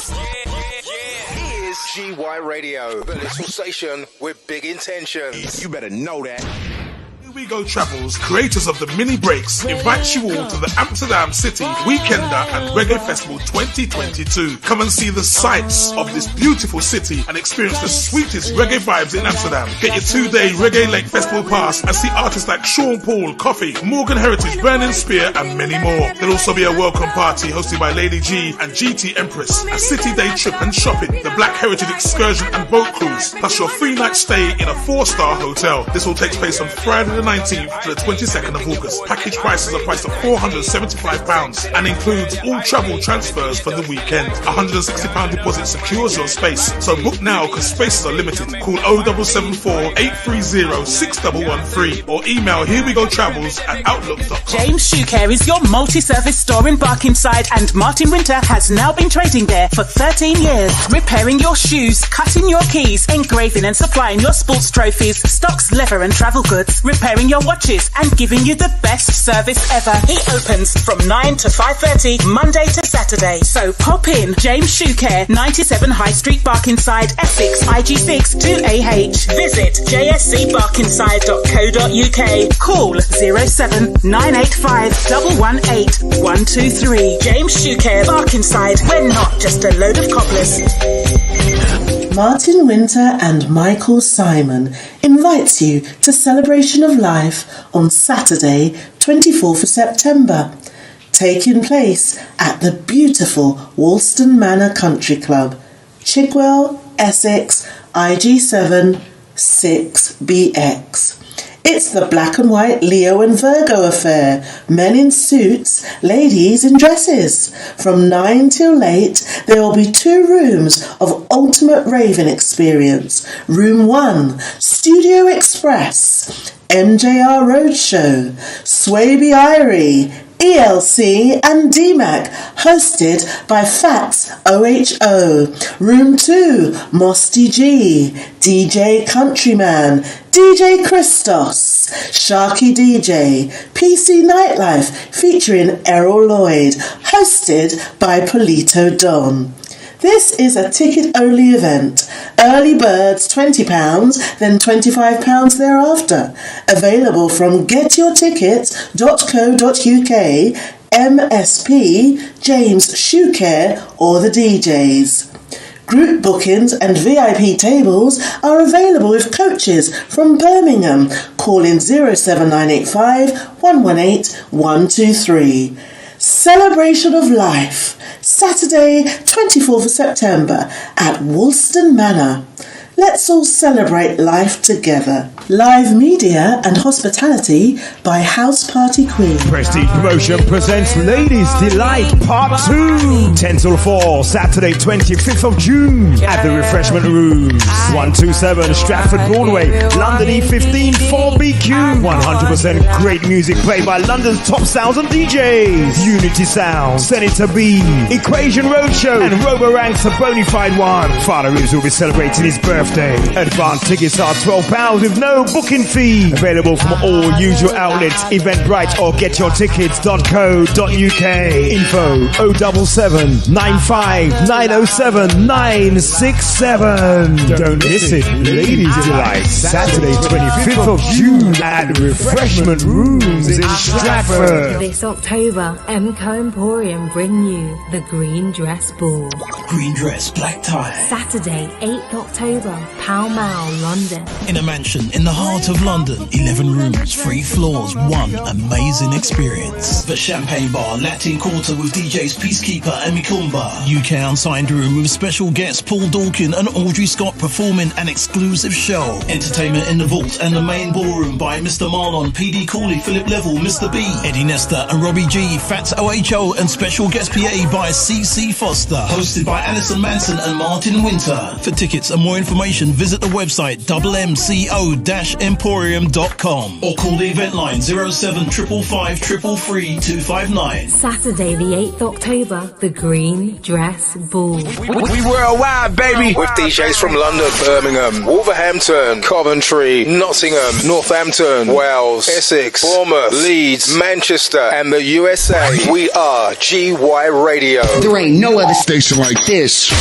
Here's GY Radio, the little station with big intentions. You better know that. We Go Travels, creators of the Mini Breaks, invites you all to the Amsterdam City Weekender and Reggae Festival 2022. Come and see the sights of this beautiful city and experience the sweetest reggae vibes in Amsterdam. Get your 2-day Reggae Lake Festival pass and see artists like Sean Paul, Coffee, Morgan Heritage, Burning Spear and many more. There'll also be a welcome party hosted by Lady G and GT Empress, a city day trip and shopping, the Black Heritage excursion and boat cruise, plus your 3-night stay in a 4-star hotel. This all takes place on Friday the 19th to the 22nd of August. Package prices are priced at £475 and includes all travel transfers for the weekend. £160 deposit secures your space, so book now because spaces are limited. Call 0774 830 6113 or email herewegotravels@outlook.com. James Shoe Care is your multi-service store in Barkingside, and Martin Wynter has now been trading there for 13 years. Repairing your shoes, cutting your keys, engraving and supplying your sports trophies, stocks, leather and travel goods, repairing your watches and giving you the best service ever. He opens from 9 to 5:30 Monday to Saturday. So pop in. James Shoe Care, 97 High Street, Barkingside, Essex, IG6 2AH. Visit jscbarkingside.co.uk. Call 07985 118 123. James Shoe Care, Barkingside. We're not just a load of cobblers. Martin Wynter and Michael Simon invites you to Celebration of Life on Saturday, 24th of September, taking place at the beautiful Woolston Manor Country Club, Chigwell, Essex, IG7 6BX. It's the black and white Leo and Virgo affair. Men in suits, ladies in dresses. From 9 till late, there will be 2 rooms of ultimate raving experience. Room 1, Studio Express, MJR Roadshow, Swaby Irie, ELC and DMAC, hosted by Fats OHO. Room 2, Mosty G, DJ Countryman, DJ Christos, Sharky DJ, PC Nightlife featuring Errol Lloyd, hosted by Polito Don. This is a ticket-only event. Early birds £20, then £25 thereafter. Available from getyourtickets.co.uk, MSP, James Shoe Care or the DJs. Group bookings and VIP tables are available with coaches from Birmingham. Call in 07985 118 123. Celebration of Life, Saturday, 24th of September at Woolston Manor. Let's all celebrate life together. Live media and hospitality by House Party Queen. Prestige Promotion presents Ladies Delight Part 2. 10 till 4, Saturday 25th of June at the Refreshment Rooms. 127 Stratford Broadway, London E15 4BQ. 100% great music played by London's top sounds and DJs. Unity Sound, Senator B, Equation Roadshow and Roboranks, a bonafide one. Father Reeves will be celebrating his birthday. Advance tickets are £12 with no booking fee. Available from all usual outlets, Eventbrite or getyourtickets.co.uk. Info 077 95 907 967. Don't miss it. Ladies Delight, Saturday 25th of June at Refreshment Rooms in Stratford. This October, MCO Emporium bring you the Green Dress Ball. Green dress, black tie. Saturday, 8th October, Pall Mall, London. In a mansion in the heart of London, 11 rooms, 3 floors, one amazing experience. The Champagne Bar, Latin Quarter with DJs Peacekeeper and Mikumba. UK Unsigned Room with special guests Paul Dawkin and Audrey Scott performing an exclusive show. Entertainment in the Vault and the main ballroom by Mr. Marlon, PD Cooley, Philip Level, Mr. B, Eddie Nesta and Robbie G, Fats OHO and special guest PA by CC Foster. Hosted by Alison Manson and Martin Wynter. For tickets and more information, information, visit the website mco-emporium.com or call the event line 07555 333 259. Saturday the 8th October, the Green Dress Ball. We worldwide, baby. With DJs from London, Birmingham, Wolverhampton, Coventry, Nottingham, Northampton, Wales, Essex, Bournemouth, Leeds, Manchester, and the USA. We are GY Radio. There ain't no other station like this.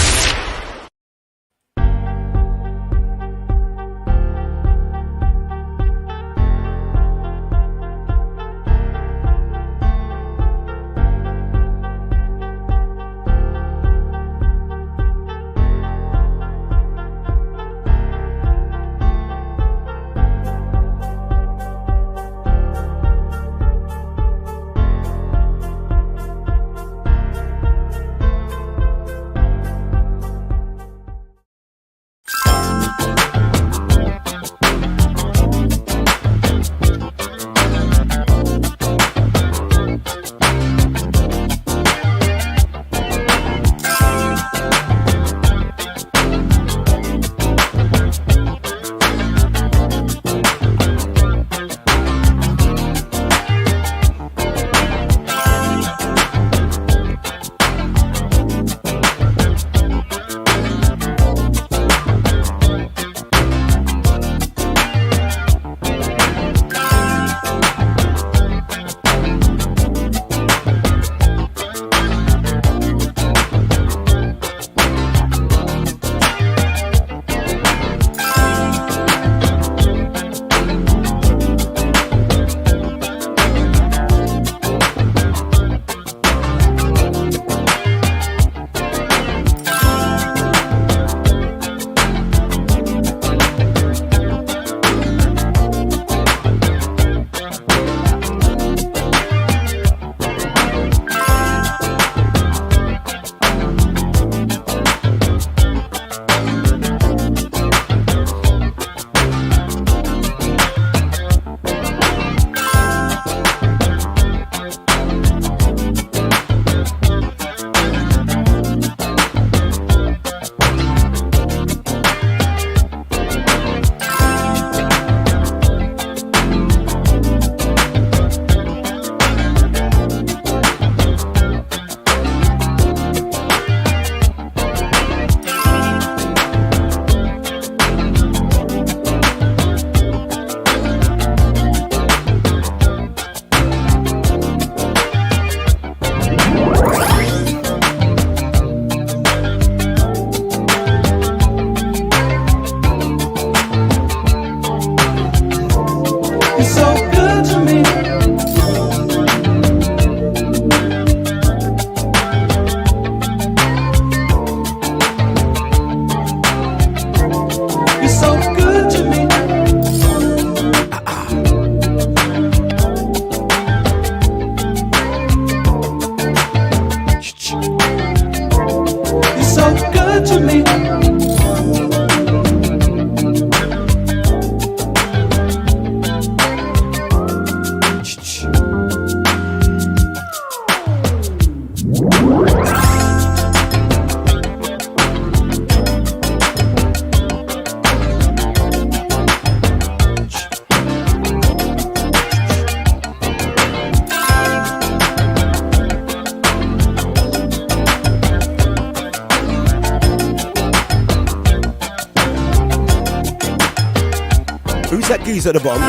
Who's that geezer at the bottom?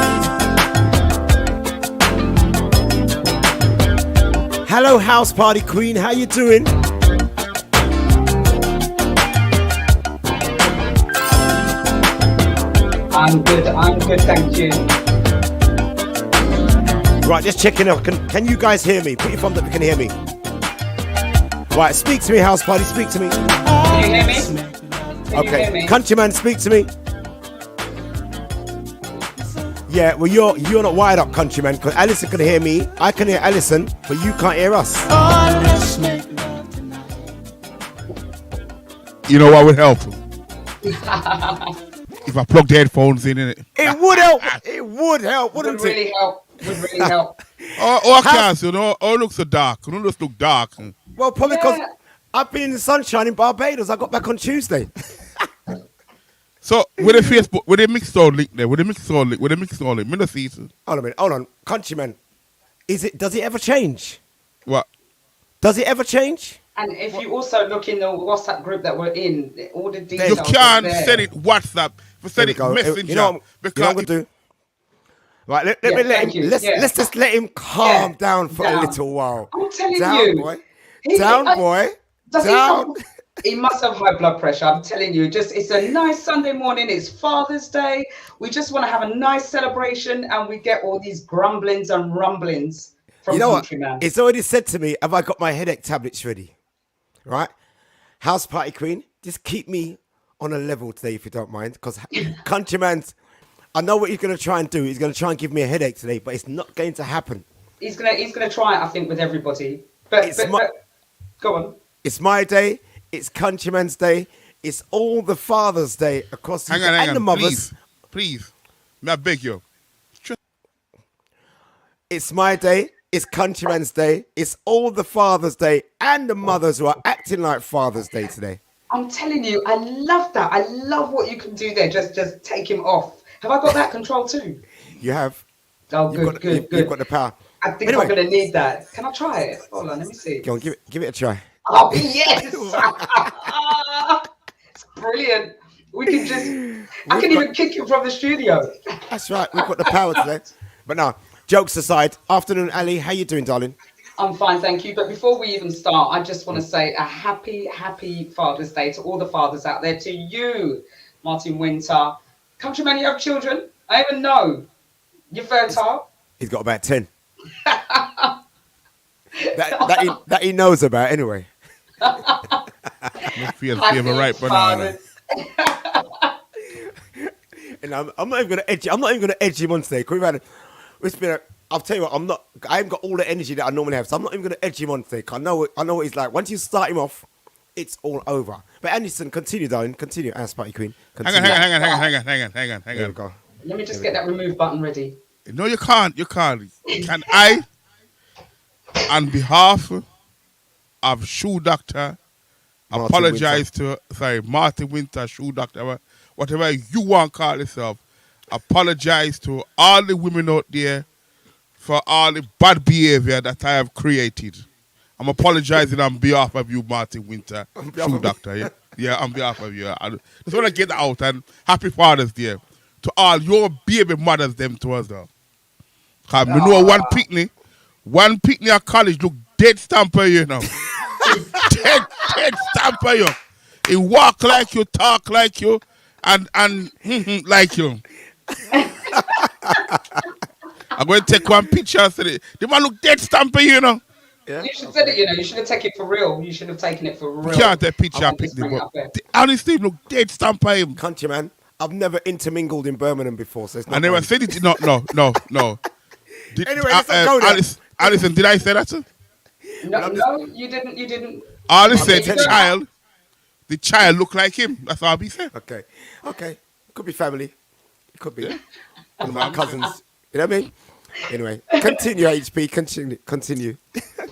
Hello, house party queen. How you doing? I'm good, thank you. Right, just checking out. Can you guys hear me? Put your thumbs up if you can hear me. Right, speak to me, house party. Speak to me. Can you hear me? Okay, Countryman, speak to me. Yeah, well, you're not wired up, Countryman, because Alison can hear me. I can hear Alison, but you can't hear us. You know what would help? If I plug the headphones in it. It would help. It would help, wouldn't Would really help. Would really help. I can't see. All looks so dark. It don't just look dark. Well, probably because I've been in the sunshine in Barbados. I got back on Tuesday. So with the Facebook, with the mixed sound link there, with the mixed sound link, me no see it. Hold on a minute, hold on. Countryman, does it ever change? What? Does it ever change? And if you also look in the WhatsApp group that we're in, all the details. You can't send it WhatsApp, but send it Messenger. You know what I'm gonna do? Right, let's just let him calm down for a little while. I'm telling down, you, boy. Boy. Down. He must have high blood pressure. I'm telling you, it's a nice Sunday morning. It's Father's Day. We just want to have a nice celebration, and we get all these grumblings and rumblings from Countryman. It's already said to me, have I got my headache tablets ready? Right? House Party Queen, just keep me on a level today if you don't mind, because Countryman's, I know what he's going to try and do. He's going to try and give me a headache today, but it's not going to happen. He's gonna try it, I think, with everybody. But go on. It's my day. It's Countryman's Day. It's all the Father's Day across the and the mothers. Please. May I beg you? It's my day. It's Countryman's Day. It's all the Father's Day and the mothers who are acting like Father's Day today. I'm telling you, I love that. I love what you can do there. Just take him off. Have I got that control too? You have. Oh, good. You've got the power. I think I'm going to need that. Can I try it? Hold on, let me see. Go on, give it a try. Oh, yes! It's brilliant. I can even kick you from the studio. That's right. We've got the power today. But no, jokes aside. Afternoon, Ali. How you doing, darling? I'm fine, thank you. But before we even start, I just want to say a happy Father's Day to all the fathers out there. To you, Martin Wynter. Countryman, you have children? I even know. You're fertile? He's got about 10. that he knows about anyway. Feel a right banana. And I'm not even gonna edge. I'm not even gonna edge him on today. I'll tell you what. I haven't got all the energy that I normally have, so I'm not even gonna edge him on today. I know what he's like. Once you start him off, it's all over. But Anderson, continue, darling. Continue, House Party Queen. Continue. Hang on. There we go. Let me just get that remove button ready. No, you can't. Can I, on behalf of Shoe Doctor, apologize to Martin Wynter, Shoe Doctor, whatever you want to call yourself, apologize to all the women out there for all the bad behavior that I have created. I'm apologizing on behalf of you, Martin Wynter, Shoe Doctor. Yeah, on behalf of you. I just want to get that out, and happy Father's Day to all your baby mothers them to us though. Cause you know one picnic at college look dead stamper, you know. dead stamper, you. He walk like you, talk like you, and like you. I'm going to take one picture and say, the man look dead stamper, you know. Yeah. You should said it, you know. You should have taken it for real. You should have taken it for real. You can't take a picture and pick them up. Honestly, look dead stamper him. Countryman, I've never intermingled in Birmingham before, so it's not. I never said it. No. Anyway, let's go there. Alison, did I say that? No, you didn't. Alice said the child looked like him. That's all I said. Okay. Could be family. It could be. One of my cousins. You know what I mean? Anyway, continue, HP. Continue.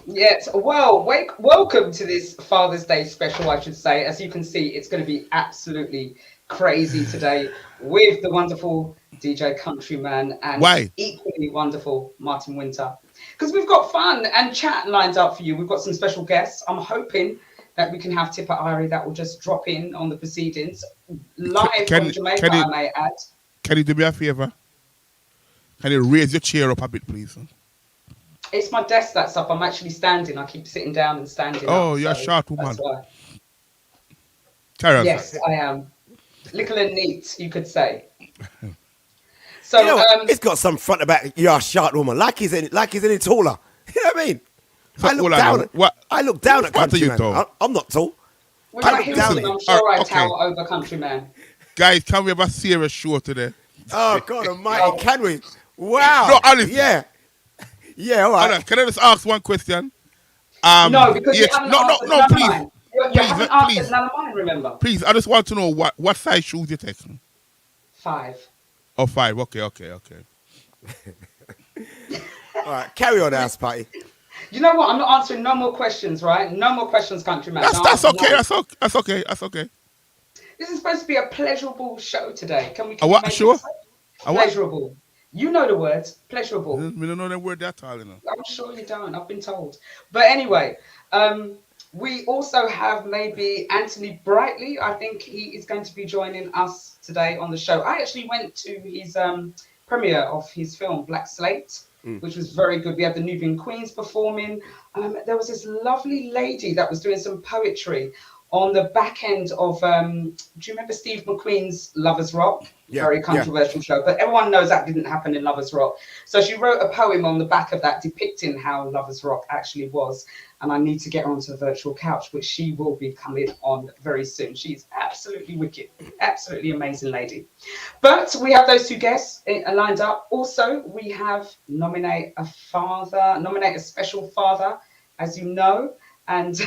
Yes. Well, welcome to this Father's Day special, I should say. As you can see, it's going to be absolutely crazy today with the wonderful DJ Countryman and equally wonderful Martin Wynter. Because we've got fun and chat lined up for you. We've got some special guests. I'm hoping that we can have Tipper Irie that will just drop in on the proceedings live from Jamaica, I may add. Can you do me a favor? Can you raise your chair up a bit, please? It's my desk that's up. I'm actually standing. I keep sitting down and standing up. You're a short woman. Yes, I am. Little and neat, you could say. So you know, it's got some front about you're a short woman. Like he's any taller. You know what I mean? I look down at Countryman. I'm not tall. With my Hilton, I'm sure I tower over Countryman. Guys, can we have a serious show today? Oh, God almighty, can we? Wow. No, honestly. Yeah, all right. Can I just ask one question? No, because you haven't answered none please. of mine. You haven't answered none of mine, remember? Please, I just want to know what size shoes you're taking. 5. Oh, 5. Okay. All right, carry on, House Party. You know what? I'm not answering no more questions, right? No more questions, Countryman. That's okay. That's okay. This is supposed to be a pleasurable show today. Can we what make show? it so? Pleasurable. You know the words, pleasurable. We don't know that word at all, you know. I'm sure you don't. I've been told. But anyway, we also have maybe Anthony Brightly. I think he is going to be joining us today on the show. I actually went to his premiere of his film Black Slate, which was very good. We had the Nubian Queens performing. There was this lovely lady that was doing some poetry on the back end of, do you remember Steve McQueen's Lovers Rock? Yeah, Very controversial show, but everyone knows that didn't happen in Lovers Rock. So she wrote a poem on the back of that depicting how Lovers Rock actually was. And I need to get her onto the virtual couch, which she will be coming on very soon. She's absolutely wicked, absolutely amazing lady. But we have those two guests lined up. Also, we have nominate a special father, as you know, and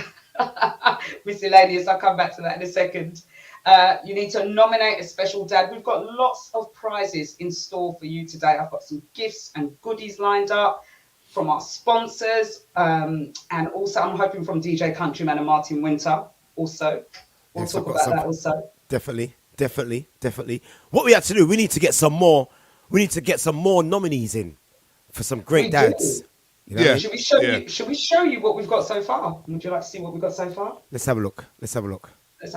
miscellaneous. I'll come back to that in a second. You need to nominate a special dad. We've got lots of prizes in store for you today. I've got some gifts and goodies lined up from our sponsors, and also I'm hoping from DJ Countryman and Martin Wynter. Also, we'll talk about that also. Definitely. What we have to do, we need to get some more. We need to get some more nominees in for some great dads. You know what I mean? Should we show you what we've got so far? Would you like to see what we've got so far? Let's have a look. Let's have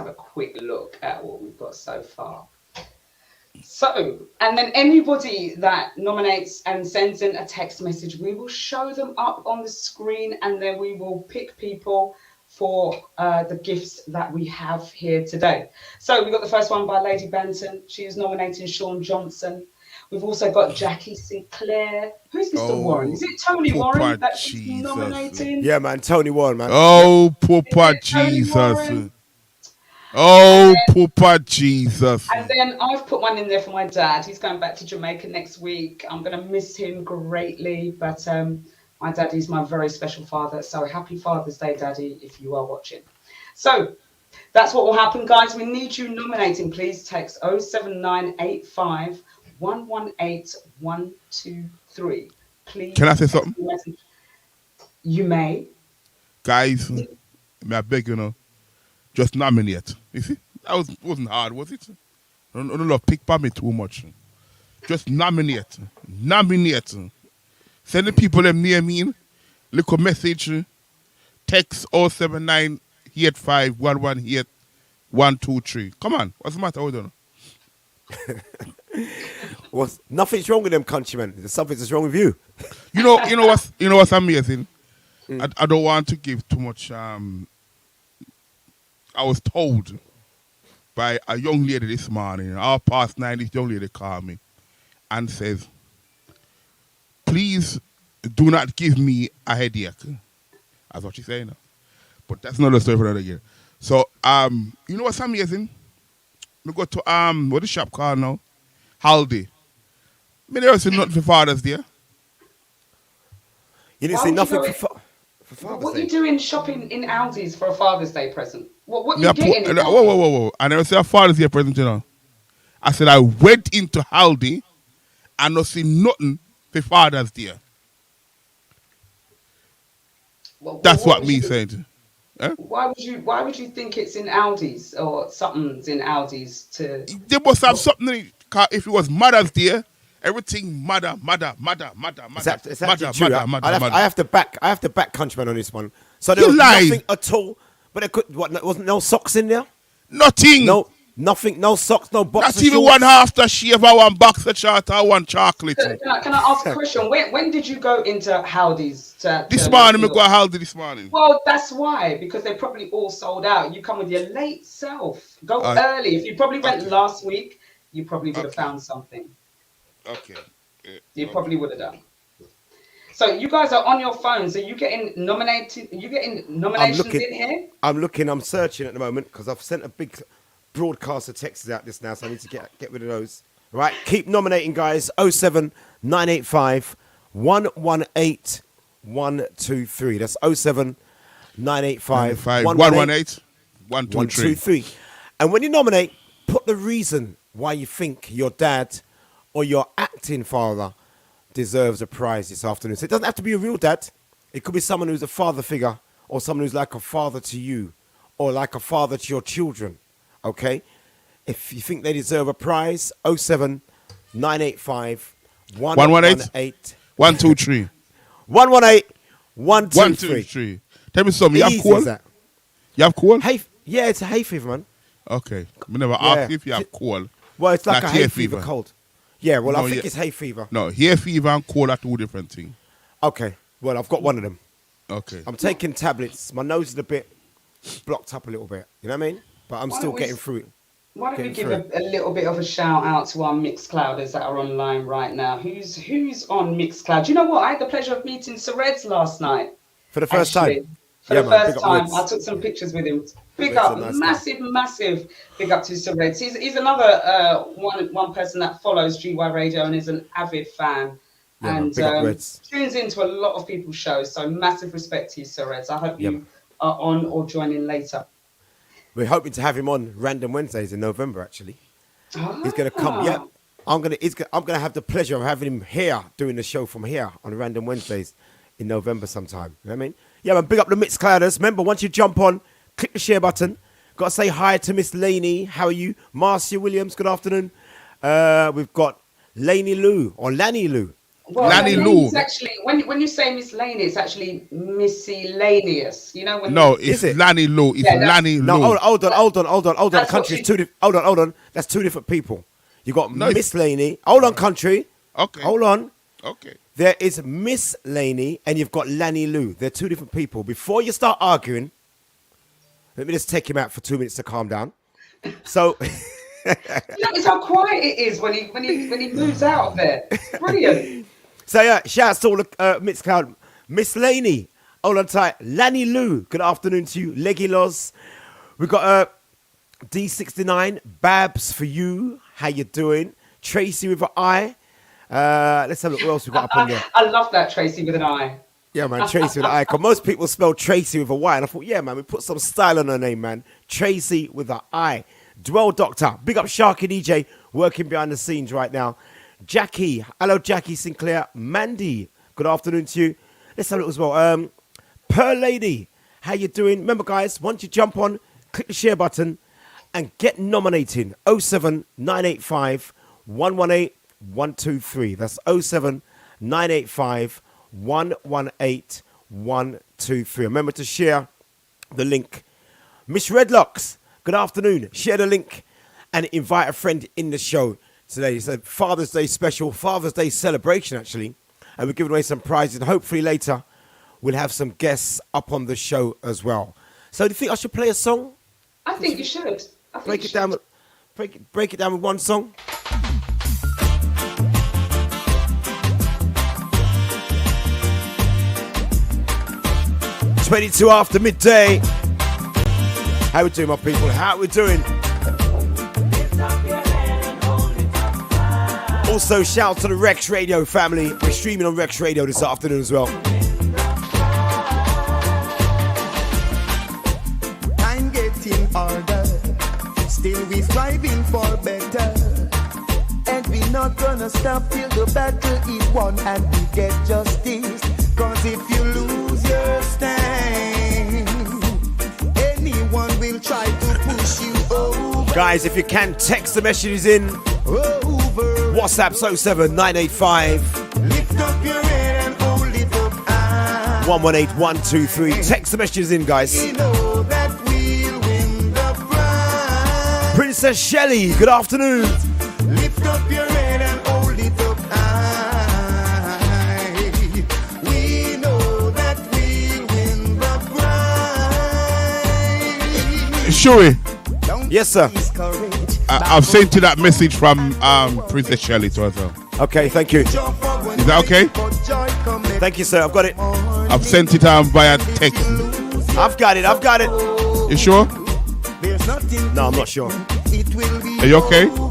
a quick look at what we've got so far. So, and then anybody that nominates and sends in a text message, we will show them up on the screen, and then we will pick people for the gifts that we have here today. So we've got the first one by Lady Benton. She is nominating Sean Johnson. We've also got Jackie Sinclair. Who's Mr. Warren? Is it Tony Warren that she's nominating? Yeah, man, Tony Warren, man. Oh, Papa Jesus. Oh, Papa Jesus. And then I've put one in there for my dad. He's going back to Jamaica next week. I'm going to miss him greatly, but my daddy's my very special father. So happy Father's Day, Daddy, if you are watching. So that's what will happen, guys. We need you nominating. Please text 07985 118 123. Please. Can I say something? You may. Guys, I beg you know. Just nominate. You see? That wasn't hard, was it? I don't love pick by me too much. Just nominate. Nominate. Send the people them near me. Little message. Text 079 85 118 123. Come on. What's the matter with them? Nothing's wrong with them, countrymen. There's something that's wrong with you. You know what's amazing? I don't want to give too much I was told by a young lady this morning, 9:30, this young lady called me and says, please do not give me a headache. That's what she's saying. But that's another story for another year. So, you know what's amazing? We go to, what the shop called now? Haldi. I never see nothing for Father's Day. You didn't see nothing for Father's Day? What are you doing shopping in Aldi's for a Father's Day present? What you getting in Aldi? Whoa. I never see a Father's Day present, you know. I said I went into Aldi and not see nothing for Father's Day. That's what me saying. Huh? Why would you think it's in Aldi's or something's in Aldi's to? They must have something in it, 'cause if it was Mother's Day, everything mother. It's actually true. I have to back Countryman on this one. So there You was lie. nothing at all. But there wasn't no socks in there? Nothing. Nothing, no socks, no boxer Not even shorts. one half the shave or one boxer short or one chocolate. Can I ask a question? When did you go into Aldi's? This morning, I go to Aldi this morning. Well, that's why, because they probably all sold out. You come with your late self. Go early. If you probably went last week, you probably would have found something. Okay. You probably would have done. So you guys are on your phones. Are you getting nominated? Are you getting nominations in here? I'm searching at the moment because I've sent a big broadcast of texts out this now, so I need to get rid of those. All right, keep nominating, guys. 07985 118 123. That's 07985 118 123. And when you nominate, put the reason why you think your dad or your acting father deserves a prize this afternoon. So it doesn't have to be a real dad. It could be someone who's a father figure or someone who's like a father to you or like a father to your children. Okay? If you think they deserve a prize, 07 985 118 123 118 123. Tell me something. You have cold? You have cold? Yeah, it's a hay fever, man. Okay. We never asked if you have cold. Well, it's like a hay fever cold. Yeah, well, I think it's hay fever. No, hay fever and cold are two different things. Okay. Well, I've got one of them. Okay. I'm taking tablets. My nose is a bit blocked up a little bit. You know what I mean? But I'm still getting through it. Why don't we give a little bit of a shout out to our Mixclouders that are online right now? Who's on Mixcloud? Do you know what? I had the pleasure of meeting Sir Reds last night. For the first time? For the first time. I took some pictures with him. Big up, massive big up to Sir Reds. He's another one person that follows GY Radio and is an avid fan. Yeah, and tunes into a lot of people's shows. So massive respect to you, Sir Reds. I hope you are on or join in later. We're hoping to have him on Random Wednesdays in November. Actually, he's going to come. Yeah, I'm going to have the pleasure of having him here doing the show from here on Random Wednesdays in November sometime. You know what I mean? Yeah, man. Big up the Mixclouders. Remember, once you jump on, click the share button. Got to say hi to Miss Laney. How are you, Marcia Williams? Good afternoon. We've got Laney Lou or Lanny Lou. Well, Lanny Lou. Actually, when you say Miss Laney, it's actually miscellaneous. You know when? No, it's Lanny Lou. It's Lanny Lou. No, hold on. Country, hold on. That's two different people. You got Miss Laney. Hold on, country. Okay. Hold on. Okay. There is Miss Laney, and you've got Lanny Lou. They're two different people. Before you start arguing, let me just take him out for 2 minutes to calm down. So. Notice how quiet it is when he moves out of there. Brilliant. So yeah, shout out to all the Mixcloud. Miss Laney, hold on tight. Lanny Lou, good afternoon to you. Leggy Loz. We've got D69, Babs for you. How you doing? Tracy with an I. Let's have a look what else we've got up on there. I love that, Tracy with an I. Yeah, man, Tracy with an I. Because most people spell Tracy with a Y. And I thought, yeah, man, we put some style on her name, man. Tracy with an I. Dwell Doctor, big up Sharky DJ, working behind the scenes right now. Jackie, hello Jackie Sinclair. Mandy, good afternoon to you. Let's have a look as well. Pearl Lady, how you doing? Remember guys, once you jump on, click the share button and get nominating. 07 985 118 123. That's 07 985 118 123. Remember to share the link. Miss Redlocks, good afternoon. Share the link and invite a friend in the show today. It's a Father's Day special, Father's Day celebration actually. And we're giving away some prizes. And hopefully later we'll have some guests up on the show as well. So do you think I should play a song? I think you should. Break it down with one song. "22 after midday." How we doing, my people? How we doing? Also, shout out to the Rex Radio family. We're streaming on Rex Radio this afternoon as well. I'm getting older, still we striving for better, and we're not gonna stop till the battle is won and we get justice. Cause if you lose your stand, anyone will try to push you over. Guys, if you can, text the messages in. WhatsApp 07 985 Lift up your head and hold it up high. 118 123. Text the messages in, guys. We know that we'll win the prize. Princess Shelley, good afternoon. Lift up your head and hold it up high. We know that we'll win the prize. Sure. Yes, sir. I've sent you that message from Princess Shelley to herself. Okay, thank you. Is that okay? Thank you, sir. I've got it. I've sent it via text. I've got it. You sure? No, I'm not sure. Are you okay? No,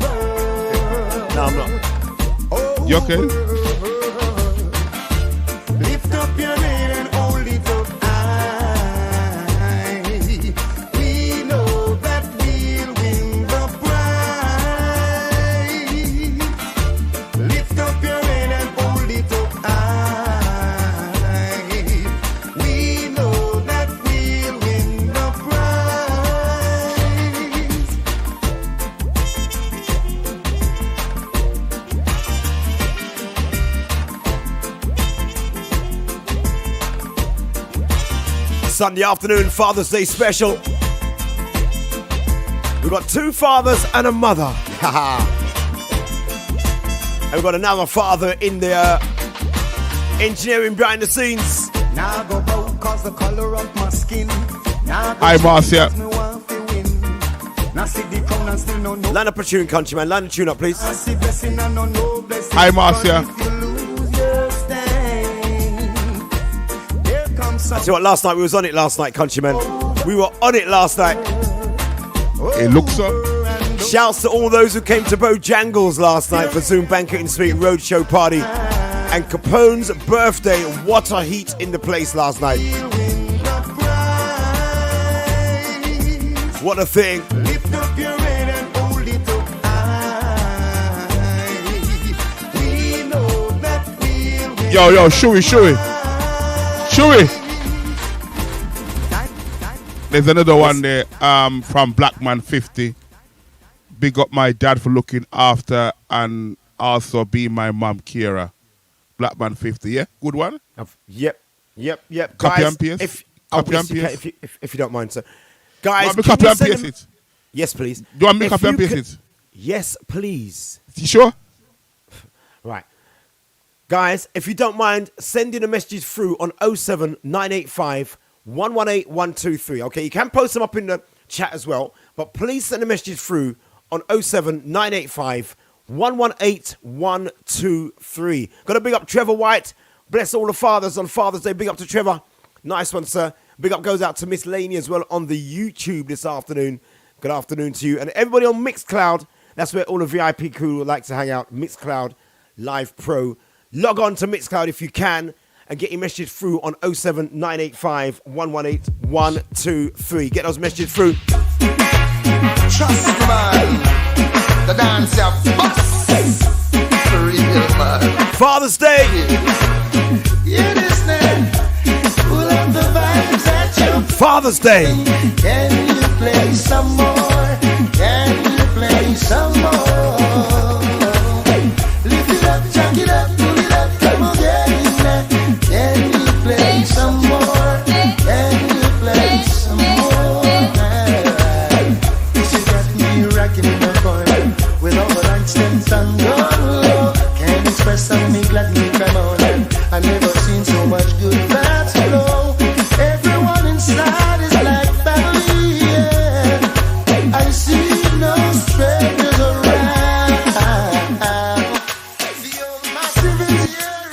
I'm not. You okay? Lift up your head and hold it up high. We know that we'll win the prize. Lift up your head and hold it up high. We know that we'll win the prize. Sunday afternoon Father's Day special. We've got two fathers and a mother. And we've got another father in the engineering behind the scenes. Now go bout cause the color of my skin. Hi, Marcia. Line up a tune, countryman. Line a tune up, please. Hi, Marcia. I tell you what, last night we was on it last night, countryman. We were on it last night. It looks up. Shouts to all those who came to Bojangles last night for Zoom Banqueting Suite Roadshow Party. And Capone's birthday. What a heat in the place last night. What a thing. Lift up your head and hold it up high. We know that we'll win. Yo, Shui. There's another one there from Blackman 50. Big up my dad for looking after and also being my mom, Kira. Blackman 50, yeah? Good one? Yep. Copy Guys, and paste? If you don't mind, sir. Guys, want me copy and paste it? Yes, please. Do you want me to copy and paste it? Yes, please. You sure? Right. Guys, if you don't mind, sending a message through on 07985 118 123. Okay, you can post them up in the chat as well, but please send a message through on 07985 118 123. Gotta big up Trevor White. Bless all the fathers on Father's Day. Big up to Trevor. Nice one, sir. Big up goes out to Miss Laney as well on the YouTube this afternoon. Good afternoon to you. And everybody on Mixcloud. That's where all the VIP crew would like to hang out. Mixcloud Live Pro. Log on to Mixcloud if you can and get your message through on 07985 118 123. Get those messages through. Trust me, man. The dance of boss. For real, man. Father's Day. Yeah, this name. Pull up the vibes that you. Father's Day. Can you play some more? Can you play some more? Lift it up, jack it up, pull it up, come on, get in there. Can you play some more? Can you play some more? She got me rocking in the corner with all the lights and sun gone low. Can't express how me glad me come on. I never seen so much good vibes flow. Everyone inside is like family, yeah. I see no strangers around. The old massive is here,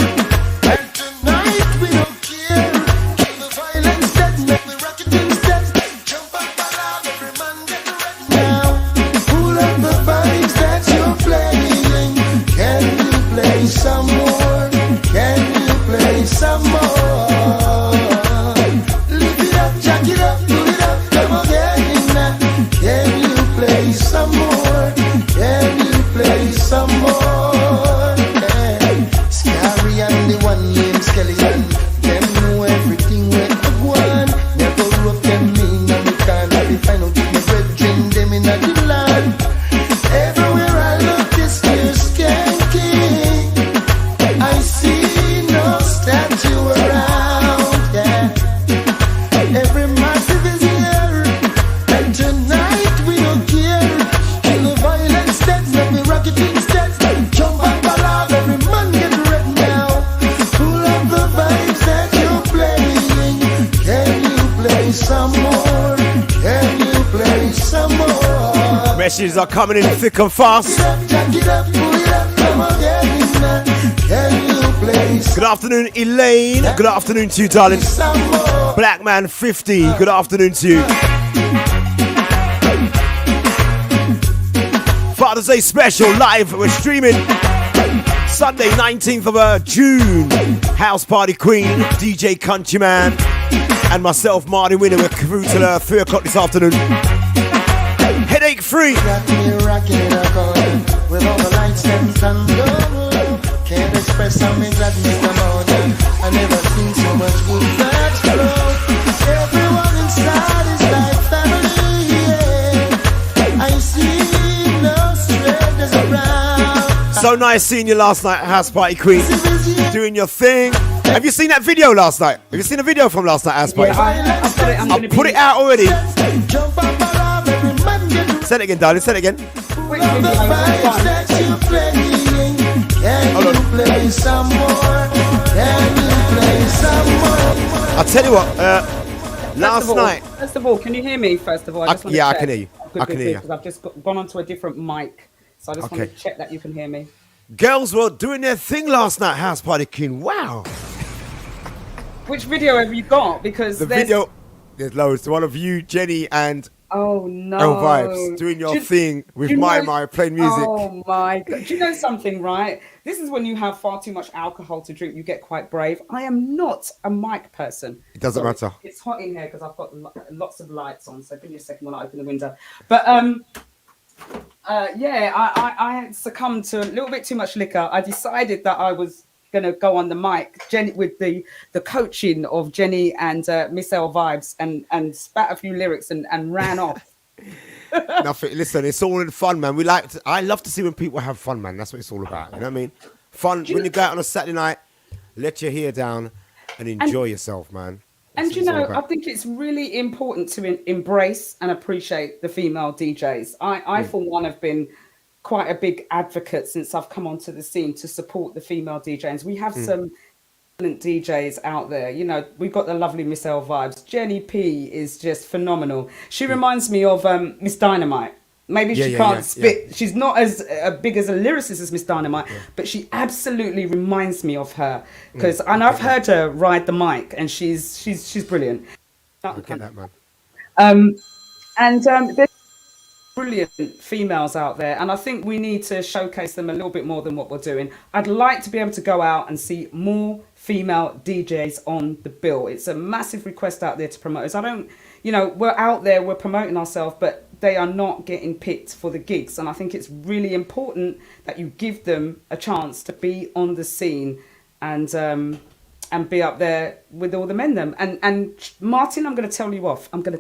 and tonight we don't care. Kill the violence that make me rock it instead. Jump up around, every man get ready now. Pull up the vibes that you're playing. Can you play some more? Can you play some more? Lift it up, jack it up, pull it up, come again. Can you play some more? Can you play some more? Scary and the one named Skeleton. Them know everything where I want. Never rope them in and we can't have it. Find out if my brethren them in the land. Everywhere I look this new skanky. I see no statue around, yeah. Every massive is here, and tonight we don't care. Kill the violence, that's let me rock it instead. Jump up alive, every man get ready now. Pull up the vibes that you're playing. Can you play some more? Can you play some more? Messages are coming in thick and fast. Jack it up, pull it up, come again. Can you play Good afternoon, Elaine. Good afternoon to you, darling. some more? Blackman 50. Good afternoon to you. Father's Day special live. We're streaming Sunday 19th of June. House Party Queen, DJ Countryman, and myself, Martin Winner. We're through till 3 o'clock this afternoon. Headache free. Got me rocking in a corner with all the lights and sun low. Can't express how me glad me come on. I never seen so much good vibes flow. Everyone inside is like family, yeah. I see no strangers around. So nice seeing you last night at House Party Queen. Doing your thing. Have you seen that video last night? Have you seen the video from last night, House Party? Yeah, I'll put it out already. Say it again, darling. Say it again. Hold on. I'll tell you what. Last night. First of all, can you hear me? First of all, I can hear you. I can hear you. Because I've just gone onto a different mic, so I just want to check that you can hear me. Girls were doing their thing last night, House Party King. Wow. Which video have you got? Because there's loads. The one of you, Jenny, and oh no, Vibes doing your thing with my playing music. Oh my god! Do you know something? Right, this is when you have far too much alcohol to drink. You get quite brave. I am not a mic person. It doesn't matter. It's hot in here because I've got lots of lights on. So give me a second when I open the window. But I succumbed to a little bit too much liquor. I decided that I was going to go on the mic, Jenny, with the coaching of Jenny and Miss L Vibes, and spat a few lyrics and ran off. Nothing. Listen, it's all in fun, man. I love to see when people have fun, man. That's what it's all about. You know what I mean? Fun. When you go out on a Saturday night, let your hair down and enjoy yourself, man. And you know, I think it's really important to embrace and appreciate the female DJs. I for one, have been quite a big advocate since I've come onto the scene to support the female DJs. We have some excellent DJs out there. You know, we've got the lovely Miss L Vibes. Jenny P is just phenomenal. She reminds me of Miss Dynamite. Maybe she can't spit. Yeah. She's not as big as a lyricist as Miss Dynamite, but she absolutely reminds me of her. And I've heard her ride the mic, and she's brilliant. Look at that, man. There's brilliant females out there, and I think we need to showcase them a little bit more than what we're doing. I'd like to be able to go out and see more female DJs on the bill. It's a massive request out there to promoters. We're out there, we're promoting ourselves, but they are not getting picked for the gigs. And I think it's really important that you give them a chance to be on the scene and be up there with all the men them. And Martin, I'm going to tell you off. Martin.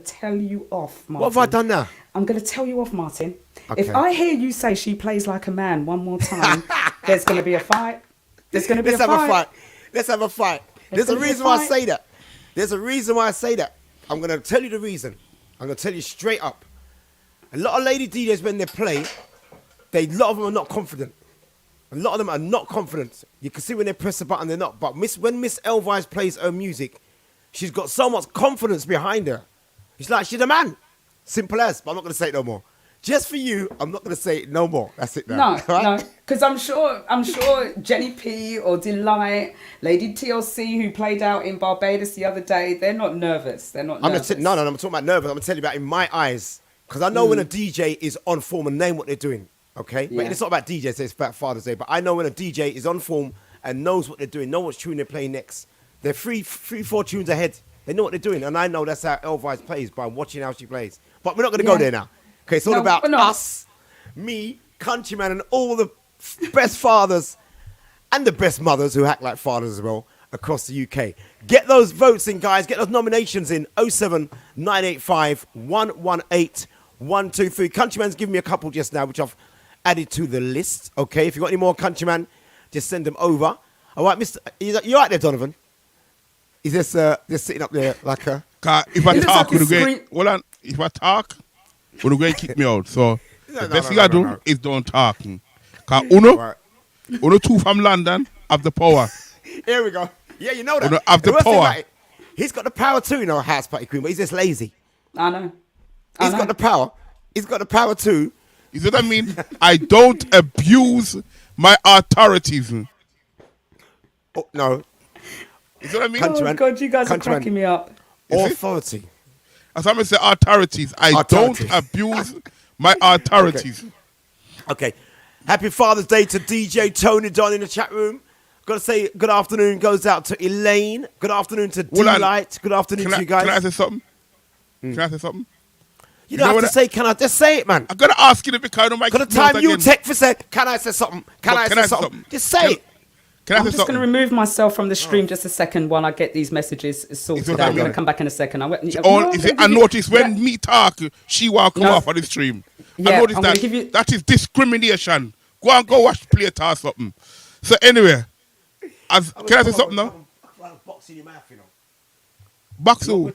What have I done now? I'm going to tell you off, Martin. Okay. If I hear you say she plays like a man one more time, there's going to be a fight. Let's have a fight. There's a reason why I say that. I'm going to tell you the reason. I'm going to tell you straight up. A lot of lady DJs, when they play, a lot of them are not confident. A lot of them are not confident. You can see when they press the button, they're not. But when Miss L Vibes plays her music, she's got so much confidence behind her. It's like she's a man. Simple as. But I'm not going to say it no more. Just for you, I'm not going to say it no more. That's it now. No. Because I'm sure Jenny P or Delight, Lady TLC, who played out in Barbados the other day, they're not nervous. I'm talking about nervous. I'm going to tell you about in my eyes. Because I know when a DJ is on form and name what they're doing. Okay? Yeah. But it's not about DJs, it's about Father's Day. But I know when a DJ is on form and knows what they're doing, know what tune they're playing next. They're 4 tunes ahead. They know what they're doing. And I know that's how L Vibes plays by watching how she plays. But we're not going to go there now. Okay, it's all about us, me, Countryman, and all the best fathers and the best mothers who act like fathers as well across the UK. Get those votes in, guys. Get those nominations in. 07 985 118 123. Countryman's given me a couple just now, which I've added to the list. Okay, if you've got any more Countryman, just send them over. All right, Mr. You right there, Donovan? He's just sitting up there like a... If I talk, if I talk, we're going to kick me out. So the best thing I do is don't talk. Because Uno two from London have the power. Here we go. Yeah, you know that. Uno have the power. He's got the power too, you know, House Party Queen, but he's just lazy. I know. He's got the power. He's got the power too. You see what I mean? I don't abuse my authorities. Oh, no. You see what I mean? Oh, God, you guys are cracking me up. Authority. As I'm going to say authorities. I don't abuse my authorities. Okay. Happy Father's Day to DJ Tony Don in the chat room. Got to say good afternoon goes out to Elaine. Good afternoon to D-Light. Good afternoon to you guys. Can I say something? Can I say something? You don't have to say, can I? Just say it, man. I'm going to ask you because I don't got the time you take for say, can I say something? Can I say something? Just say it. I'm just going to remove myself from the stream just a second while I get these messages sorted out. I'm going to come back in a second. I notice when me talk, she will come off on the stream. I notice that is discrimination. Go and go watch play or something. So anyway, can I say something now? fly box in your mouth, you know. Box who?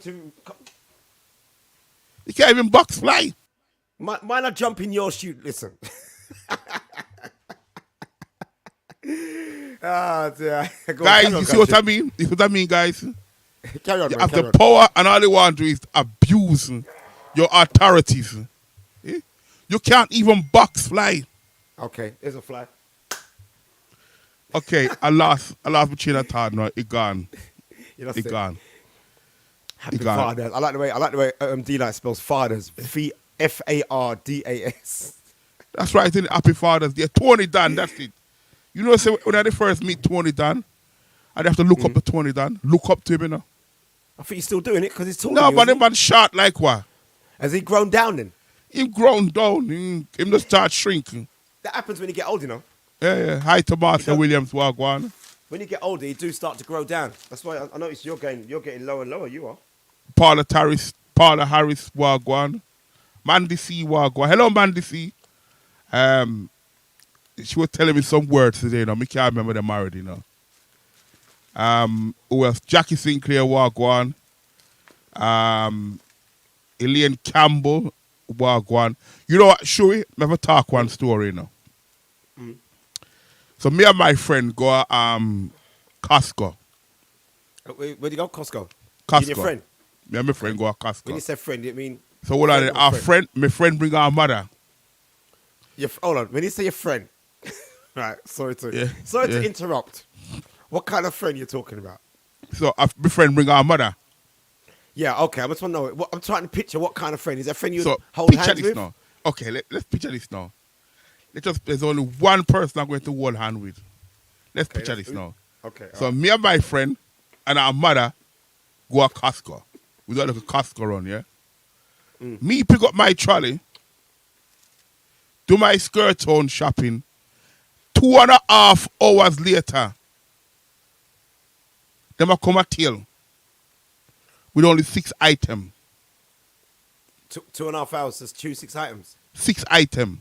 You can't even box fly. Mine are jump in your shoot. Listen. Dear. Guys, you see what I mean? You see what I mean, guys? Carry on, you man, have carry the on. power, and all they want to do is abuse your authorities. Eh? You can't even box fly. Okay, there's a fly. Okay, I lost my chain of thought now. It gone. It gone. Happy fathers. I like the way D-Light spells fathers. F-A-R-D-A-S. That's right, in Happy Fathers Day. Tony Dan, that's it. You know, so when I first meet Tony Dan, I'd have to look up to Tony Dan. Look up to him, you know. I think he's still doing it because he's talking. No, but the man short like what? Has he grown down then? He grown down. Him just start shrinking. That happens when you get old, you know. Yeah. Hi to Master Williams, Wagwan. When you get older, you do start to grow down. That's why I noticed you're getting lower and lower. You are. Paula Harris, Wagwan. Mandy C, Wagwan. Hello, Mandy C. She was telling me some words today, you know. I can't remember them already, you know. Who else? Jackie Sinclair, Wagwan. Elaine Campbell, Wagwan. You know what, Shui? Never talk one story, you know. So me and my friend go Costco. Where do you go? Costco. Costco. You and your friend? Me and my friend go Costco. When you say friend, you mean? So what are they? Our friend, my friend bring our mother. Hold on. When you say your friend, right? Sorry to interrupt. What kind of friend you talking about? So my friend bring our mother. Yeah, okay. I just want to know. I'm trying to picture what kind of friend. Is that friend you hold picture hands this with? now. Okay, let's picture this now. There's only one person I'm going to hold hand with. Let's picture this now. Okay. So me and my friend and our mother go to Costco. We got like a Costco run, yeah? Me pick up my trolley, do my skirt on shopping. 2.5 hours later, them a come a tail with only 6 items. 2.5 hours, just choose 6 items. 6 items.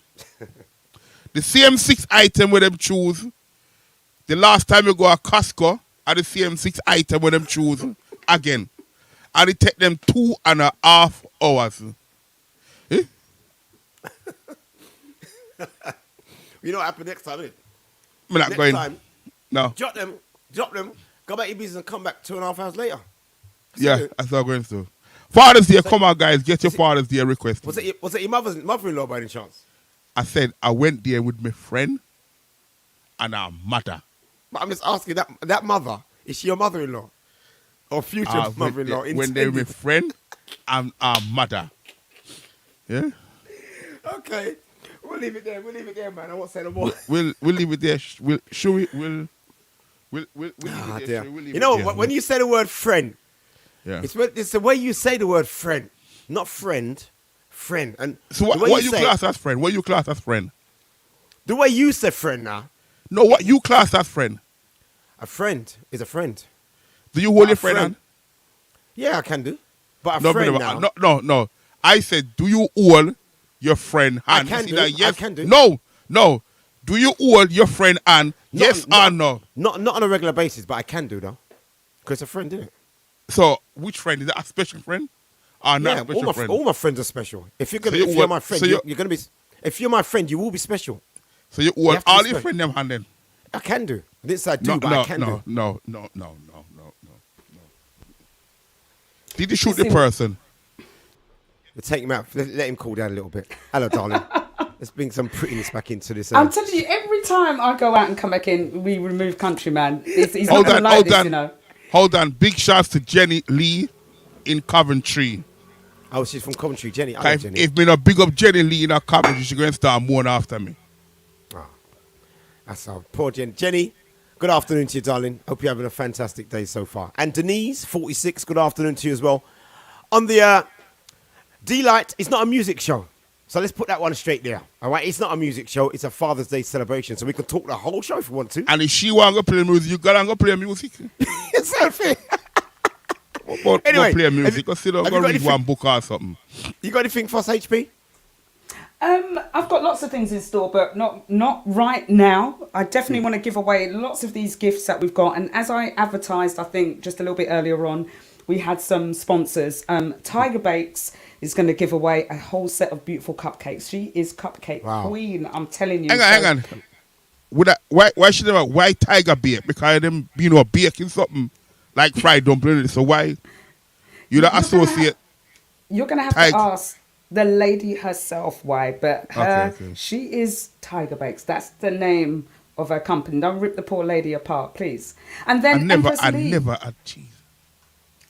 The same 6 items with them choose. The last time you go to Costco, are the same 6 items with them choose again. And it take them 2.5 hours. Eh? You know what happen next time, innit? I'm not going. Time, no. Drop them, go back to your business and come back 2.5 hours later. That's what I'm going to do. Father's Day, come on, guys, get your Father's Day request. Was it your mother-in-law by any chance? I said I went there with my friend and our mother. But I'm just asking, that mother, is she your mother-in-law? Or future mother-in-law? When they're my friend and our mother. Yeah? Okay. We'll leave it there, man. I won't say no more. We'll leave it there. We'll leave it there. You know, when you say the word friend, it's the way you say the word friend, not friend. And so what you class as friend? What you class as friend? The way you say friend now. No, what you class as friend? A friend is a friend. Do you hold your friend hand? Yeah, I can do. But a friend now. No. I said, do you hold your friend hand? I can do. Yes. I can do. No. Do you hold your friend hand? Yes or no? Not on a regular basis, but I can do though. Because it's a friend, isn't it? So, which friend? Is that a special friend? Or not a special friend? All my friends are special. If you're my friend, you're gonna be. If you're my friend, you will be special. So you hold all your friend them hand then? I can do. This I do, but I can do. No. Did you shoot the person? We'll take him out. Let him cool down a little bit. Hello, darling. Let's bring some prettiness back into this. I'm telling you, every time I go out and come back in, we remove Countryman. He's not going to like this, you know. Hold on. Big shouts to Jenny Lee in Coventry. Oh, she's from Coventry, Jenny. I like Jenny. If me not big up Jenny Lee in Coventry, she's going to start mourning after me. Oh, that's our poor Jenny. Jenny, good afternoon to you, darling. Hope you're having a fantastic day so far. And Denise, 46, good afternoon to you as well. On the D-Light, it's not a music show. So let's put that one straight there. All right? It's not a music show. It's a Father's Day celebration. So we can talk the whole show if we want to. And if she want to play music, you got to go play music. It's selfie. Anyway, go play music. Go sit down, go read one book or something. You got anything for us, HP? I've got lots of things in store, but not right now. I definitely want to give away lots of these gifts that we've got. And as I advertised, I think just a little bit earlier on, we had some sponsors. Tiger Bakes is going to give away a whole set of beautiful cupcakes. She is cupcake queen. I'm telling you. Hang on. Why should they have why Tiger Bake? Because them baking something like fried dumpling. So why you don't associate? You're going to have to ask the lady herself why, but she is Tiger Bakes. That's the name of her company. Don't rip the poor lady apart, please. And then I never had cheese.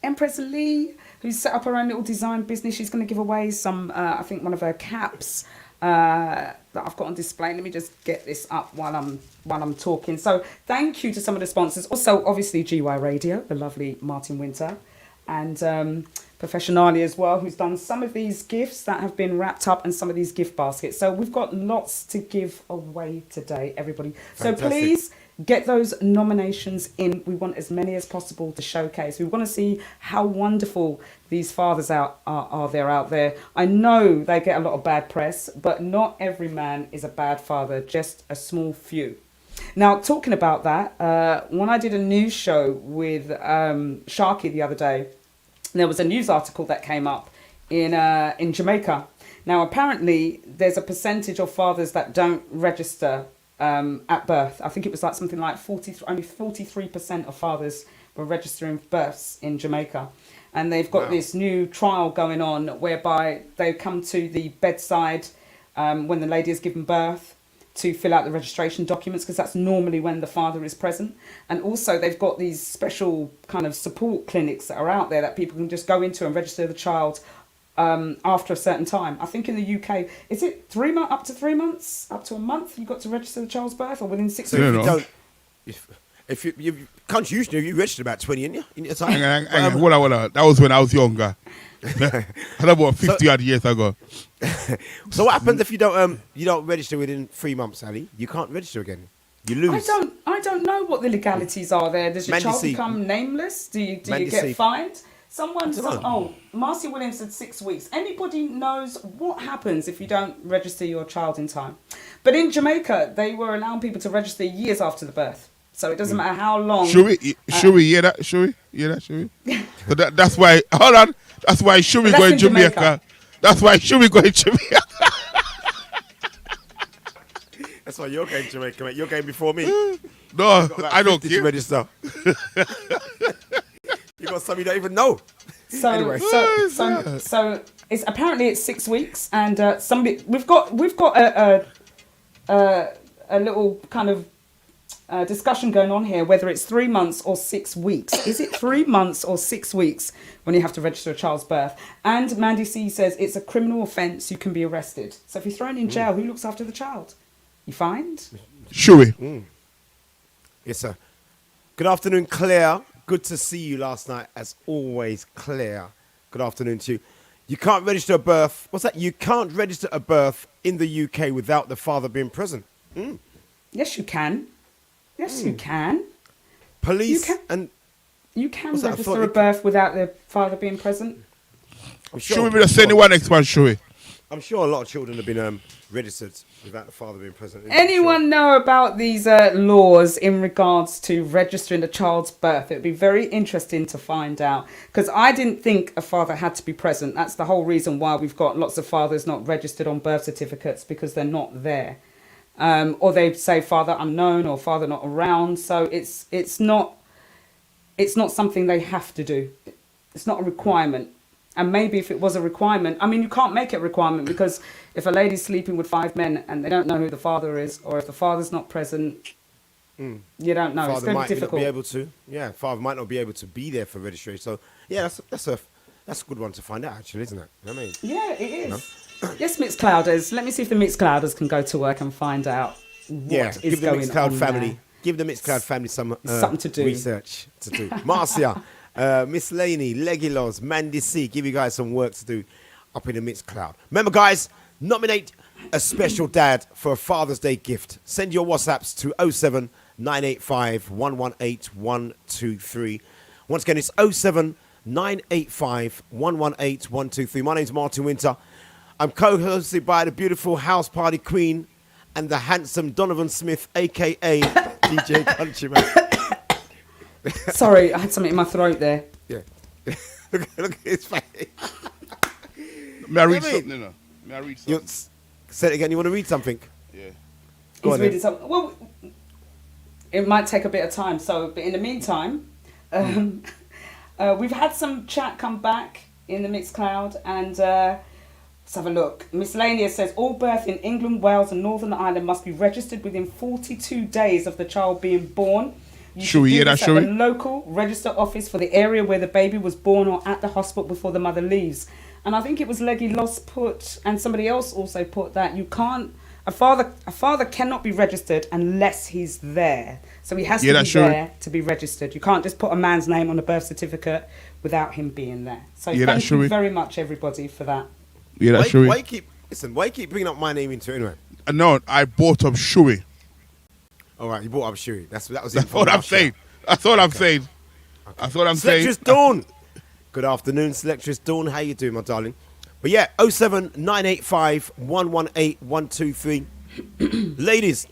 Empress Lee, who's set up her own little design business, she's going to give away some, I think one of her caps that I've got on display. Let me just get this up while I'm talking. So thank you to some of the sponsors. Also, obviously, GY Radio, the lovely Martin Wynter, and Professionally as well, who's done some of these gifts that have been wrapped up and some of these gift baskets. So we've got lots to give away today, everybody. Fantastic. So please get those nominations in. We want as many as possible to showcase. We want to see how wonderful these fathers are out there. I know they get a lot of bad press, but not every man is a bad father, just a small few. Now, talking about that, when I did a news show with Sharky the other day, there was a news article that came up in Jamaica. Now, apparently, there's a percentage of fathers that don't register at birth. I think it was like something like only 43% of fathers were registering births in Jamaica. And they've got this new trial going on whereby they come to the bedside when the lady has given birth to fill out the registration documents, because that's normally when the father is present. And also they've got these special kind of support clinics that are out there that people can just go into and register the child after a certain time. I think in the UK, is it 3 months, up to 3 months, up to a month, you've got to register the child's birth, or within 6 weeks? If you can't usually, you register about 20 in your time. Hang on. That was when I was younger. About 50 odd years ago. So what happens if you don't register within 3 months, Ali? You can't register again. You lose. I don't know what the legalities are there. Does your child become nameless? Do you get fined? Marcy Williams said 6 weeks. Anybody knows what happens if you don't register your child in time? But in Jamaica, they were allowing people to register years after the birth. So it doesn't matter how long. Should we hear that? Should we? So that's why. Hold on. That's why should we go in Jamaica? That's why should we go in Jamaica? That's why you're going to Jamaica, mate. You're going before me. No, I don't care. Register. You got some you don't even know. So anyway. So it's apparently it's 6 weeks, and we've got a little kind of discussion going on here, whether it's 3 months or 6 weeks. Is it 3 months or 6 weeks when you have to register a child's birth? And Mandy C says it's a criminal offence, you can be arrested. So if you're thrown in jail, who looks after the child? You fined? Should we? Yes, sir. Good afternoon, Claire. Good to see you last night, as always, Claire. Good afternoon to you. You can't register a birth. What's that? You can't register a birth in the UK without the father being present. Yes, you can. Yes, you can. Police you can register a birth without the father being present. Should we be the sending one next one, should we? I'm sure a lot of children have been registered without the father being present. Anyone know about these laws in regards to registering a child's birth? It would be very interesting to find out, because I didn't think a father had to be present. That's the whole reason why we've got lots of fathers not registered on birth certificates, because they're not there. Or they say father unknown or father not around. So it's not something they have to do. It's not a requirement. And maybe if it was a requirement, I mean, you can't make it a requirement, because if a lady's sleeping with 5 men and they don't know who the father is, or if the father's not present, you don't know. It's going to be difficult. Father might not be able to be there for registration. So yeah, that's a good one to find out, actually, isn't it? You know what I mean? Yeah, it is. Yes, Mixclouders. Let me see if the Mixclouders can go to work and find out what is going on. Give the Mixcloud family. Give the Mixcloud family something to do. Research to do. Marcia, Miss Laney, Legilos, Mandy C. Give you guys some work to do up in the Mixcloud. Remember, guys, nominate a special dad for a Father's Day gift. Send your WhatsApps to 07 985 118 123. Once again, it's 07 985 118 123. My name's Martin Wynter. I'm co-hosted by the beautiful house party queen and the handsome Donovan Smith, a.k.a. DJ Countryman. Sorry, I had something in my throat there. Yeah. look at his face. May I read something? No. May I read something? Say it again. You want to read something? Yeah. He's reading something. Well, it might take a bit of time. So, but in the meantime, we've had some chat come back in the Mixcloud, and let's have a look. Miscellaneous says all birth in England, Wales, and Northern Ireland must be registered within 42 days of the child being born. Should we hear that? At the local register office for the area where the baby was born, or at the hospital before the mother leaves. And I think it was Leggy Loss put, and somebody else also put that you can't. A father cannot be registered unless he's there. So he has to be there to be registered. You can't just put a man's name on a birth certificate without him being there. So thank you very much, everybody, for that. Yeah, that's true. Why you keep bringing up my name into it anyway? No, I bought up Shuey. All right, you bought up Shuey. That's what I'm saying. That's what I'm saying. That's what I'm saying. Selectress Dawn. Good afternoon, Selectress Dawn. How you doing, my darling? But yeah, 07985 118 123. Ladies,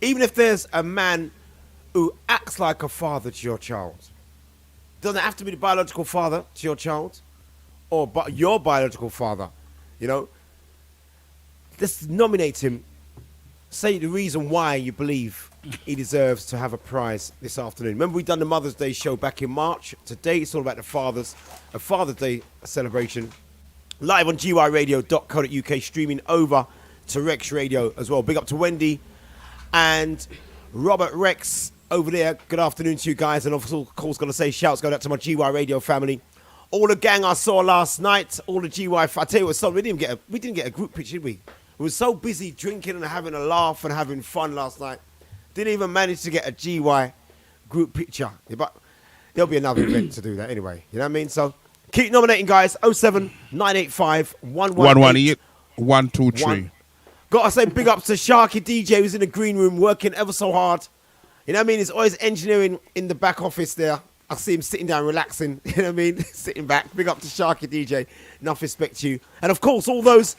even if there's a man who acts like a father to your child, doesn't have to be the biological father to your child, or your biological father, you know, just nominate him. Say the reason why you believe he deserves to have a prize this afternoon. Remember, we done the Mother's Day show back in March. Today it's all about a Father's Day celebration. Live on gyradio.co.uk, streaming over to Rex Radio as well. Big up to Wendy and Robert Rex over there. Good afternoon to you guys. And of course, got to say shouts going out to my GY Radio family. All the gang I saw last night, all the GY. I tell you what, we didn't get a group picture, did we? We were so busy drinking and having a laugh and having fun last night. Didn't even manage to get a GY group picture. Yeah, but there'll be another event to do that anyway. You know what I mean? So keep nominating, guys. 07985 118 123. Gotta say big ups to Sharky DJ, who's in the green room working ever so hard. You know what I mean? He's always engineering in the back office there. I see him sitting down relaxing. You know what I mean? Sitting back. Big up to Sharky DJ. Enough respect to you. And of course, all those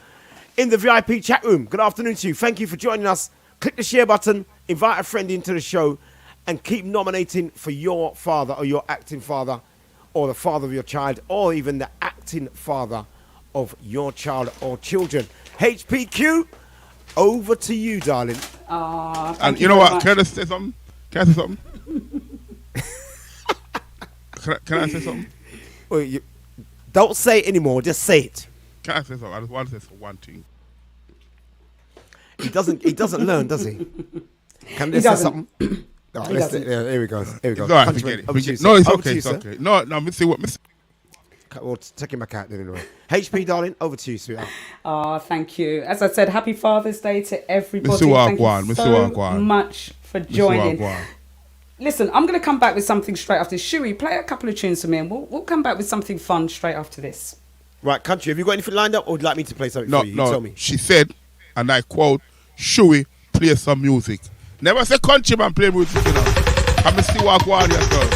in the VIP chat room, good afternoon to you. Thank you for joining us. Click the share button, invite a friend into the show, and keep nominating for your father or your acting father, or the father of your child, or even the acting father of your child or children. HPQ, over to you, darling. And you know what? Can I say something? Can I say something? Can I say something? Well, don't say it anymore. Just say it. Can I say something? I just want to say one thing. He doesn't learn, does he? Can they say something? Oh, here we go. Here we go. It's all right, forget it. No, it's okay. It's okay. No, me see what. Well, take him back out then anyway. HP, darling, over to you, sweetheart. Thank you. As I said, happy Father's Day to everybody. Thank you so much for joining. Listen, I'm going to come back with something straight after this. Shuey, play a couple of tunes for me, and we'll come back with something fun straight after this. Right, Country, have you got anything lined up, or would you like me to play something for you? No, tell me. She said, and I quote, Shuey, play some music. Never say Countryman play music, you know. I'm going to see what I here, girl.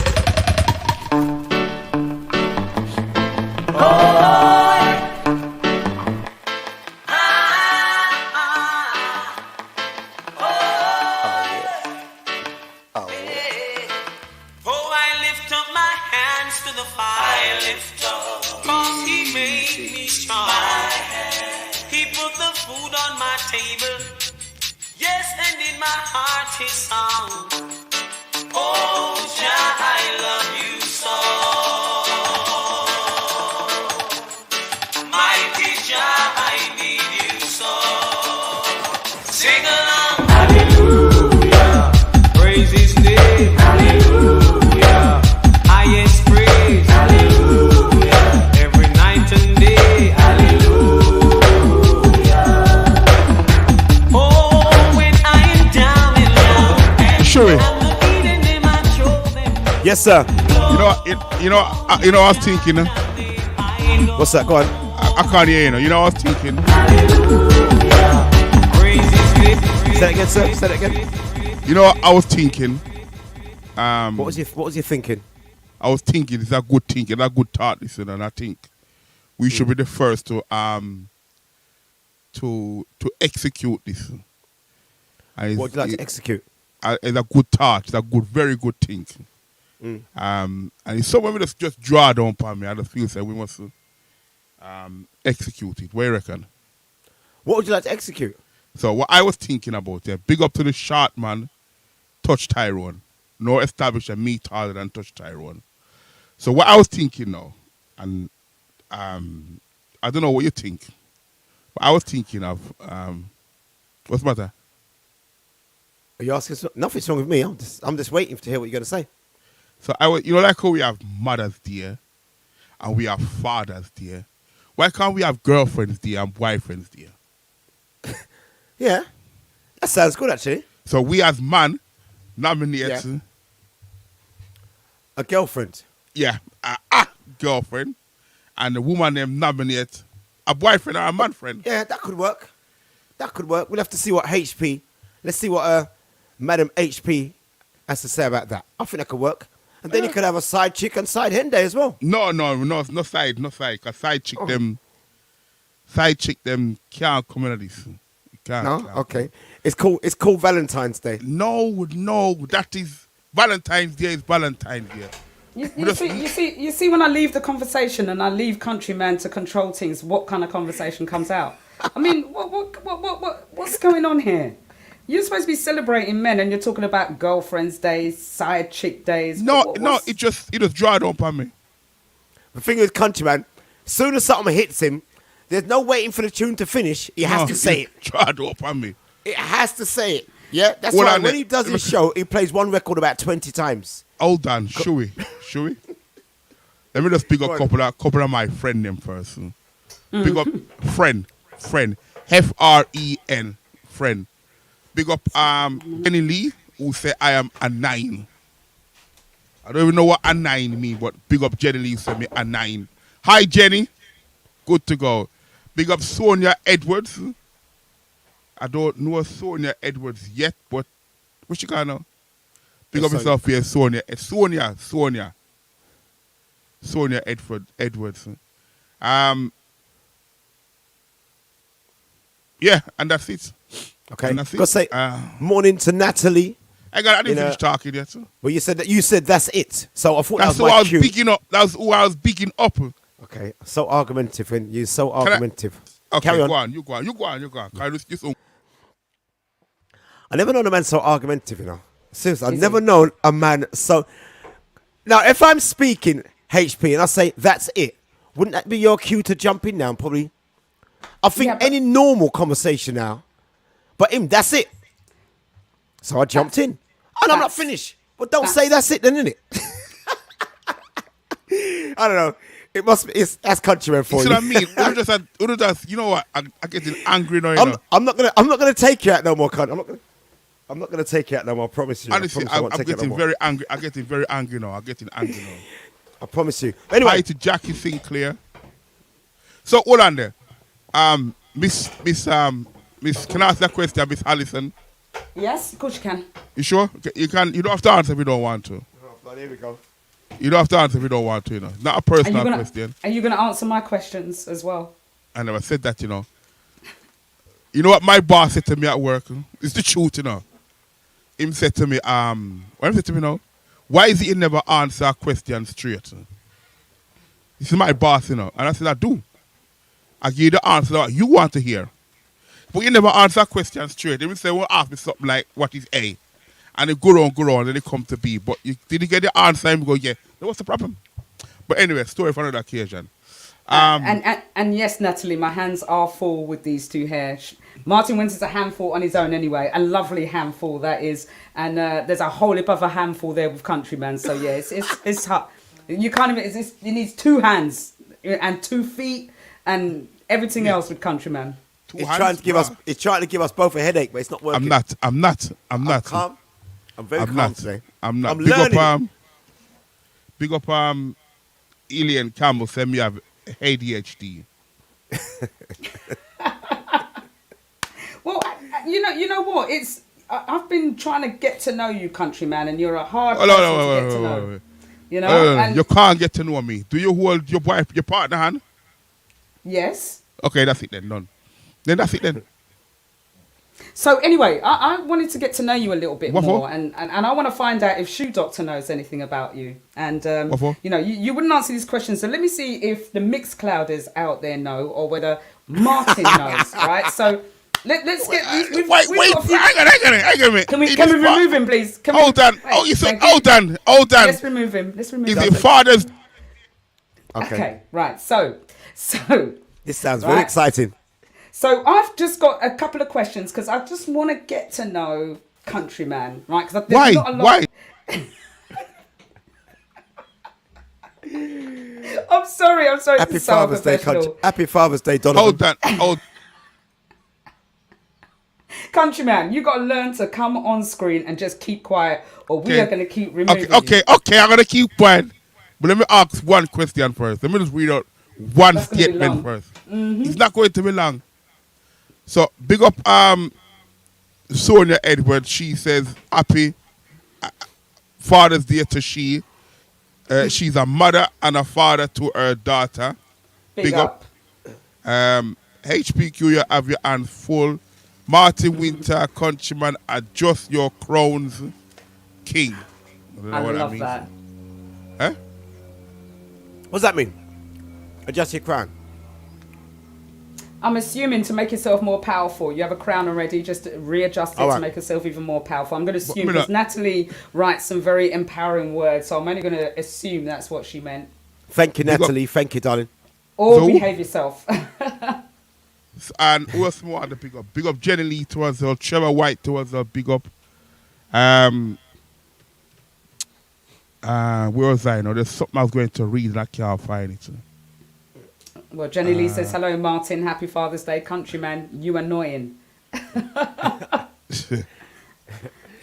His song. Oh, Jah, I love you so. Mighty Jah, I need you so. Sing along. Hallelujah. Praise His name. Hallelujah. Highest praise. Hallelujah. Every night and day. Hallelujah. Shuey. Yes, sir. You know, I was thinking. What's that? Go on. I can't hear you. You know, I was thinking. Say that again, sir. Say that again. You know, I was thinking. What was you thinking? I was thinking it's a good thinking, a good thought, listen, and I think we should be the first to to execute this. And What would you like to execute? It's a good thought. It's a good, very good thing. And it's something we just draw down upon me. I just feel that we must execute it. What do you reckon? What would you like to execute? So what I was thinking about, big up to the short man, Touch Tyrone. No establisher me taller than Touch Tyrone. So what I was thinking now, and I don't know what you think, but I was thinking of what's the matter? Are you asking? Nothing's wrong with me. I'm just waiting to hear what you're going to say. So like how we have Mother's Day and we have Father's Day. Why can't we have Girlfriend's Day and Boyfriend's Day? Yeah, that sounds good actually. So we as man nominate a girlfriend. Yeah, a girlfriend, and the woman them nominate a boyfriend or a man friend. Yeah, that could work. That could work. We'll have to see what HP. Let's see what Madam HP has to say about that. I think that could work. And then you could have a side chick and side hen day as well. No side. Cause side chick them can't come in this. Can't. Okay. It's called Valentine's Day. No, that is Valentine's Day. Is Valentine's Day. You see, when I leave the conversation and I leave Countryman to control things, what kind of conversation comes out? I mean, what's going on here? You're supposed to be celebrating men, and you're talking about girlfriends' days, side chick days. No, it just dried up on me. The thing with Countryman, as soon as something hits him, there's no waiting for the tune to finish. He has to say it. Dried up on me. It has to say it. Yeah, that's why when he does his show, he plays one record about 20 times. Hold on, should we? Let me just pick up a couple of my friend them first. Pick up friend, FREN, friend. Big up Jenny Lee, who say I am a 9. I don't even know what a 9 mean, but big up Jenny Lee, who say me a 9. Hi Jenny, good to go. Big up Sonia Edwards. I don't know Sonia Edwards yet, but what she got now? Big up yourself here, Sonia. Sonia Edwards. Yeah, and that's it. Okay. Go say morning to Natalie. I didn't finish talking yet. Well, you said that's it. So I thought that's that was my cue. That's who I was picking up. Okay. So argumentative, and you're so argumentative. Okay, Carry on. You go on. I never known a man so argumentative, you know. Seriously, I've never known a man so. Now, if I'm speaking HP and I say that's it, wouldn't that be your cue to jump in now? And probably, I think any normal conversation now, but him, that's it. So I jumped in, and I'm not finished. But don't say that's it, then, innit? I don't know. It must be. That's Countryman for you. See what I mean? You know what? I'm getting angry now. I'm not gonna take you out no more, cunt. I'm not gonna take you out no more. I promise you. Honestly, I'm getting very angry. I'm getting very angry now. I promise you. Anyway, hi to Jackie Sinclair. So hold on there. Miss, can I ask that question, Miss Allison? Yes, of course you can. You sure? You can. You don't have to answer if you don't want to. Oh, here we go. You don't have to answer if you don't want to, you know. Not a personal question. Are you going to answer my questions as well? I never said that, you know. You know what my boss said to me at work? It's the truth, you know. Him said to me, what he said to me now? Why is it you never answer a question straight? This is my boss, you know. And I said, I do. I give you the answer that you want to hear. But you never answer a question straight. They will say, well, ask me something like, what is A? And they go on, then they come to B. But you didn't get the answer and you go, yeah. Then what's the problem? But anyway, story for another occasion. And yes, Natalie, my hands are full with these two here. Martin Wynter's a handful on his own anyway. A lovely handful, that is. And there's a whole heap of a handful there with Countryman. So yeah, it's hard. You it needs 2 hands and 2 feet and everything else with Countryman. It's trying to give us both a headache, but it's not working. I'm not. I'm calm. I'm very calm today. I'm not. I'm learning. Big up Elian Campbell said me have ADHD. Well, you know what? I've been trying to get to know you, Countryman, and you're a hard person to get to know. You know, you can't get to know me. Do you hold your partner hand? Yes. Okay, that's it then. None. Then that's it then. So anyway, I wanted to get to know you a little bit What more, for? and I want to find out if Shoe Doctor knows anything about you. And What for? you know, you wouldn't answer these questions, so let me see if the Mixclouders out there know, or whether Martin knows. Right? So let's get. Wait, hang on. Can we remove him, please? Can Hold on. Hold on. Let's remove him. Is it father's? Okay. Right. So this sounds very exciting. So I've just got a couple of questions because I just want to get to know Countryman, right? Because Why? Why? I'm sorry. Happy Father's Day, Happy Father's Day, Donovan. Hold. Countryman, you got to learn to come on screen and just keep quiet, or we are going to keep removing you. Okay. I'm going to keep quiet. But let me ask one question first. Let me just read out one statement first. Mm-hmm. It's not going to be long. So, big up Sonia Edwards. She says, happy Father's Day to she. She's a mother and a father to her daughter. Big up. HPQ, you have your hands full. Martin Wynter, Countryman, adjust your crowns king. I love that. Huh? What does that mean? Adjust your crown. I'm assuming to make yourself more powerful. You have a crown already, just readjust it to make yourself even more powerful. I'm going to assume, because Natalie writes some very empowering words, so I'm only going to assume that's what she meant. Thank you, Natalie. Thank you, darling. Or behave yourself. And who else more on the big up? Big up Jenny Lee towards her, Trevor White towards her, big up. Where was I? There's something I was going to read and I can't find it. Well, Jenny Lee says, hello, Martin. Happy Father's Day. Countryman, you annoying.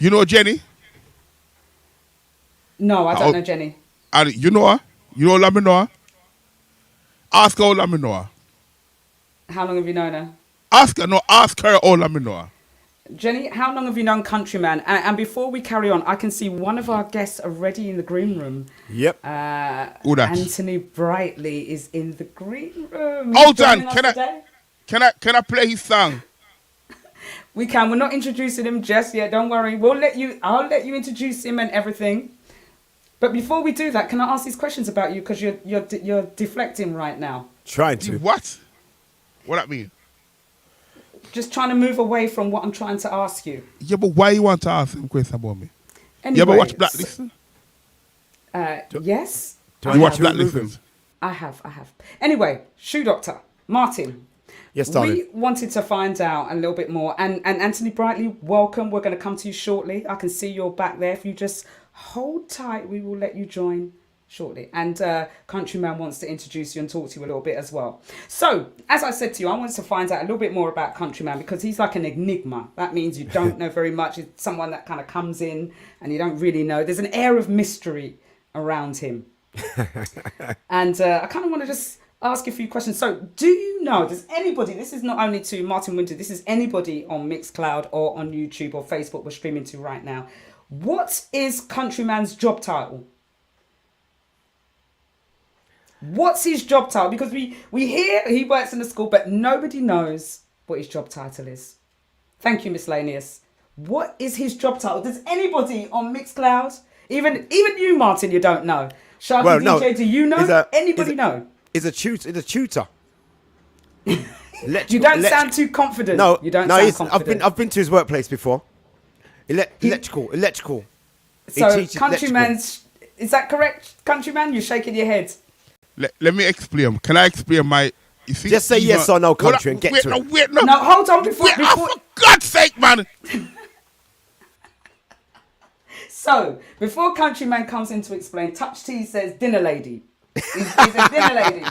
You know Jenny? No, I don't know Jenny. And you know her? You know Laminoa? Ask her Laminoa. How long have you known her? Ask her Laminoa. Jenny, how long have you known Countryman? And before we carry on, I can see one of our guests already in the green room. Yep. Who that? Anthony Brightly is in the green room. Hold on. Can I play his song? We can. We're not introducing him just yet. Don't worry. I'll let you introduce him and everything. But before we do that, can I ask these questions about you? Because you're deflecting right now. Trying to. What? What that mean? Just trying to move away from what I'm trying to ask you. Yeah, but why you want to ask him questions about me? Anyway, you ever watch Blacklist? Yes. You watch Blacklist? I have. Anyway, Shoe Doctor, Martin. Yes, darling. We wanted to find out a little bit more. And Anthony Brightly, welcome. We're going to come to you shortly. I can see you're back there. If you just hold tight, we will let you join shortly. And Countryman wants to introduce you and talk to you a little bit as well. So, as I said to you, I wanted to find out a little bit more about Countryman because he's like an enigma. That means you don't know very much. It's someone that kind of comes in and you don't really know. There's an air of mystery around him. And I kind of want to just ask you a few questions. So, do you know, does anybody, this is not only to Martin Wynter, this is anybody on Mixcloud or on YouTube or Facebook we're streaming to right now. What is Countryman's job title? What's his job title? Because we hear he works in the school, but nobody knows what his job title is. Thank you, Miscellaneous. What is his job title? Does anybody on Mixcloud, even you, Martin, you don't know? Sharky DJ, do you know? Anybody know? Is a tutor. You don't sound too confident. No, you don't sound confident. I've been to his workplace before. Electrical. So Countryman's, is that correct, Countryman? You're shaking your head. Let me explain. Can I explain my... You see, just say yes or no, Country, and get to it. No, hold on. Before... for God's sake, man. So, before Countryman comes in to explain, Touch T says dinner lady. He's a dinner lady.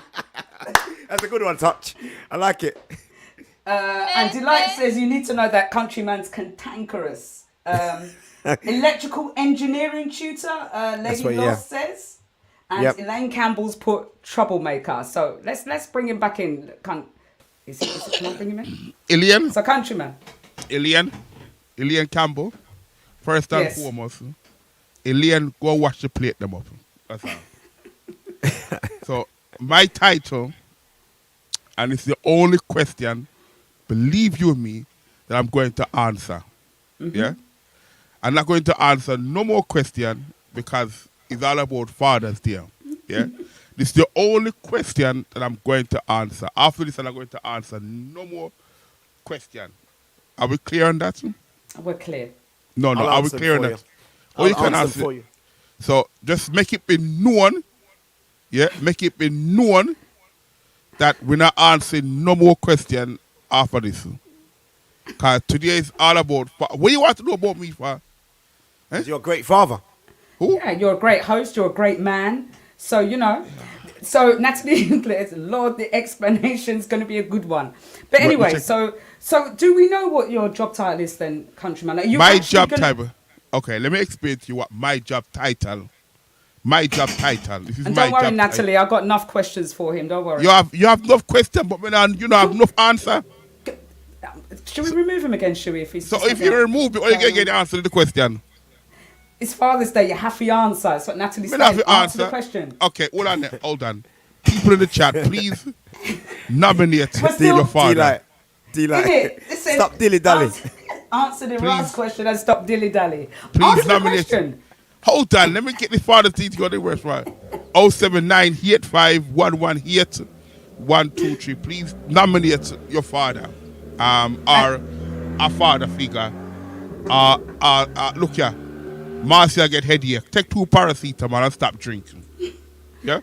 That's a good one, Touch. I like it. And Delight says you need to know that Countryman's cantankerous. Electrical engineering tutor, Lady Lost says. And Elaine Campbell's put troublemaker. So let's bring him back in. Can I bring him in? Ilian. So Countryman. Ilian Campbell. First and foremost. Ilian, go wash the plate them up. That's all. So my title, and it's the only question believe you me, that I'm going to answer. Yeah? I'm not going to answer no more question because it's all about Father's Day. Yeah? This is the only question that I'm going to answer. After this, I'm not going to answer no more question. Are we clear on that? We're clear. No, I'll are we answer clear on for that? you. Oh, you I'll can answer answer for it. you. So just make it be known, yeah, make it be known that we're not answering no more question after this. Because today is all about, what you want to know about me, for? You're a great father. Who? Yeah, you're a great host. You're a great man. So, you know. So, Natalie, Lord, the explanation's going to be a good one. But anyway, so do we know what your job title is then, Countryman? Are you My actually job gonna- title. Okay, let me explain to you what my job title. My job title. This is And my don't worry, job Natalie, I've got enough questions for him. Don't worry. You have enough question, but when you don't have enough answer. Should we remove him again, should we? If, he's So just if not you gonna- remove it, or you can get the answer to the question. It's Father's Day. You have to answer. That's what Natalie Me said. not have to Answer the question. Okay, hold on there. Hold on. People in the chat, please nominate still- your father. Innit? Listen, Stop dilly-dally. Answer the Please. last question and stop dilly-dally. Please Answer the nominate. question. Hold on, let me get the father's details on the worst right. 079 85 118 123. Please nominate your father. Or a father figure. Look here. Marcia get headache. Take 2 paracetamol and stop drinking. Yeah?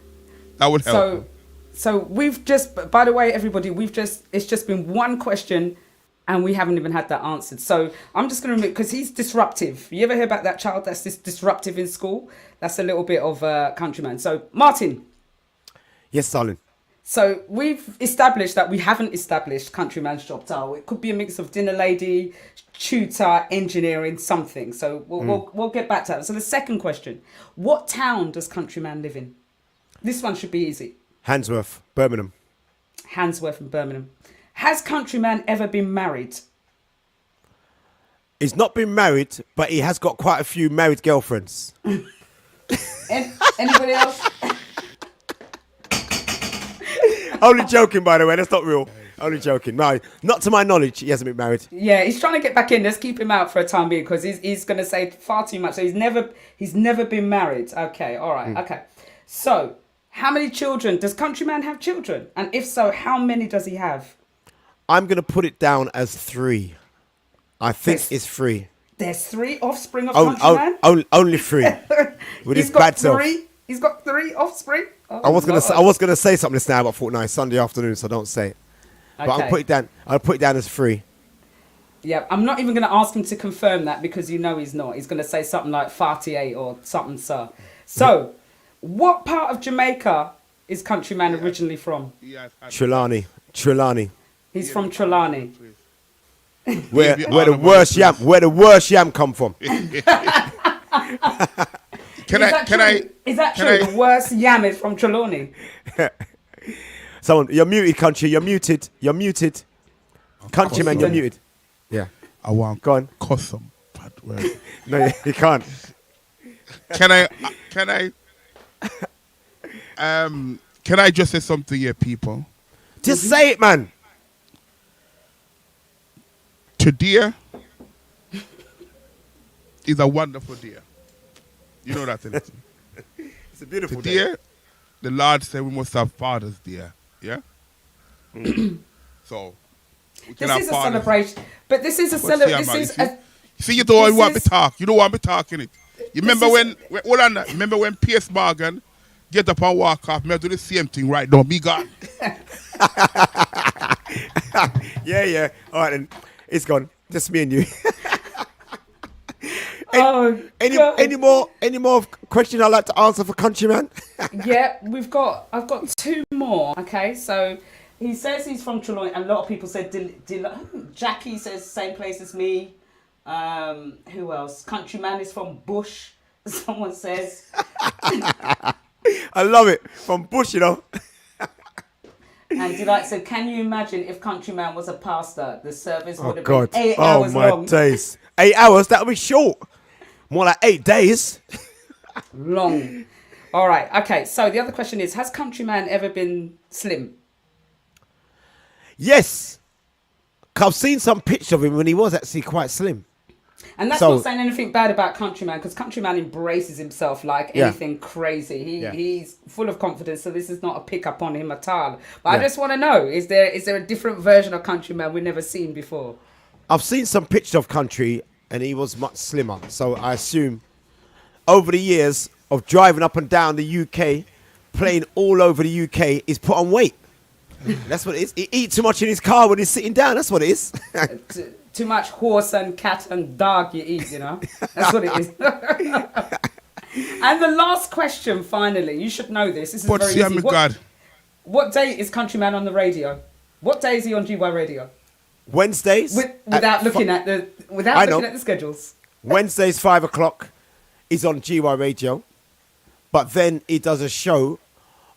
That would help. So we've just, by the way, everybody, it's just been one question and we haven't even had that answered. So I'm just going to, because he's disruptive. You ever hear about that child that's disruptive in school? That's a little bit of Countryman. So Martin. Yes, darling. So we've established that we haven't established Countryman's job title. It could be a mix of dinner lady, tutor, engineering, something. So we'll get back to that. So the second question, what town does Countryman live in? This one should be easy. Handsworth, Birmingham. Handsworth and Birmingham. Has Countryman ever been married? He's not been married, but he has got quite a few married girlfriends. Anybody else? Only joking, by the way. That's not real. Only joking. No, not to my knowledge. He hasn't been married. Yeah, he's trying to get back in. Let's keep him out for a time being because he's going to say far too much. So he's never been married. Okay, all right, okay. So, how many children does Countryman have? Children, and if so, how many does he have? I'm going to put it down as 3. I think it's 3. There's 3 offspring of Countryman. Only 3. With his got bad self. 3. He's got 3 offspring. Oh, I was gonna say something this now, but I thought no, it's Sunday afternoon, so don't say it. But Okay. I'll put it down as 3. Yeah, I'm not even going to ask him to confirm that because you know he's not. He's going to say something like 48 or something, sir. So, what part of Jamaica is Countryman originally from? Trelawney. He's from Trelawney. Where the worst yam come from. Is that true? The worst yam is from Trelawney. Someone, you're muted, country. You're muted. Countryman, you're muted. Yeah. I want go on. Cuss some bad word. No, you can't. Can I just say something here, people? Just say it, man. Today is a wonderful day. You know that, innit? It's a beautiful Today, day. the Lord said we must have Father's Day. Yeah? So, we can This have is a fathers. celebration. But this is a But celebration. See, you don't this want me is- to talk. You don't want me talking it. You remember is- hold on. Remember when Pierce Morgan get up and walk off? Me I do the same thing right now. Me God. Yeah. All right, then. It's gone. Just me and you. Any more question I'd like to answer for Countryman? Yeah, I've got 2 more. Okay, so he says he's from Trelawney, and a lot of people said Jackie says same place as me. Who else? Countryman is from Bush. Someone says. I love it. From Bush, you know. And Delight said, "Can you imagine if Countryman was a pastor? The service would Oh have God. been 8 hours my long." days. 8 hours. That would be short. More like 8 days. Long. All right. Okay. So the other question is: has Countryman ever been slim? Yes. I've seen some pictures of him when he was actually quite slim. And that's not saying anything bad about Countryman, because Countryman embraces himself like anything crazy. He's full of confidence, so this is not a pick up on him at all. But I just want to know, is there a different version of Countryman we've never seen before? I've seen some pictures of Country, and he was much slimmer. So I assume over the years of driving up and down the UK, playing all over the UK, he's put on weight. That's what it is. He eats too much in his car when he's sitting down. That's what it is. Too much horse and cat and dog you eat, you know. That's what it is. And the last question, finally, you should know this. This is very easy. What day is Countryman on the radio? What day is he on GY Radio? Wednesdays. Without looking at the schedules. Wednesdays 5 o'clock. He's on GY Radio, but then he does a show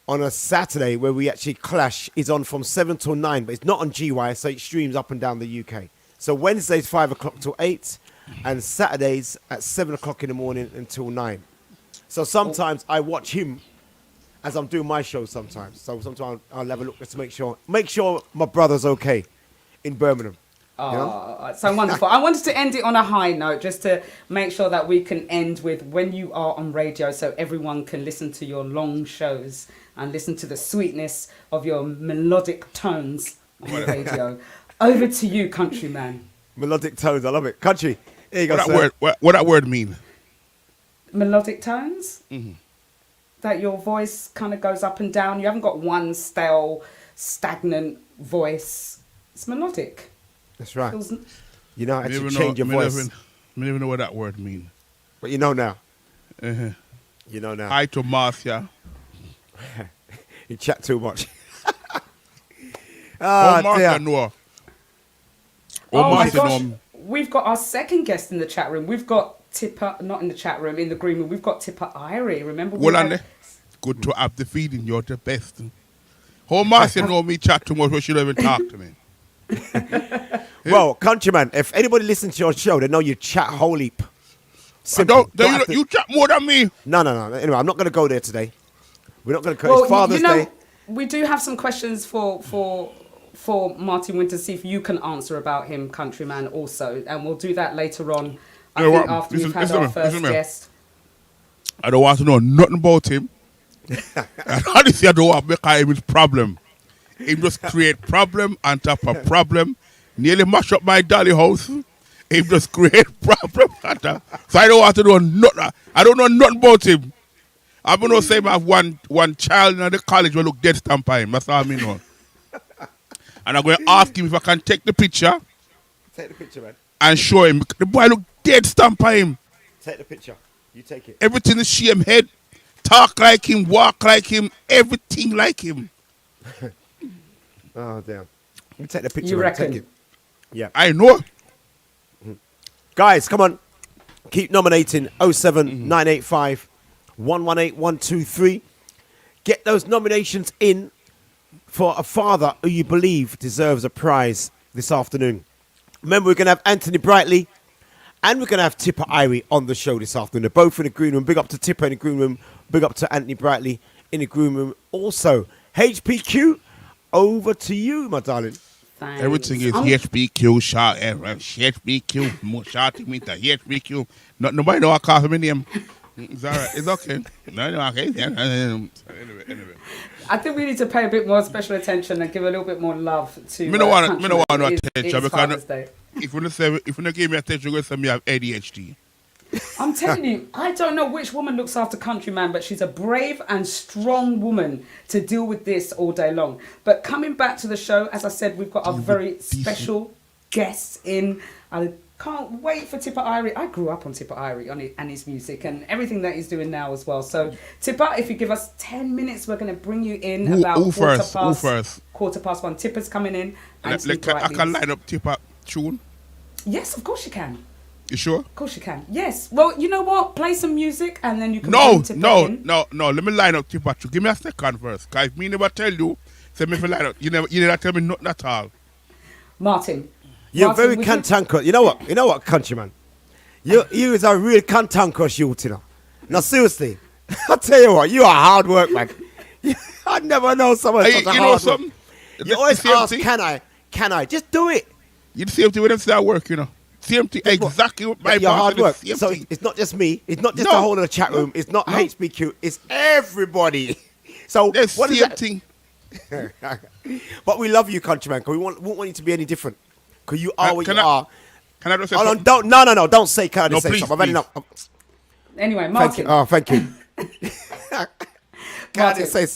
on a Saturday where we actually clash. He's on from 7 till 9, but it's not on GY, so it streams up and down the UK. So Wednesdays 5 o'clock till 8, and Saturdays at 7 o'clock in the morning until 9. So sometimes I watch him as I'm doing my show sometimes. So sometimes I'll have a look just to make sure my brother's okay in Birmingham. Oh, you know? So wonderful. I wanted to end it on a high note, just to make sure that we can end with when you are on radio, so everyone can listen to your long shows and listen to the sweetness of your melodic tones on the radio. Over to you, Countryman. Melodic tones, I love it. Country, here you go, what that word mean? Melodic tones? Mm-hmm. That your voice kind of goes up and down. You haven't got one stale, stagnant voice. It's melodic. That's right. You know how to change your voice. I don't even know what that word mean. But you know now. Uh-huh. You know now. Hi to Marcia. You chat too much. Marcia know. Oh my gosh, we've got our second guest in the chat room. We've got Tipper, not in the chat room, in the green room. We've got Tipper Irie. Remember? Good to have the feeding. You're the best. How Marcia know me chat too much, but she don't even talk to me. Well, Countryman, if anybody listens to your show, they know you chat whole heap. You chat more than me. No. Anyway, I'm not going to go there today. We're not going to. It's Father's Day. We do have some questions for Martin Wynter, see if you can answer about him, Countryman, also, and we'll do that later on. I think after we've had our first guest. I don't want to know nothing about him. And honestly, I don't want to make him his problem. He just create problem on top of problem. Nearly mash up my dolly house. He just create problem on top. So I don't want to know nothing. I don't know nothing about him. I'm going to say I have one child in the college will look dead stamp on him. That's all I mean. And I'm going to ask him if I can take the picture. Take the picture, man. And show him. The boy look dead stamp on him. Take the picture. You take it. Everything is shame head. Talk like him, walk like him, everything like him. Oh, damn. You take the picture. You reckon? Take it. Yeah. I know. Guys, come on. Keep nominating 07985 118 123. Get those nominations in for a father who you believe deserves a prize this afternoon. Remember, we're going to have Anthony Brightly and we're going to have Tipper Irie on the show this afternoon. They're both in the green room. Big up to Tipper in the green room. Big up to Anthony Brightly in the green room. Also, HPQ, over to you, my darling. Thanks. Everything is HPQ, shot, HPQ, shot me to HPQ. Nobody know I call him in name. It's all right. It's okay. No, okay. Anyway. I think we need to pay a bit more special attention and give a little bit more love to. Me no want no attention because Day. if you don't give me attention, you're going to say me have ADHD. I'm telling you, I don't know which woman looks after Countryman, but she's a brave and strong woman to deal with this all day long. But coming back to the show, as I said, we've got a very special guest in. I can't wait for Tipper Irie. I grew up on Tipper Irie and his music and everything that he's doing now as well. So, Tipper, if you give us 10 minutes, we're going to bring you in about quarter past one. Tipper's coming in. I can line up Tipper tune. Yes, of course you can. You sure? Of course you can. Yes. Well, you know what? Play some music and then you can No. Let me line up Tipper tune. Give me a second first. Because if me never tell you, say me for line up. You never tell me nothing at all. Martin. You're very cantankerous. You know what, Countryman? You is a real cantankerous youth, you know. Now, seriously, I tell you what, you are hard work, man. I never know someone such a hard work. You always ask, can I? Just do it. You the same thing with them start work, you know. Same thing exactly with my your hard work. Same So thing. it's not just me. It's not just the whole of the chat room. It's not HBQ. It's everybody. So There's what is same that thing. But we love you, countryman. Because we won't want you to be any different. Because you are what you are. Can I just say Hold on, something? no. Don't say. Can I just say please, something? I've had enough. Anyway, Thank Martin. you. Oh, thank you. Can I just say?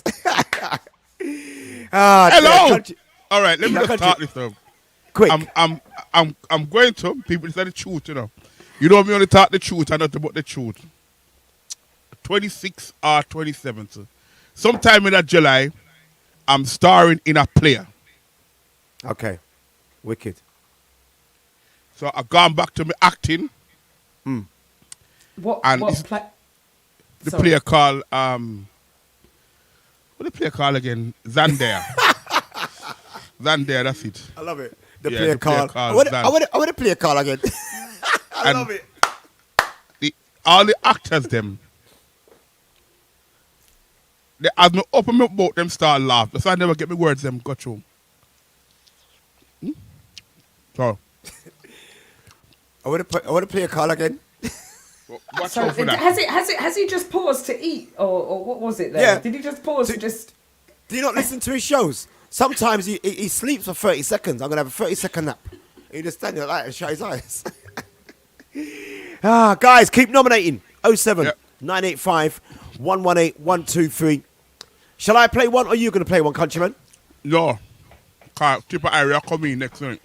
Hello. All right, let me just start this though. Quick. I'm going to people say the truth, you know. You know me only talk the truth and not about the truth. 26th or 27th. Sometime in that July, I'm starring in a player. Okay. Wicked. So I've gone back to my acting. What the player called what the player called again? Xander. Xander, that's it. I love it. The player called. I want to play a call again. I love it. All the actors them. As me open my mouth, them start laugh. That's why I never get my words them got through. So I want to play a call again. So has he just paused to eat or what was it there? Yeah. Did he just pause to just? Do you not listen to his shows? Sometimes he sleeps for 30 seconds. I'm gonna have a 30-second nap. He just stand there like that and shut his eyes. Guys, keep nominating. 07 985 118 123. Shall I play one or are you gonna play one, countryman? No. Tipo area come in next night.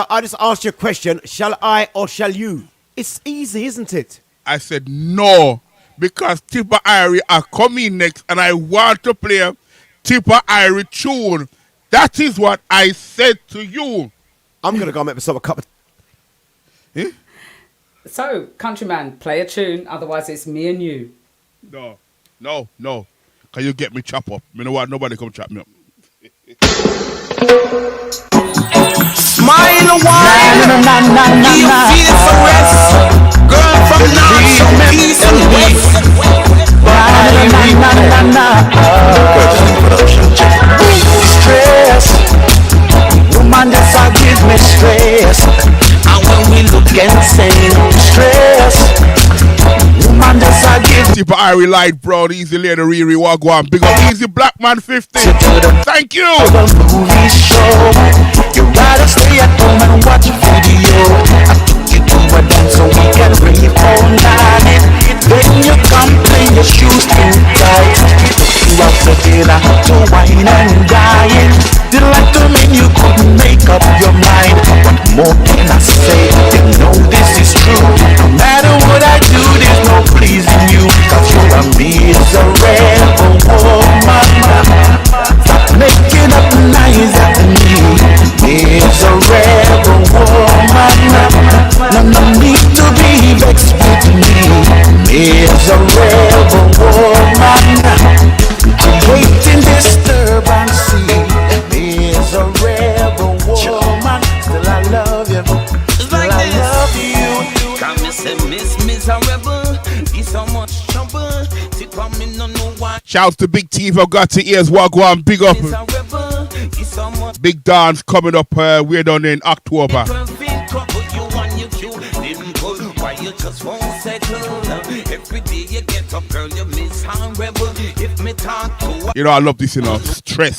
I just asked you a question. Shall I or shall you? It's easy, isn't it? I said no, because Tipper Irie are coming next and I want to play a Tipper Irie tune. That is what I said to you. I'm going to go make myself a cup of... So, countryman, play a tune, otherwise it's me and you. No. Can you get me chop up? You know what? Nobody come chop me up. Smile a while, do you feel for rest? Girl from north, south, east and west. Stress, woman just give me stress. And when we look insane, stress, woman just give. Tipper Irie Light Brown, Easy Lady Riri Wagwan, big up Easy Black Man 50. Thank you. Movie show, you rather stay at home and watch a video. I took you to a dance so we can rave all night. Then you complain your shoes too tight. Took you out the dinner to wine and dine. Did like to mean you couldn't make up your mind. What more can I say? You know this is true. No matter what I do, there's no pleasing you. Cause you're a miserable woman. Stop making up lies after me. Miserable woman. No need to be vexed with me. Miserable woman. Creating disturbance. Miserable woman. Still I love you. Still I love you. Come and say miserable. It's so much trouble. Tip on me no why. Shouts to Big T, I've got to ears, Wagwan, big up. Big dance coming up, we're down in October. You know, I love this, you know, stress.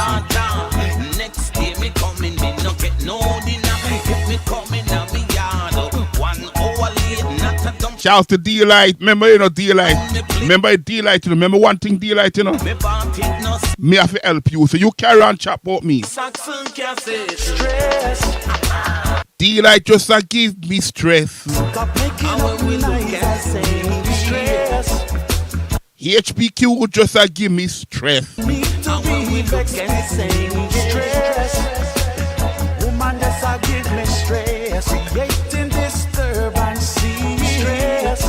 Next day me coming, me no get no dinner. If me coming, I'll be yard 1 hour late, not a dumb. Shouts to D-Light. Remember, you know, D-Light. Remember D-Light, you know. Remember one thing, D-Light, you know. Me have to help you, so you carry on chat about me. D-Light just give me stress. HBQ just give me stress. Woman just give me stress. Creating disturbance. Stress.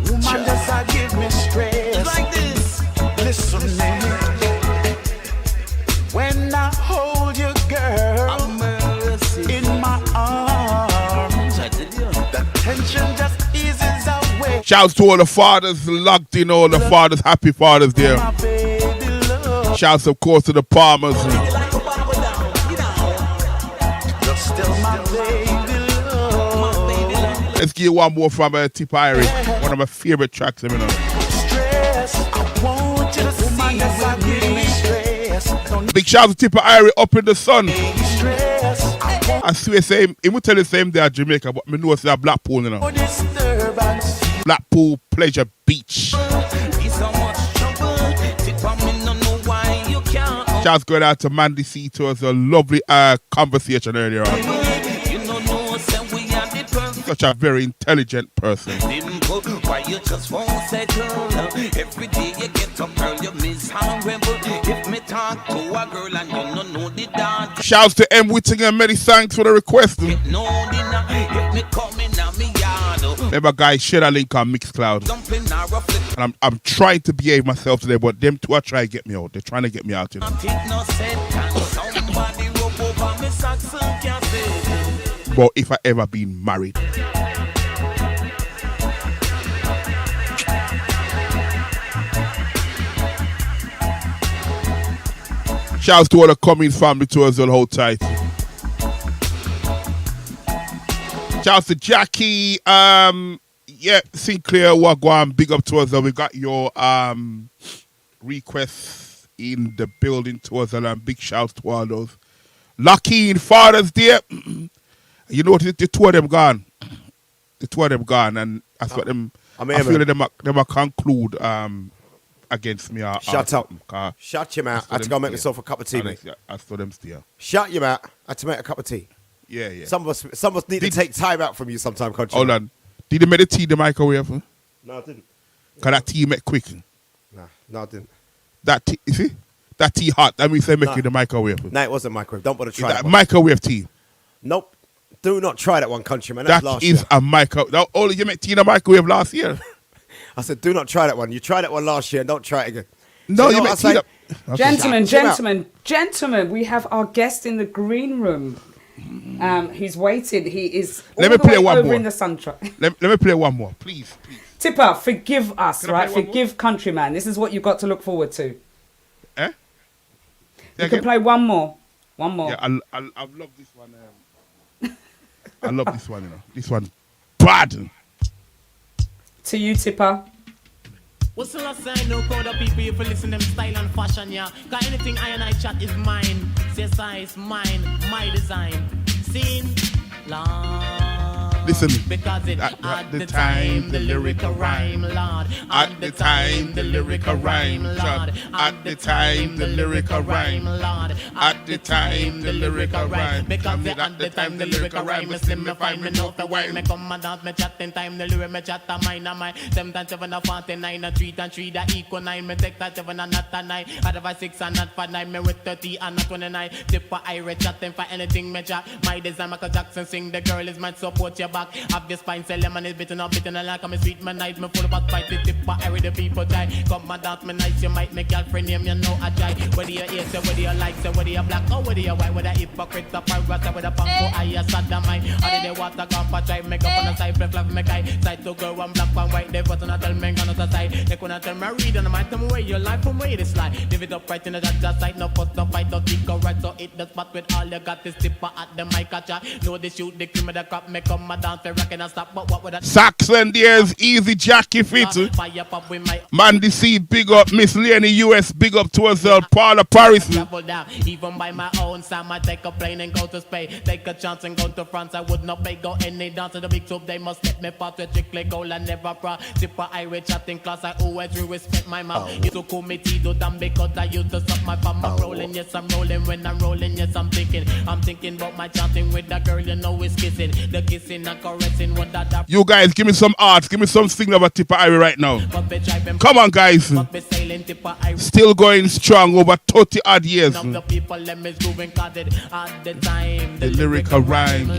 Woman just give me stress. Like this. Listen, man. When I hold you, girl, in my arms, the tension just eases away. Shouts to all the fathers locked in, all the fathers, happy fathers there. Shouts, of course, to the Palmers. You're still my Let's get one more from Tipper Irie. One of my favorite tracks, you know. Big shout out to Tipper Irie up in the sun. I swear, same. He would tell the same day at Jamaica, but me know it's a Blackpool, you know. Blackpool Pleasure Beach. Shouts going out to Mandy C. It was a lovely conversation earlier on. Such a very intelligent person. Shouts to M. Whittingham, many thanks for the request. Remember, guys, share that link on Mixcloud. And I'm trying to behave myself today, but them two are trying to get me out. They're trying to get me out, you know. But if I ever been married. Shouts to all the Cummings family to us all, hold tight. Shouts to Jackie, Sinclair, Wagwan, big up to us. We got your requests in the building to us, and big shouts to all those. Lucky in Father's Day. You know what? The two of them gone. The two of them gone, and that's what them. I feel like them are conclude against me. Shut up. Shut your mouth. I had to go make myself a cup of tea, mate. I saw them still. Shut your mouth. I had to make a cup of tea. Yeah. Some of us need to take time out from you sometime, country. Hold on. Did you make the tea in the microwave? No, I didn't. Because that tea make quick. No, I didn't. That tea, you see? That tea hot. That means they make it in the microwave. No, it wasn't microwave. Don't bother trying that. Microwave tea. Nope. Do not try that one, countryman. That is a microwave. Now, only you make tea in the microwave last year. I said, do not try that one. You tried that one last year and don't try it again. No, you make tea. Gentlemen, we have our guest in the green room. Who's waited. He is all Let me the play way one over more. in the sun truck. Let me play one more, please. Tipper, forgive us, right? Forgive Countryman. This is what you've got to look forward to. You can play one more. One more. Yeah, I love this one. I love this one, you know. This one, bad. To you, Tipper. What's the last sign? No crowd of people if you listen them style and fashion, yeah. Cause anything I and I chat is mine. CSI is mine, my design. Seen, long. Listen, because it at the time the lyrical rhyme, Lord. At the time the lyrical rhyme, Lord. At the time the lyrical rhyme, Lord. At the time the lyrical rhyme. Because at the time the lyrical rhyme, me slim me fine, me know the why. Me come and dance, me chat in time, the lyric me chat a mine a mine. 7 and 7 and 49 and 3 and 3 that equal 9. Me take that 7 and not a 9. Otherwise 6 and not for 9. Me with 30 and not 29. Tipper Irish chatting for anything me chat. My design Michael Jackson sing, the girl is mad, support your back. Have this spine, say lemon is bitten up, bitten like I'm a sweet man nice. Me full of fight, the Tipper Irish, the people try. Come and dance me nice, you might make girlfriend name, you know I try. Whether you hate, say whether you like, say whether you black or whether you white, whether hypocrite or pirate, whether punk or I a sodomite. How did they water come for try, make up on the side, flip flap make eye. Side to girl, one black, one white, they put on a tell me, on the side. They couldn't tell me read, and I might tell me where your life from where it slide. Live it up right in the judge side, no fuss, no fight, no kick or right, so hit the spot with all you got is Tipper at the mic, catcher. Know they shoot, they cream of the crop, make come and dance, they rock and stop, but what would that? Saxon, there's Easy Jackie Fit. Mandy C, big up. Miss Lenny US, big up to herself. Paula Paris. Even by my own Sam, I take a plane and go to Spain. Take a chance and go to France. I would not pay, go any dance to the big tube. They must let me part with chick goal and never bra. Tipper Irish chatting class, I always respect my mom. Used to call me Tito damn because I used to suck my palm. I'm rolling, yes, I'm rolling. When I'm rolling, yes, I'm thinking about my chatting with that girl, you know, is kissing. The kissing and caressing, what that. You guys, give me some art, give me some signal about Tipper Irish right now. Come on, guys. Still going strong over 30 odd years. The people let me grooving cause it at the time the lyrical rhyme.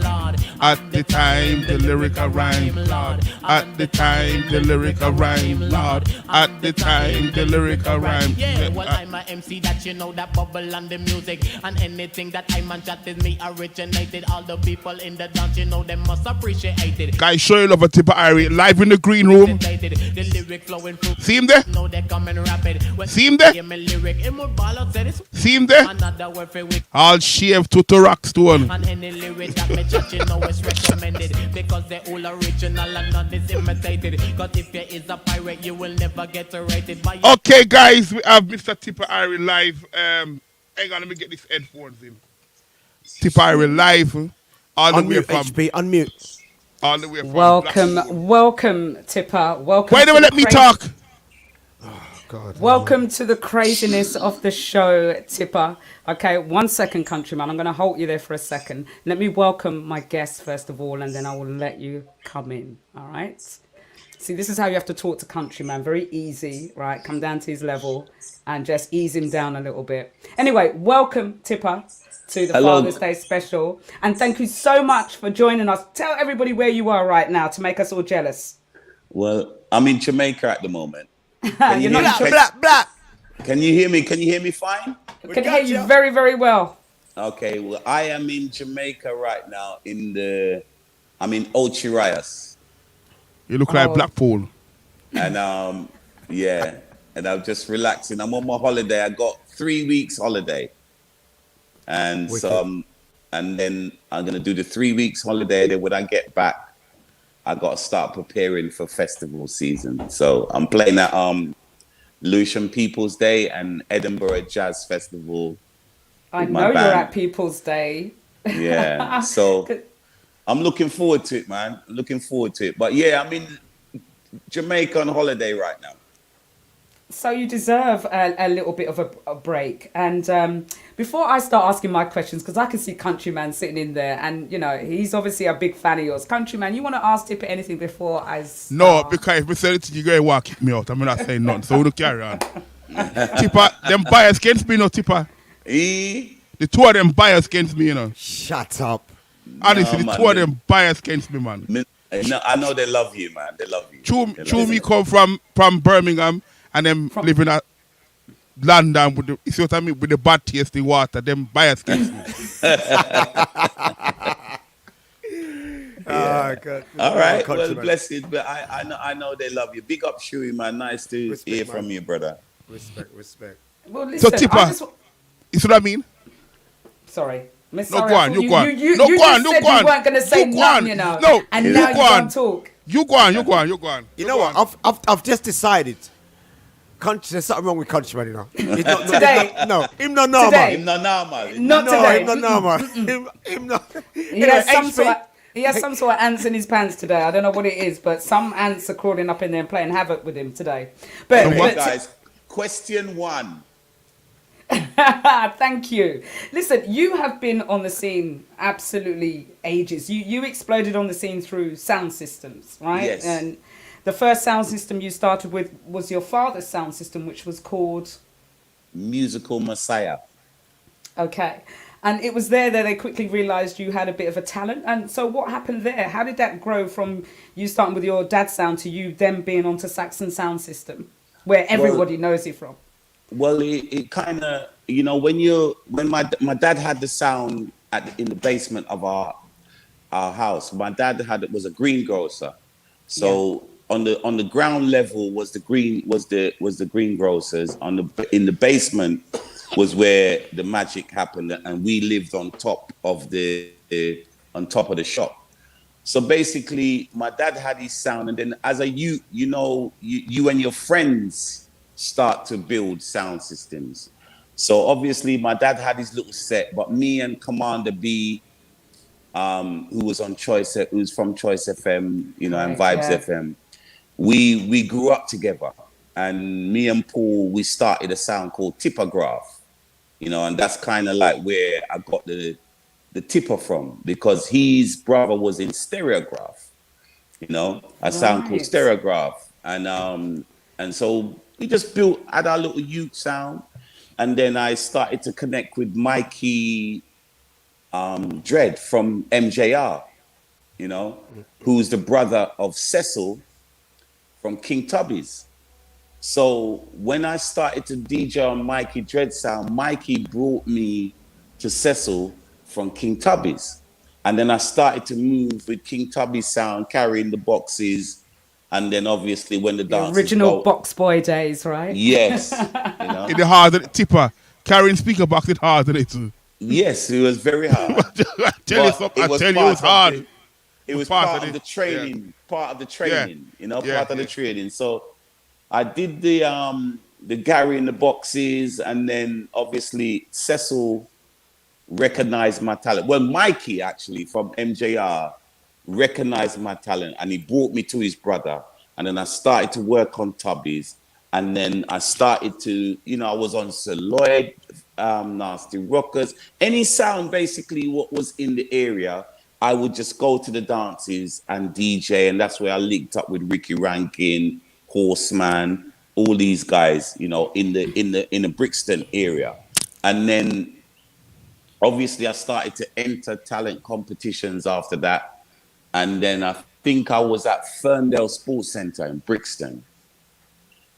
At the time the lyrical rhyme, Lord. At the time the lyrical rhyme, Lord. At the time the lyrical rhyme. Yeah, well I'm a MC that you know that bubble and the music and anything that I'm on chat is me originated. All the people in the dance, you know, they must appreciate it. Guys, show you love a Tipper Irish live in the green room. See him there? See him there? See him there? All shave to Rockstone. And any lyric that me judge, you know it's recommended because they're all original and none is imitated. Cause if you is a pirate, you will never get rated by. Okay, guys, we have Mr. Tipper Irie live. Hang on, let me get these headphones in. Tipper Irie live, all the way from HP, unmute. All the way from Welcome, Tipper. Welcome. Why don't let me talk? God, welcome to the craziness of the show, Tipper. Okay, 1 second, countryman. I'm going to hold you there for a second. Let me welcome my guest first of all, and then I will let you come in. All right. See, this is how you have to talk to countryman. Very easy, right? Come down to his level and just ease him down a little bit. Anyway, welcome, Tipper, to the Father's Day special. And thank you so much for joining us. Tell everybody where you are right now to make us all jealous. Well, I'm in Jamaica at the moment. You're not black. Can you hear me? Can you hear me fine? I can hear you very, very well. Okay, well, I am in Jamaica right now. I'm in Ochirias. You look like Blackpool. And yeah, and I'm just relaxing. I'm on my holiday. I got 3 weeks holiday, and and then I'm gonna do the 3 weeks holiday. Then when I get back, I got to start preparing for festival season. So I'm playing at Lewisham People's Day and Edinburgh Jazz Festival. I know you're at People's Day. Yeah, so I'm looking forward to it, man. Looking forward to it. But yeah, I'm in Jamaica on holiday right now. So you deserve a little bit of a break. And before I start asking my questions, because I can see Countryman sitting in there, and you know he's obviously a big fan of yours. Countryman, you want to ask Tipper anything before I start? No, because if we say it, you're going to walk kick me out. I'm not saying nothing, so we'll carry on. Tipper, them bias against me, Tipper. The two of them bias against me, Shut up. Honestly, the two of them bias against me, man. No, I know they love you, man. They love you. True, me come from Birmingham and them living at London with the, you see what I mean, with the bad tasty water, them bias against me. God. All right, well, blessed. But I know they love you. Big up, Shuey, man. Nice to hear from you, brother. Respect. Well, listen, so Tipper, you see what I mean? Sorry. No, go on. You weren't going to say nothing, you know. No, and now you can't talk. You go on. You know what? I've just decided. There's something wrong with Countryman, you know. He's not, today. No, him not normal. Him not normal. Not today. Him not normal. him not. He has some sort of ants in his pants today. I don't know what it is, but some ants are crawling up in there and playing havoc with him today. But guys, question one. Thank you. Listen, you have been on the scene absolutely ages. You exploded on the scene through sound systems, right? Yes. And the first sound system you started with was your father's sound system, which was called Musical Messiah. Okay. And it was there that they quickly realized you had a bit of a talent. And so what happened there? How did that grow from you starting with your dad's sound to you then being onto Saxon sound system, where everybody knows you from? Well, it kind of, you know, when my dad had the sound in the basement of our house. My dad was a greengrocer, so on the ground level was the greengrocers. In the basement was where the magic happened, and we lived on top of the shop. So basically, my dad had his sound, and then as a youth, you and your friends start to build sound systems. So obviously my dad had his little set, but me and Commander B, who was from Choice FM, and Vibes FM, we grew up together. And me and Paul, we started a sound called Tippergraph, and that's kind of like where I got the Tipper from, because his brother was in Stereograph, a sound called Stereograph. And so we just had our little youth sound. And then I started to connect with Mikey Dread from MJR, who's the brother of Cecil from King Tubby's. So when I started to DJ on Mikey Dread sound, Mikey brought me to Cecil from King Tubby's. And then I started to move with King Tubby's sound, carrying the boxes, And then obviously when the The dances original go, box boy days, right? yes, you know, In the hard tipper, carrying speaker box, it hard in it. yes, it was very hard. I tell you But something. it I was tell you, it was part of hard. the, it was part part of of the it. Yeah. training, part of the Yeah. training, you know, Yeah, part of the yeah. training. So I did the Gary in the boxes, and then obviously Cecil recognized my talent. Well, Mikey actually from MJR recognized my talent, and he brought me to his brother. And then I started to work on Tubbies, and then I started to, you know, I was on Sir Lloyd, Nasty Rockers, any sound basically what was in the area. I would just go to the dances and DJ, and that's where I linked up with Ricky Rankin, Horseman, all these guys, you know, in the Brixton area. And then obviously I started to enter talent competitions after that. And then I think I was at Ferndale Sports Centre in Brixton.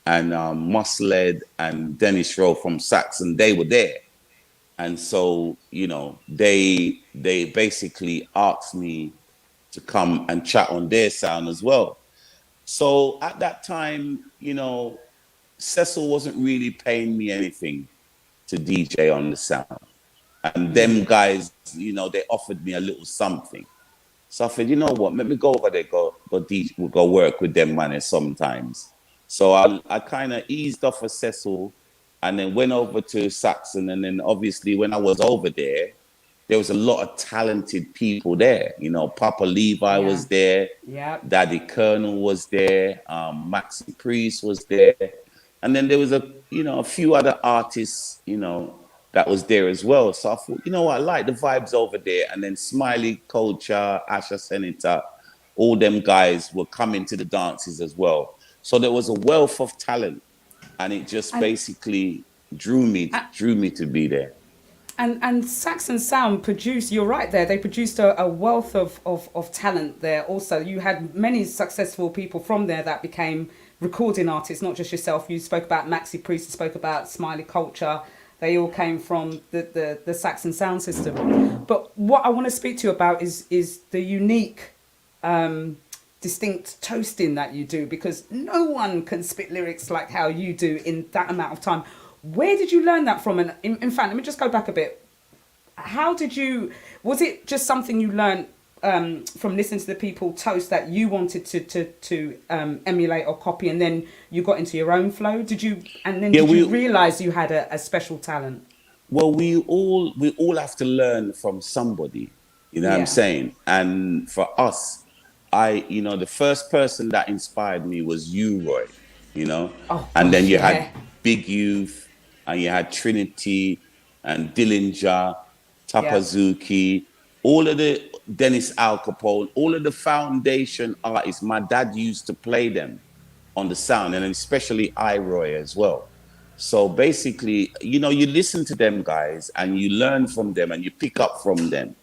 And Musled and Dennis Rowe from Saxon, they were there. And so, you know, they basically asked me to come and chat on their sound as well. So at that time, you know, Cecil wasn't really paying me anything to DJ on the sound. And them guys, you know, they offered me a little something. So I said, you know what, let me go over there, we'll go work with them man sometimes. So I kind of eased off of Cecil and then went over to Saxon. And then obviously when I was over there was a lot of talented people there. You know, Papa Levi was there. Yeah. Daddy Colonel was there. Maxi Priest was there. And then there was a few other artists, you know, that was there as well. So I thought, you know what, I like the vibes over there. And then Smiley Culture, Asha Senator, all them guys were coming to the dances as well. So there was a wealth of talent, and it just basically drew me to be there. And Saxon Sound produced, you're right there, they produced a wealth of talent there also. You had many successful people from there that became recording artists, not just yourself. You spoke about Maxi Priest, you spoke about Smiley Culture. They all came from the Saxon sound system. But what I want to speak to you about is the unique, distinct toasting that you do, because no one can spit lyrics like how you do in that amount of time. Where did you learn that from? And in fact, let me just go back a bit. Was it just something you learned from listening to the people toast that you wanted to emulate or copy, and then you got into your own flow? Did you realize you had a special talent? Well, we all have to learn from somebody, you know what I'm saying? And for us, the first person that inspired me was you, Roy, you know? And then you had Big Youth, and you had Trinity and Dillinger, Tapazuki, all of the Dennis Al Capone, all of the foundation artists. My dad used to play them on the sound, and especially Roy as well. So basically, you know, you listen to them guys and you learn from them and you pick up from them.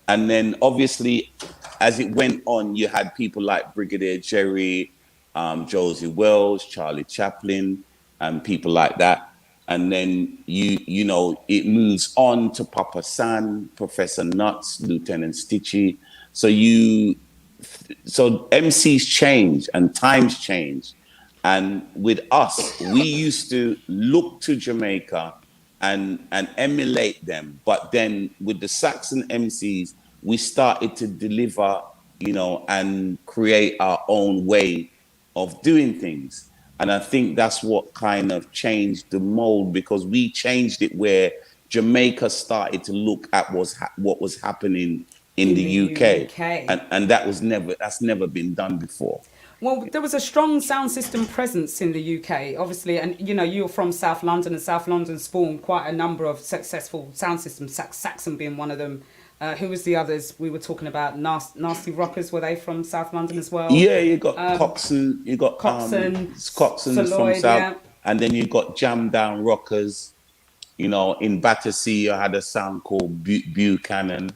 And then obviously, as it went on, you had people like Brigadier Jerry, Josie Wells, Charlie Chaplin, and people like that. And then you know, it moves on to Papa San, Professor Nuts, Lieutenant Stitchy. So MCs change and times change. And with us, we used to look to Jamaica and emulate them. But then with the Saxon MCs, we started to deliver, you know, and create our own way of doing things. And I think that's what kind of changed the mold, because we changed it where Jamaica started to look at what was happening in the UK. And that's never been done before. Well, there was a strong sound system presence in the UK, obviously, and you know, you're from South London, and South London spawned quite a number of successful sound systems, Saxon being one of them. Who was the others we were talking about? Nasty Rockers, were they from South London as well? Yeah, you got Coxon, you got Coxon's from South, and then you got Jam Down Rockers. You know, in Battersea, you had a sound called Buchanan.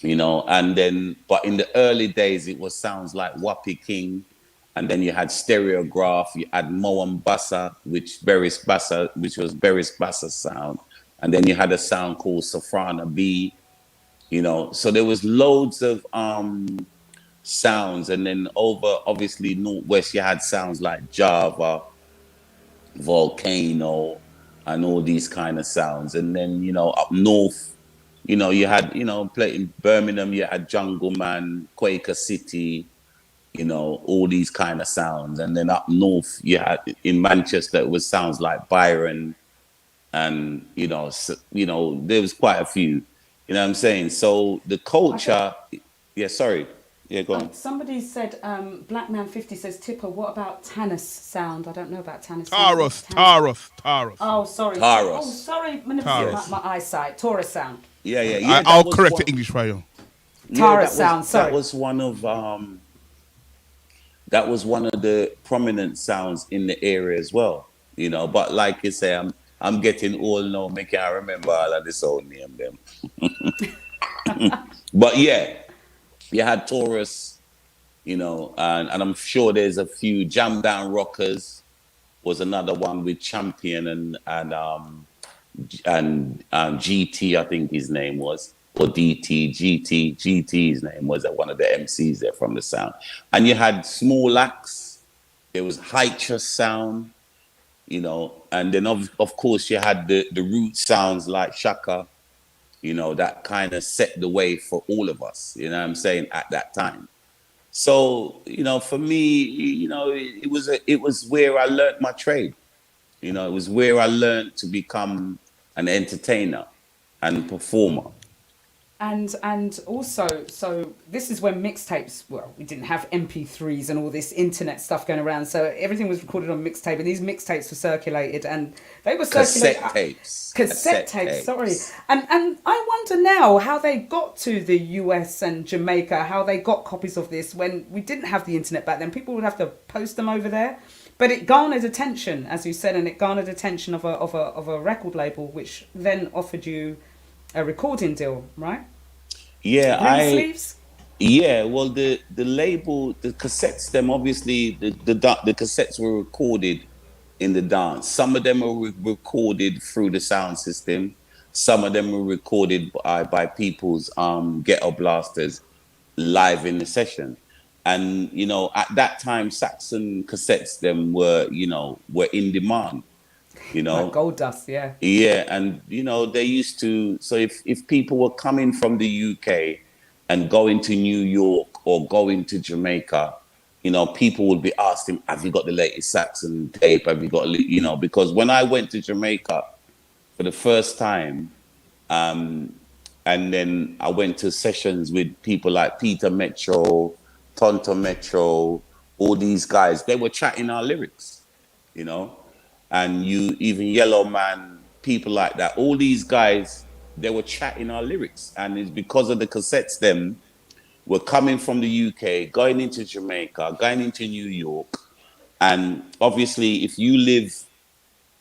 You know, and then, but in the early days, it was sounds like Wappy King, and then you had Stereograph, you had Moambasa, which was Beres Bassa's sound, and then you had a sound called Safrana B. You know, so there was loads of sounds, and then over obviously northwest you had sounds like Java, Volcano, and all these kind of sounds, and then up north, you had play in Birmingham, you had Jungle Man, Quaker City, all these kind of sounds, and then up north you had in Manchester it was sounds like Byron, and there was quite a few, you know what I'm saying. So the culture, yeah, sorry. Yeah, go on. Somebody said, Black Man 50 says, Tipper, what about Tanis sound? I don't know about Tanis. Taurus. Oh, sorry. Taurus. Oh, sorry. My eyesight. Taurus sound. Yeah. I'll correct the English for you. Taurus sound, sorry. That was one of the prominent sounds in the area as well, but like you say, I'm getting old now, making I remember all of this old name them. But yeah, you had Taurus, and I'm sure there's a few Jam Down Rockers was another one with Champion and GT, I think his name was, or GT's name was one of the MCs there from the sound. And you had Small Axe, there was Hydra sound, and then of course you had the root sounds like Shaka, that kind of set the way for all of us, you know what I'm saying, at that time. So, for me, it was where I learned my trade. It was where I learned to become an entertainer and performer. And also, so this is when mixtapes, well, we didn't have MP3s and all this internet stuff going around, so everything was recorded on mixtape, and these mixtapes were circulated, and they were circulated... Cassette tapes, sorry. And I wonder now how they got to the US and Jamaica, how they got copies of this when we didn't have the internet back then. People would have to post them over there. But it garnered attention, as you said, and it garnered attention of a record label, which then offered you a recording deal, right? Yeah, Sleeves? Yeah, well, the label, the cassettes, them obviously the cassettes were recorded in the dance. Some of them were recorded through the sound system. Some of them were recorded by people's ghetto blasters live in the session. And at that time, Saxon cassettes them were in demand. Like Gold Dust, yeah. Yeah, and they used to. So if people were coming from the UK and going to New York or going to Jamaica, people would be asking, "Have you got the latest Saxon tape? Have you got Because when I went to Jamaica for the first time, and then I went to sessions with people like Peter Metro, Tonto Metro, all these guys. They were chatting our lyrics, and even Yellow Man, people like that, all these guys, they were chatting our lyrics. And it's because of the cassettes them were coming from the UK, going into Jamaica, going into New York. And obviously, if you live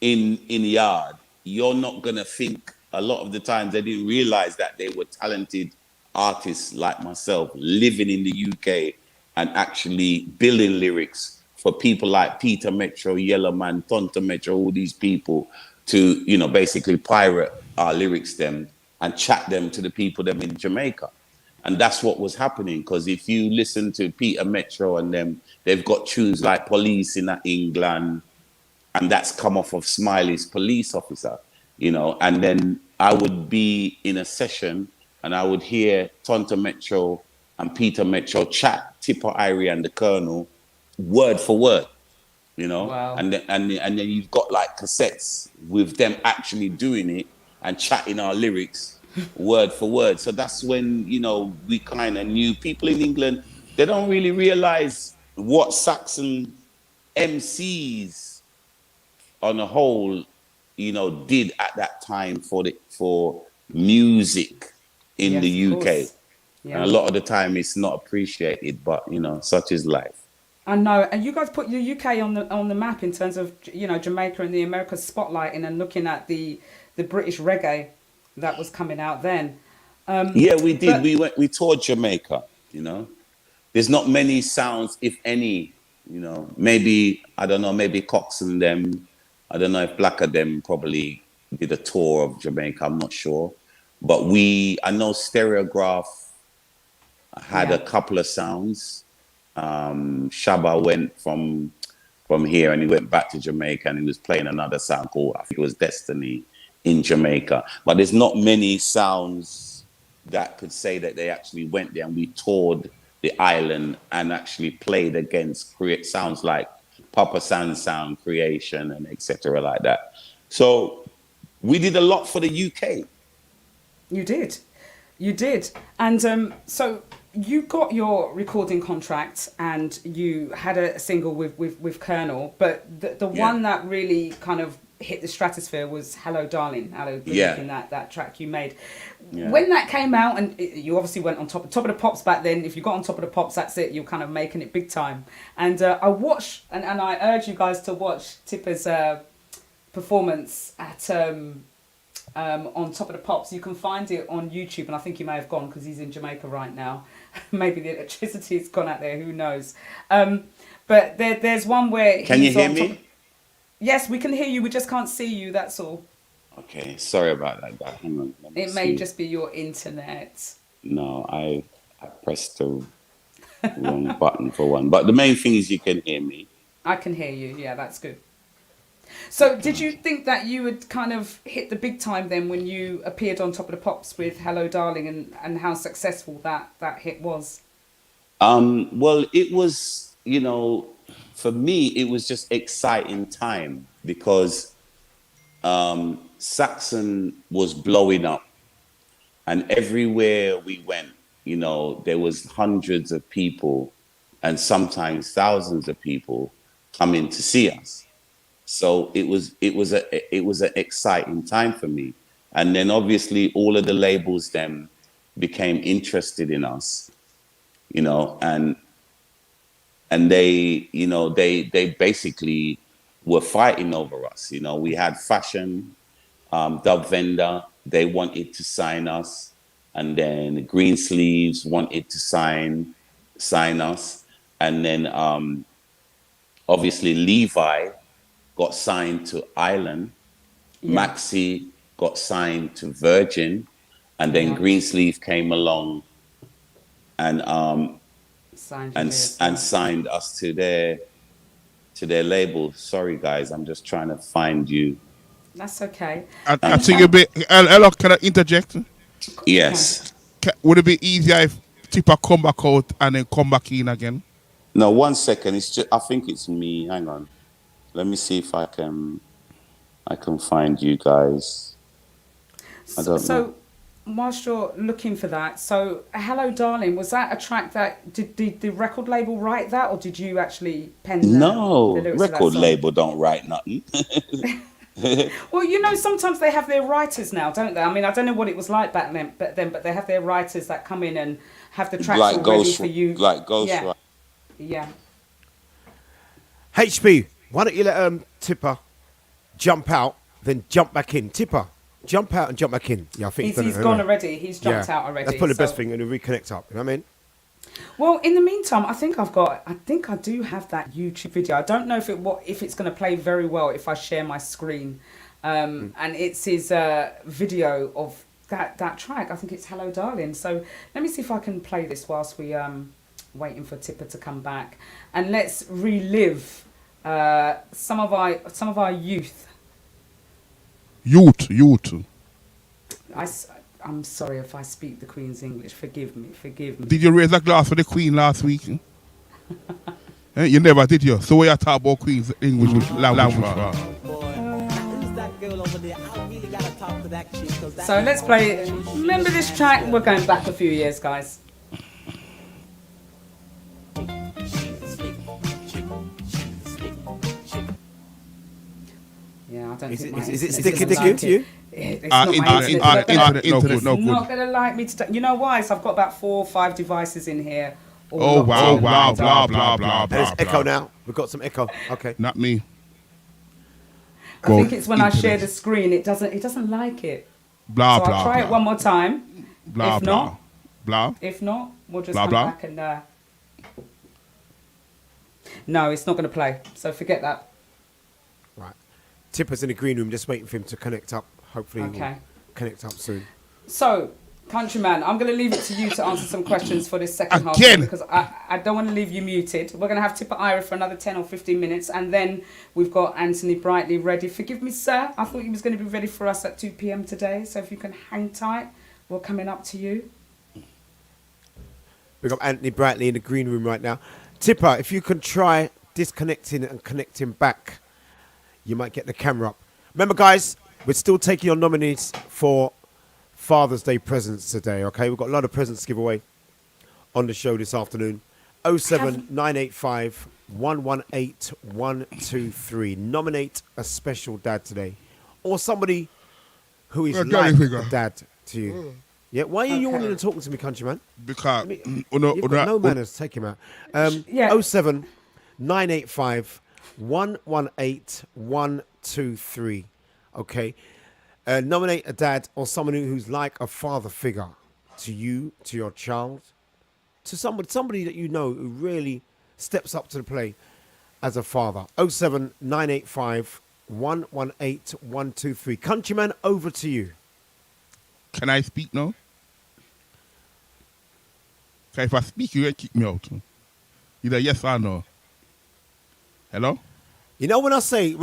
in yard, you're not going to think, a lot of the times they didn't realize that they were talented artists like myself living in the UK and actually building lyrics for people like Peter Metro, Yellow Man, Tonto Metro, all these people to, basically pirate our lyrics them and chat them to the people them in Jamaica. And that's what was happening, because if you listen to Peter Metro and them, they've got tunes like Police in England, and that's come off of Smiley's Police Officer, and then I would be in a session and I would hear Tonto Metro and Peter Metro chat Tipper Irie and the Colonel word for word, Wow. and then you've got like cassettes with them actually doing it and chatting our lyrics word for word. So that's when we kind of knew. People in England, they don't really realize what Saxon MCs on the whole did at that time for music in the UK. Yeah. And a lot of the time it's not appreciated, but such is life. I know, and you guys put your UK on the map in terms of Jamaica and the Americas spotlighting and looking at the British reggae that was coming out then. Yeah, we did. We toured Jamaica. There's not many sounds, if any. Maybe I don't know. Maybe Cox and them. I don't know if Blacker them probably did a tour of Jamaica. I'm not sure, but I know Stereograph had a couple of sounds. Shabba went from here and he went back to Jamaica and he was playing another sound called, I think it was Destiny in Jamaica. But there's not many sounds that could say that they actually went there and we toured the island and actually played against create sounds like Papa San Sound Creation and etc. like that. So we did a lot for the UK. You did. And so you got your recording contract and you had a single with Colonel, but the one that really kind of hit the stratosphere was Hello Darling, that track you made. Yeah. When that came out, and you obviously went on top of the pops back then. If you got on top of the pops, that's it. You're kind of making it big time. And I watched, and I urge you guys to watch Tipper's performance at on Top of the Pops. You can find it on YouTube, and I think he may have gone because he's in Jamaica right now. Maybe the electricity's gone out there. Who knows? But there's one where can you hear me? Yes, we can hear you. We just can't see you. That's all. Okay, sorry about that. Hang on. It may just be your internet. No, I pressed the wrong button for one. But the main thing is you can hear me. I can hear you. Yeah, that's good. So did you think that you would kind of hit the big time then when you appeared on Top of the Pops with Hello Darling and how successful that hit was? Well, it was, for me, it was just exciting time because Saxon was blowing up and everywhere we went, there was hundreds of people and sometimes thousands of people coming to see us. So it was an exciting time for me. And then obviously all of the labels then became interested in us, and they basically were fighting over us. We had Fashion, Dub Vendor, they wanted to sign us, and then Green Sleeves wanted to sign us, and then obviously Levi got signed to Island, Maxi got signed to Virgin, and then Greensleeve came along and signed us to their label. Sorry guys, I'm just trying to find you. That's okay. I think a bit. Hello, can I interject? Yes. Would it be easier if Tipper come back out and then come back in again? No, 1 second. It's just, I think it's me. Hang on. Let me see if I can find you guys. I don't know. Whilst you're looking for that, so Hello Darling, was that a track that did the record label write that, or did you actually pen the lyrics record label don't write nothing. Well, sometimes they have their writers now, don't they? I mean, I don't know what it was like back then, but they have their writers that come in and have the tracks like all ready for you. Like Ghost. Yeah. HP, why don't you let Tipper jump out, then jump back in? Tipper, jump out and jump back in. Yeah, I think he's gone already. He's jumped out already. That's probably the best thing, and we reconnect up. You know what I mean? Well, in the meantime, I think I do have that YouTube video. I don't know if it's going to play very well if I share my screen, and it's his video of that track. I think it's Hello Darling. So let me see if I can play this whilst we waiting for Tipper to come back, and let's relive some of our youth. Youth. I'm sorry if I speak the Queen's English. Forgive me. Did you raise a glass for the Queen last week? You never did, you? So we are talking about Queen's English with language. So let's play. Remember this track? We're going back a few years, guys. Yeah, I don't think is it sticking to you? It's not my internet no good. Not going to like me to... You know why? So I've got about 4 or 5 devices in here. Wow, blah, blah. There's echo now. We've got some echo. Okay. Not me. I think it's when I share the screen, it doesn't like it. Blah, so blah, I'll try it one more time. Blah, if blah. Not, blah. If not, we'll just blah, come blah. back and... No, it's not going to play. So forget that. Right. Tipper's in the green room just waiting for him to connect up. Hopefully okay. We'll connect up soon. So, Countryman, I'm going to leave it to you to answer some questions for this second half because I don't want to leave you muted. We're going to have Tipper Ira for another 10 or 15 minutes, and then we've got Anthony Brightly ready. Forgive me, sir. I thought he was going to be ready for us at 2 p.m. today, so if you can hang tight, we're coming up to you. We've got Anthony Brightly in the green room right now. Tipper, if you can try disconnecting and connecting back, you might get the camera up. Remember, guys, we're still taking your nominees for Father's Day presents today, okay? We've got a lot of presents to give away on the show this afternoon. 07985 118 123. Nominate a special dad today, or somebody who is like a dad to you. Yeah, why are you yawning and talking to me, countryman? Because you've got no manners. Take him out. 07985 118 123. Okay. Nominate a dad or someone who's like a father figure to you, to your child, to somebody that you know who really steps up to the plate as a father. 07985 118 123. Countryman, over to you. Can I speak now? Okay, if I speak, you will kick me out. Either yes or no. Hello? You know, when I say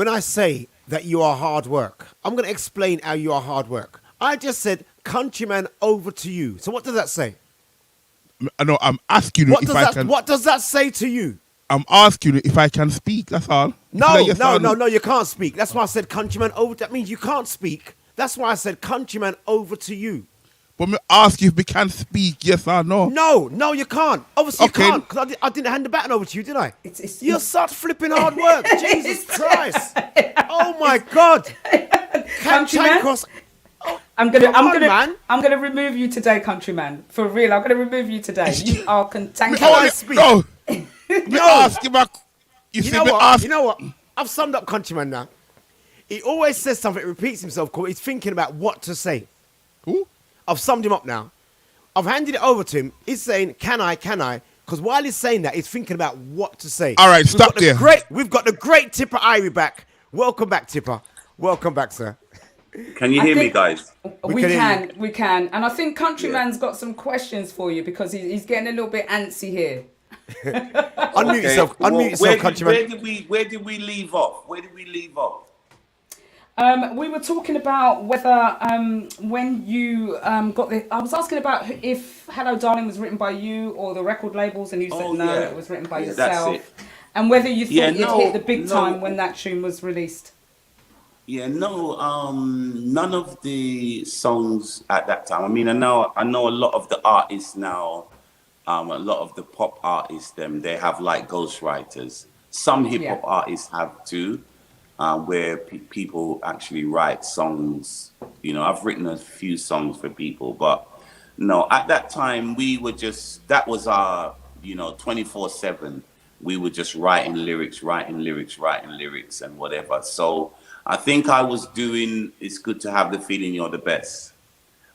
that you are hard work, I'm going to explain how you are hard work. I just said, countryman, over to you. So what does that say? No, I'm asking you if I can... What does that say to you? I'm asking you if I can speak, that's all. No, you can't speak. That's why I said countryman over. That means you can't speak. That's why I said countryman over to you. But me ask you if we can speak, yes or no. No, you can't. Obviously you can't, because I didn't hand the batten over to you, did I? You're such flipping hard work. Jesus Christ. Oh my God. Countryman, I'm gonna remove you today, countryman. For real, I'm gonna remove you today. You are cantankerous. No. Ask him You know what? I've summed up countryman now. He always says something, repeats himself, because he's thinking about what to say. Who? I've summed him up now. I've handed it over to him. He's saying, can I? Because while he's saying that, he's thinking about what to say. All right, stop there. We've got the great Tipper Irie back. Welcome back, Tipper. Welcome back, sir. Can you hear me, guys? We can. And I think Countryman's got some questions for you because he's getting a little bit antsy here. Unmute yourself, Countryman. Where did we leave off? We were talking about whether when you got the... I was asking about if Hello Darling was written by you or the record labels, and you said it was written by yourself. That's it. And whether you thought you'd hit the big time when that tune was released. Yeah, none of the songs at that time. I mean, I know a lot of the artists now, a lot of the pop artists, they have like ghostwriters. Some hip hop artists have too. Where people actually write songs. You know, I've written a few songs for people, but no, at that time that was our, 24/7. We were just writing lyrics and whatever. So I think I was doing It's Good to Have the Feeling You're the Best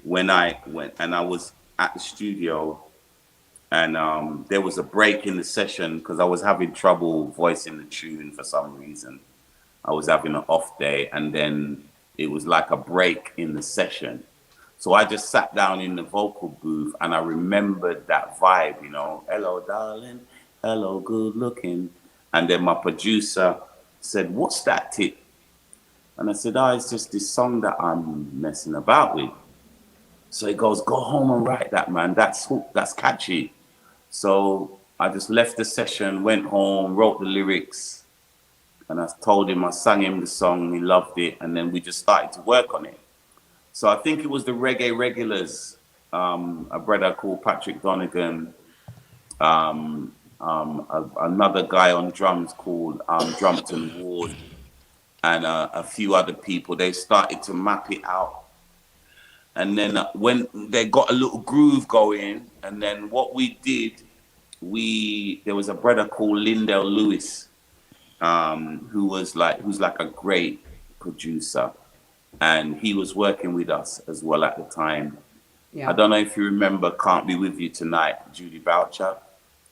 when I went, and I was at the studio, and there was a break in the session because I was having trouble voicing the tune for some reason. I was having an off day, and then it was like a break in the session. So I just sat down in the vocal booth, and I remembered that vibe, hello, darling, hello, good looking. And then my producer said, what's that, Tip? And I said, it's just this song that I'm messing about with. So he goes, go home and write that, man. That's catchy. So I just left the session, went home, wrote the lyrics. And I told him, I sang him the song, he loved it, and then we just started to work on it. So I think it was the Reggae Regulars, a brother called Patrick Donegan, another guy on drums called Drumpton Ward, and a few other people. They started to map it out. And then when they got a little groove going, and then what we did, there was a brother called Lindell Lewis, who's like a great producer, and he was working with us as well at the time. I don't know if you remember Can't Be With You Tonight, Judy Boucher.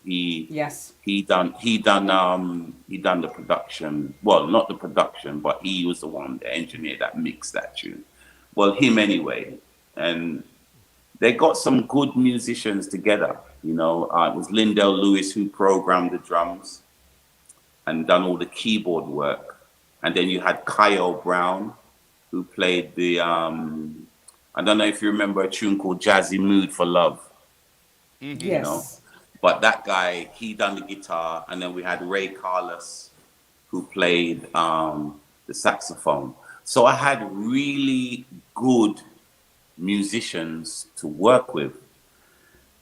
He done the production. Well, not the production, but he was the one, the engineer that mixed that tune. Well, him anyway. And they got some good musicians together. You know, it was Lindell Lewis who programmed the drums and done all the keyboard work. And then you had Kyle Brown, who played the, I don't know if you remember a tune called Jazzy Mood for Love. Yes. You know? But that guy, he done the guitar. And then we had Ray Carlos, who played the saxophone. So I had really good musicians to work with.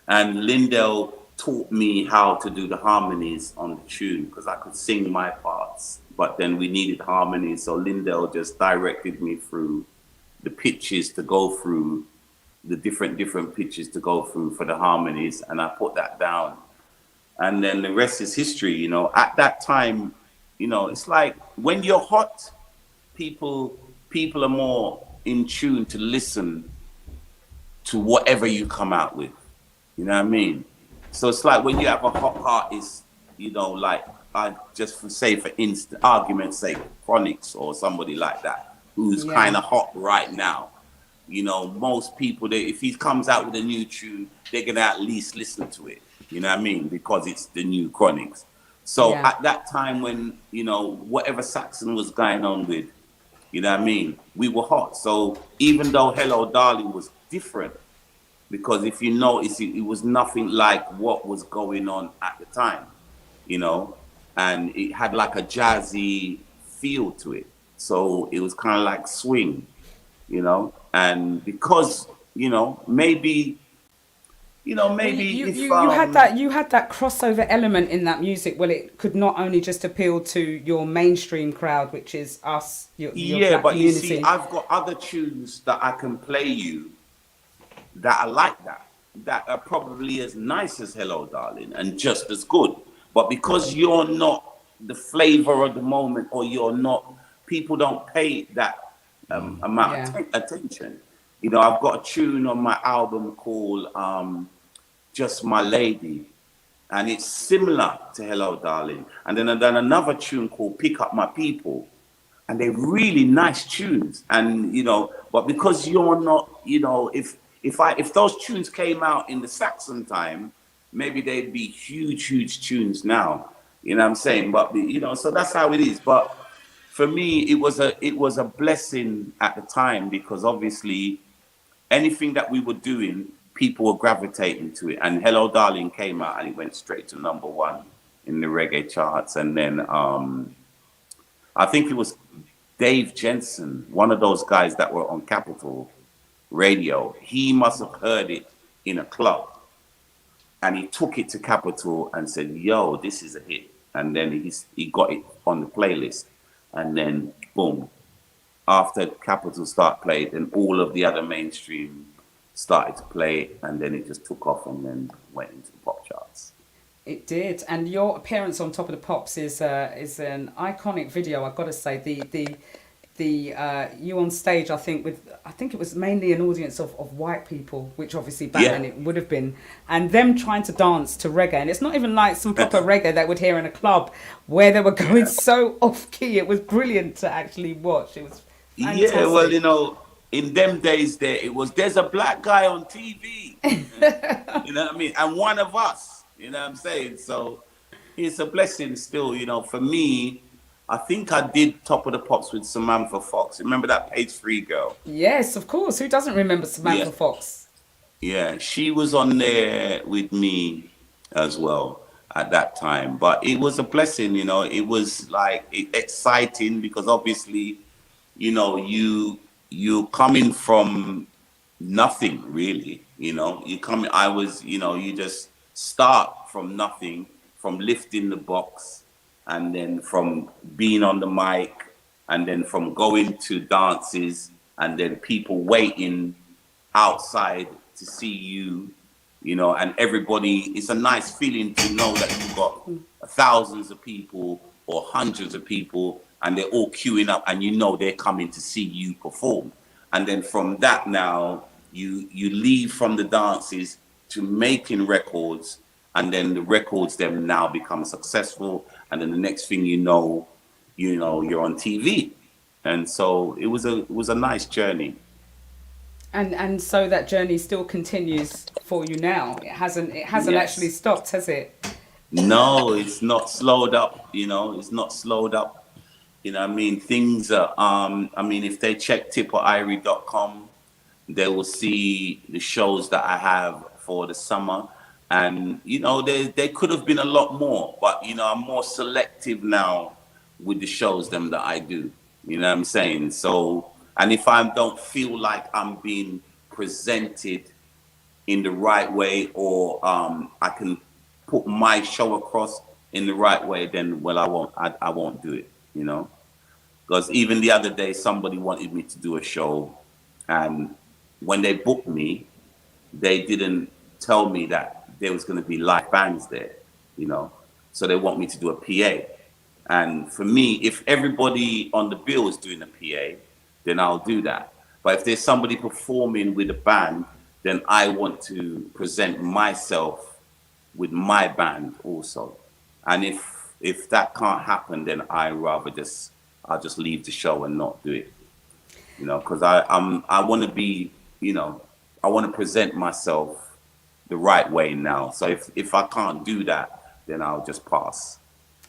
And Lindell taught me how to do the harmonies on the tune, because I could sing my parts, but then we needed harmonies. So Lindell just directed me through the pitches to go through, the different pitches to go through for the harmonies, and I put that down. And then the rest is history, you know. At that time, you know, it's like when you're hot, people are more in tune to listen to whatever you come out with. You know what I mean? So it's like when you have a hot artist, you know, like I just say for instance, argument's sake, Chronix or somebody like that, who's kind of hot right now. You know, most people, if he comes out with a new tune, they're gonna at least listen to it. You know what I mean? Because it's the new Chronix. So at that time when, you know, whatever Saxon was going on with, you know what I mean, we were hot. So even though Hello Darling was different, because if you notice, it was nothing like what was going on at the time, you know, and it had like a jazzy feel to it. So it was kind of like swing, you know, and because, you know, maybe you had that crossover element in that music. Well, it could not only just appeal to your mainstream crowd, which is us, your black but community. you see, I've got other tunes that I can play you that are like that are probably as nice as Hello Darling and just as good. But because you're not the flavor of the moment, or you're not, people don't pay that amount of attention. You know, I've got a tune on my album called Just My Lady, and it's similar to Hello Darling. And then I've done another tune called Pick Up My People, and they're really nice tunes. And, you know, but because you're not, you know, if those tunes came out in the Saxon time, maybe they'd be huge tunes now. You know what I'm saying? But, you know, so that's how it is. But for me, it was a blessing at the time, because obviously anything that we were doing, people were gravitating to it. And Hello Darling came out and it went straight to #1 in the reggae charts. And then I think it was Dave Jensen, one of those guys that were on Capitol Radio. He must have heard it in a club, and he took it to Capitol and said, yo, this is a hit. And then he got it on the playlist, and then boom, after Capitol started playing, and all of the other mainstream started to play it, and then it just took off and then went into the pop charts. It did, and your appearance on Top of the Pops is an iconic video. I've got to say, the you on stage, I think it was mainly an audience of white people, which obviously back then it would have been, and them trying to dance to reggae, and it's not even like some proper reggae that would hear in a club where they were going so off key. It was brilliant to actually watch. It was fantastic. Yeah, well, you know, in them days there's a black guy on TV, you know what I mean, and one of us, you know what I'm saying. So it's a blessing still, you know. For me, I think I did Top of the Pops with Samantha Fox. Remember that Page 3 girl? Yes, of course. Who doesn't remember Samantha Fox? Yeah, she was on there with me as well at that time. But it was a blessing, you know. It was like exciting, because obviously, you know, you coming from nothing really, you know. You just start from nothing, from lifting the box, and then from being on the mic, and then from going to dances, and then people waiting outside to see you, you know, and everybody, it's a nice feeling to know that you've got thousands of people or hundreds of people, and they're all queuing up, and you know they're coming to see you perform. And then from that now, you leave from the dances to making records, and then the records then now become successful, and then the next thing you know, you're on TV. And so it was a nice journey. And so that journey still continues for you now. It hasn't actually Yes. stopped, has it? No, it's not slowed up, it's not slowed up. I mean, things are, I mean, if they check tipperirie.com, they will see the shows that I have for the summer. And, there could have been a lot more, but, I'm more selective now with the shows them that I do. You know what I'm saying? So, and if I don't feel like I'm being presented in the right way, or I can put my show across in the right way, then well, I won't do it. Because even the other day, somebody wanted me to do a show, and when they booked me, they didn't tell me that there was going to be live bands there. So they want me to do a PA. And for me, if everybody on the bill is doing a PA, then I'll do that. But if there's somebody performing with a band, then I want to present myself with my band also. And if that can't happen, then I'll just leave the show and not do it. Because I want to be, I want to present myself the right way now. So if I can't do that, then I'll just pass.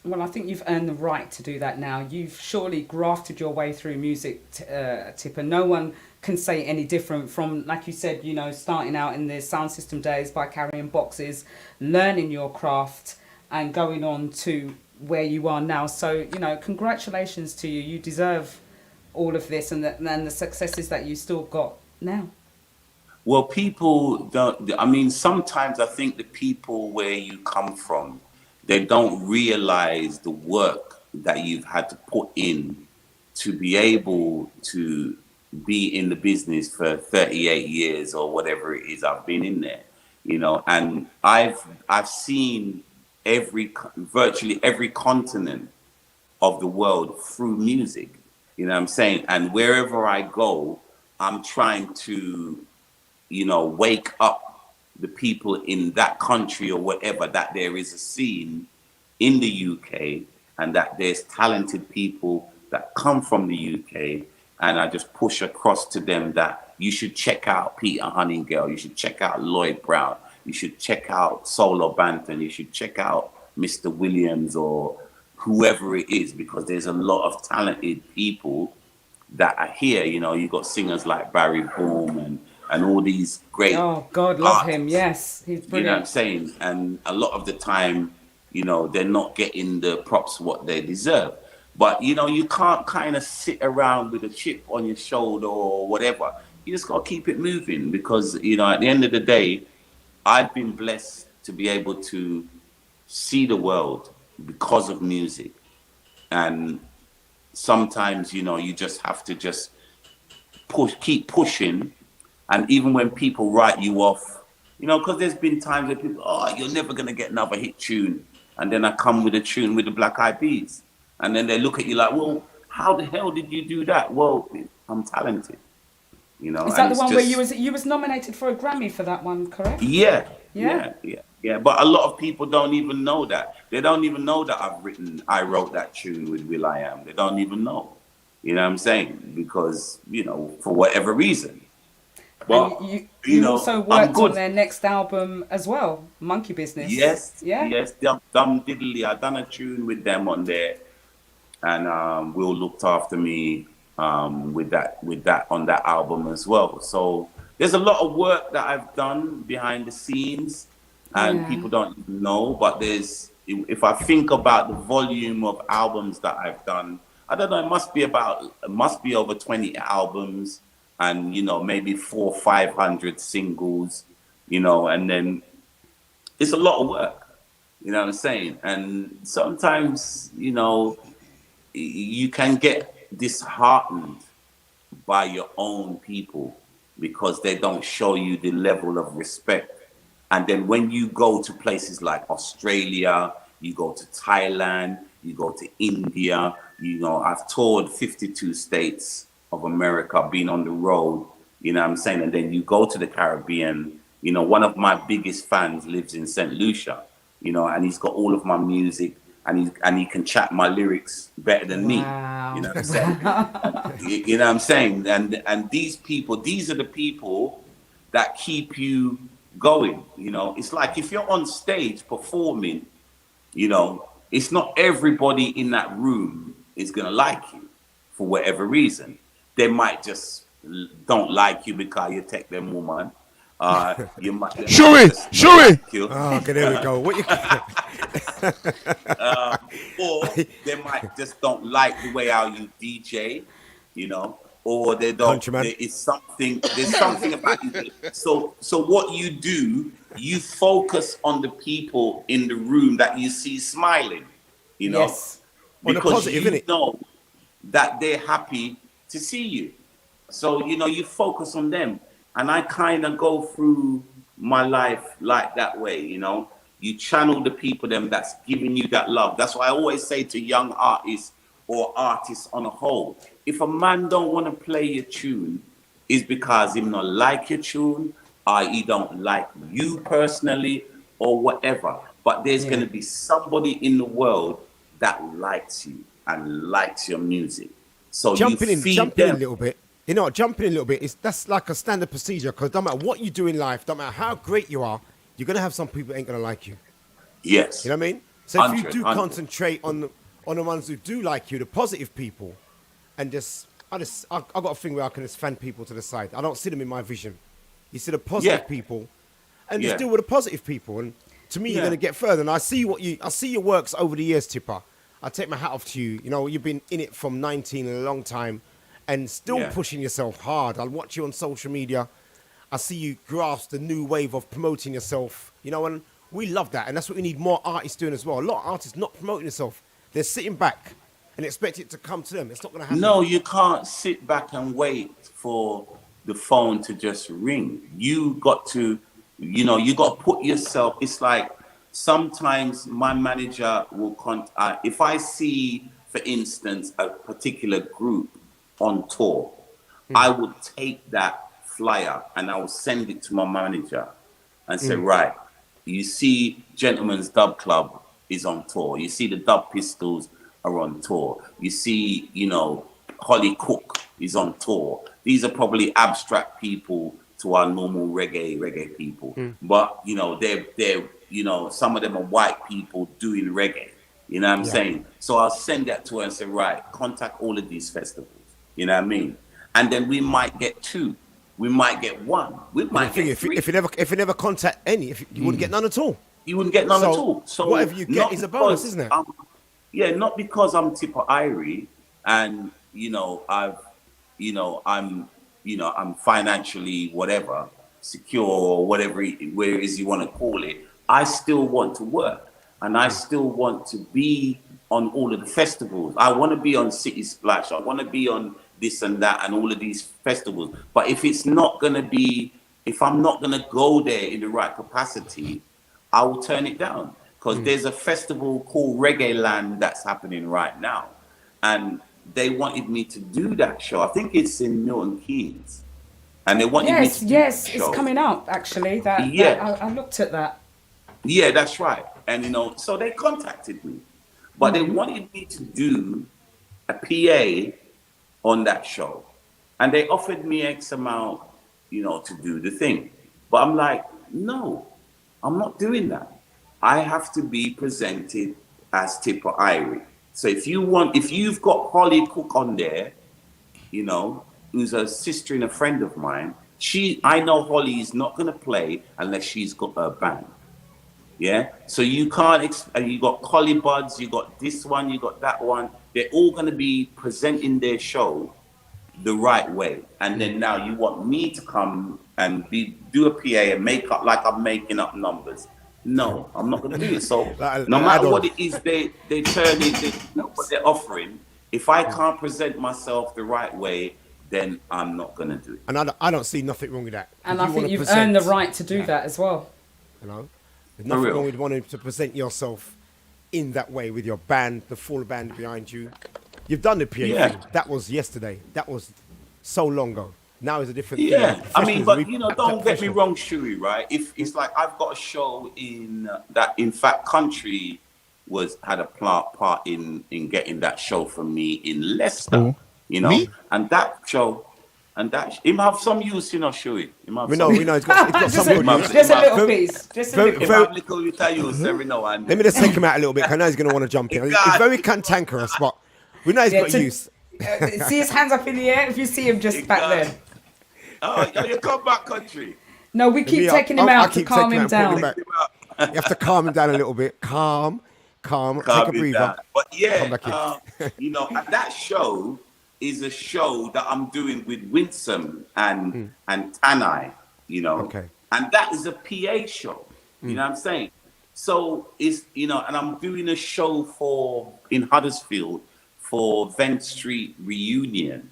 Well, I think you've earned the right to do that now. You've surely grafted your way through music, Tipper. No one can say any different from, like you said, starting out in the sound system days by carrying boxes, learning your craft, and going on to where you are now. So, congratulations to you. You deserve all of this and the successes that you still got now. Well, people don't, I mean, sometimes I think the people where you come from, they don't realize the work that you've had to put in to be able to be in the business for 38 years or whatever it is I've been in there, and I've seen virtually every continent of the world through music, what I'm saying? And wherever I go, I'm trying to, wake up the people in that country or whatever, that there is a scene in the UK and that there's talented people that come from the UK, and I just push across to them that you should check out Peter Honeygirl, you should check out Lloyd Brown, you should check out Solo Banton, you should check out Mr. Williams or whoever it is, because there's a lot of talented people that are here. You got singers like Barry Boom and all these great God, love him. Yes, he's brilliant. You know what I'm saying? And a lot of the time, they're not getting the props what they deserve. But, you can't kind of sit around with a chip on your shoulder or whatever. You just got to keep it moving because, at the end of the day, I've been blessed to be able to see the world because of music. And sometimes, you just have to just keep pushing. And even when people write you off, because there's been times where people, you're never going to get another hit tune. And then I come with a tune with the Black Eyed Peas. And then they look at you like, well, how the hell did you do that? Well, I'm talented. Is that the one where you was nominated for a Grammy for that one, correct? Yeah. But a lot of people don't even know that. They don't even know that I wrote that tune with will.i.am. They don't even know. You know what I'm saying? Because, for whatever reason. But, you also worked on their next album as well, Monkey Business. Yes. Dum Diddley. I done a tune with them on there. And Will looked after me with that on that album as well. So there's a lot of work that I've done behind the scenes and people don't even know, but if I think about the volume of albums that I've done, I don't know, it must be over 20 albums and maybe 400 or 500 singles, and then it's a lot of work, what I'm saying? And sometimes you can get disheartened by your own people because they don't show you the level of respect. And then when you go to places like Australia, you go to Thailand, you go to India, I've toured 52 states of America, been on the road, what I'm saying? And then you go to the Caribbean, one of my biggest fans lives in St. Lucia, and he's got all of my music. and he can chat my lyrics better than me. You know what I'm saying? You know what I'm saying? And these people, these are the people that keep you going. You know, it's like if you're on stage performing, you know, it's not everybody in that room is gonna like you for whatever reason. They might just don't like you because you take them woman. You might Shuey. Oh, okay, there we go. What you? Or they might just don't like the way how you DJ, you know, or they don't. There's something about you. So what you do, you focus on the people in the room that you see smiling, you know, because you know that they're happy to see you. So, you know, you focus on them. And I kind of go through my life like that way, you know. You channel the people them that's giving you that love. That's why I always say to young artists or artists on a whole, if a man don't want to play your tune, it's because he not like your tune, or he don't like you personally, or whatever. But there's going to be somebody in the world that likes you and likes your music. So jumping in a little bit. You know, jumping in a little bit, that's like a standard procedure, because no matter what you do in life, no matter how great you are, you're going to have some people that ain't going to like you. Yes. You know what I mean? So if you do concentrate on the ones who do like you, the positive people, and I got a thing where I can just fan people to the side. I don't see them in my vision. You see the positive people, and just deal with the positive people. And to me, you're going to get further. And I see your works over the years, Tipper. I take my hat off to you. You know, you've been in it from 19 in a long time. And still pushing yourself hard. I watch you on social media. I see you grasp the new wave of promoting yourself. You know, and we love that. And that's what we need more artists doing as well. A lot of artists not promoting themselves. They're sitting back and expect it to come to them. It's not going to happen. No, you can't sit back and wait for the phone to just ring. You got to, you know, you got to put yourself. It's like sometimes my manager will contact. If I see, for instance, a particular group on tour, I would take that flyer and I will send it to my manager and say, right, you see Gentleman's Dub Club is on tour. You see the Dub Pistols are on tour. You see, you know, Holly Cook is on tour. These are probably abstract people to our normal reggae people. But, you know, they're, you know, some of them are white people doing reggae. You know what I'm saying? So I'll send that to her and say, right, contact all of these festivals. You know what I mean? And then we might get 2. We might get 1. We might get 3. If you never contact any, you wouldn't get none at all. You wouldn't get none at all. So whatever you get is a bonus, isn't it? Not because I'm Tipper Irie and I'm financially whatever secure or whatever it is you want to call it. I still want to work and I still want to be on all of the festivals. I want to be on City Splash. I want to be on this and that and all of these festivals. But if I'm not going to go there in the right capacity, I will turn it down. Because there's a festival called Reggae Land that's happening right now. And they wanted me to do that show. I think it's in Milton Keynes. And they wanted me to do that show. It's coming up, actually. I looked at that. Yeah, that's right. And, you know, so they contacted me. But they wanted me to do a PA on that show. And they offered me X amount, you know, to do the thing. But I'm like, no, I'm not doing that. I have to be presented as Tipper Irie. So if you've got Holly Cook on there, you know, who's a sister and a friend of mine, I know Holly is not going to play unless she's got her band. Yeah, so you can't. You got Collie Buds, you got this one, you got that one. They're all going to be presenting their show the right way, and then now you want me to come and do a PA and make up like I'm making up numbers. No, I'm not going to do it. So no matter what it is, they turn it. What they're offering. If I can't present myself the right way, then I'm not going to do it. And I don't see nothing wrong with that. And I think you've earned the right to do that as well. You know. There's nothing wrong with wanting to present yourself in that way with your band, the full band behind you. You've done the PA thing. That was yesterday. That was so long ago. Now it's a different thing. I mean, but you know, don't get me wrong, Shuey, right? If it's like I've got a show in Fact Country had a part in getting that show for me in Leicester. Oh, You know, me? and that show. And that him have some use, you know, Shuey. We know, he's got some good use. Just a little piece. Just a little Him have little bit of use every now and Let then. me just take him out a little bit. I know he's going to want to jump in. He's very cantankerous, but we know he's got use. See his hands up in the air if you see him just back there. Oh, you come back country. No, we keep taking him out to calm him down. You have to calm him down a little bit. Calm, take a breather. Down. But Come back yeah, you know, and that show is a show that I'm doing with Winsome and Tanai, you know. Okay. And that is a PA show. You know what I'm saying? So it's, you know, and I'm doing a show in Huddersfield for Vent Street Reunion,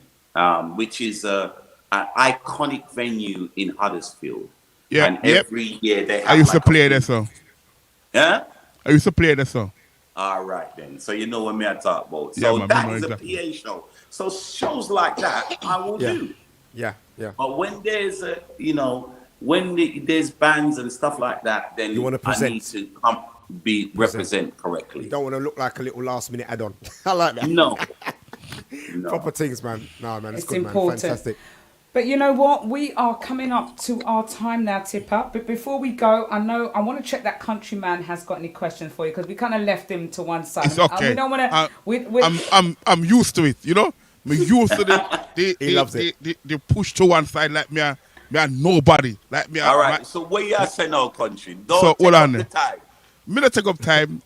which is an iconic venue in Huddersfield. Yeah. And every year they have I used to like play that song. Yeah? I used to play that song. All right then. So you know what me I talk about. Yeah, So man, that we know is exactly. a PA show. So shows like that I will do. Yeah. But when there's there's bands and stuff like that, then You wanna I need present. to represent correctly. You don't want to look like a little last minute add-on. I like that. No. Proper things, man. No, man, it's good, important. man. Fantastic. But you know what? We are coming up to our time now, Tipper. But before we go, I want to check that Countryman has got any questions for you because we kind of left him to one side. It's okay. We don't want to. I'm used to it, you know. I'm used to He loves it. They push to one side like me. Me are nobody. Like me. All right. So what you are saying now, country? Don't So take hold up on. the time. Me not take up time.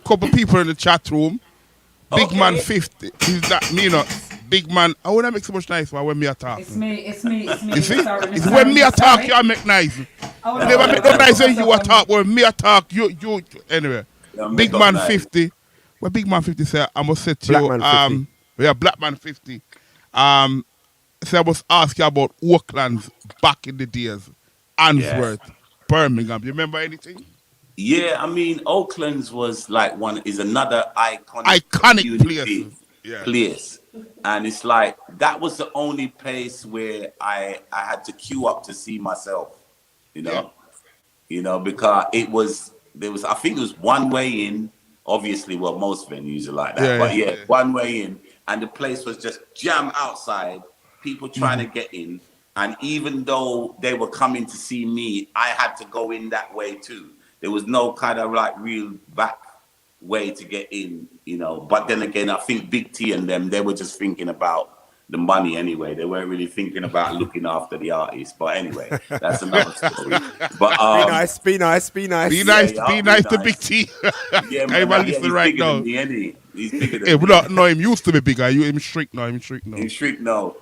Couple people in the chat room. Big man 50. Is that me? Not big man. I wanna make so much nice when me attack. It's me. You see? Sorry, It's when me attack you I make nice. Never make no nice when you attack. When me attack you anyway. Big man 50. When Big man 50 say I must say to Black you man 50. yeah, Black man 50. So I must ask you about Oaklands back in the days. Answorth, Birmingham. You remember anything? Yeah, I mean, Oakland's was like another Iconic community place. place. And it's like, that was the only place where I had to queue up to see myself, you know? You know, because I think it was one way in, obviously, well, most venues are like that, but one way in, and the place was just jammed outside, people trying to get in. And even though they were coming to see me, I had to go in that way too. There was no kind of like real back way to get in, you know. But then again, I think Big T and them, they were just thinking about the money anyway. They weren't really thinking about looking after the artist. But anyway, that's another story. But be nice. Be nice to Big T. Yeah, man, Everybody listen right bigger now. than me, ain't he? He's bigger than Hey, me. no, him used to be bigger. Him strict now. He's strict now.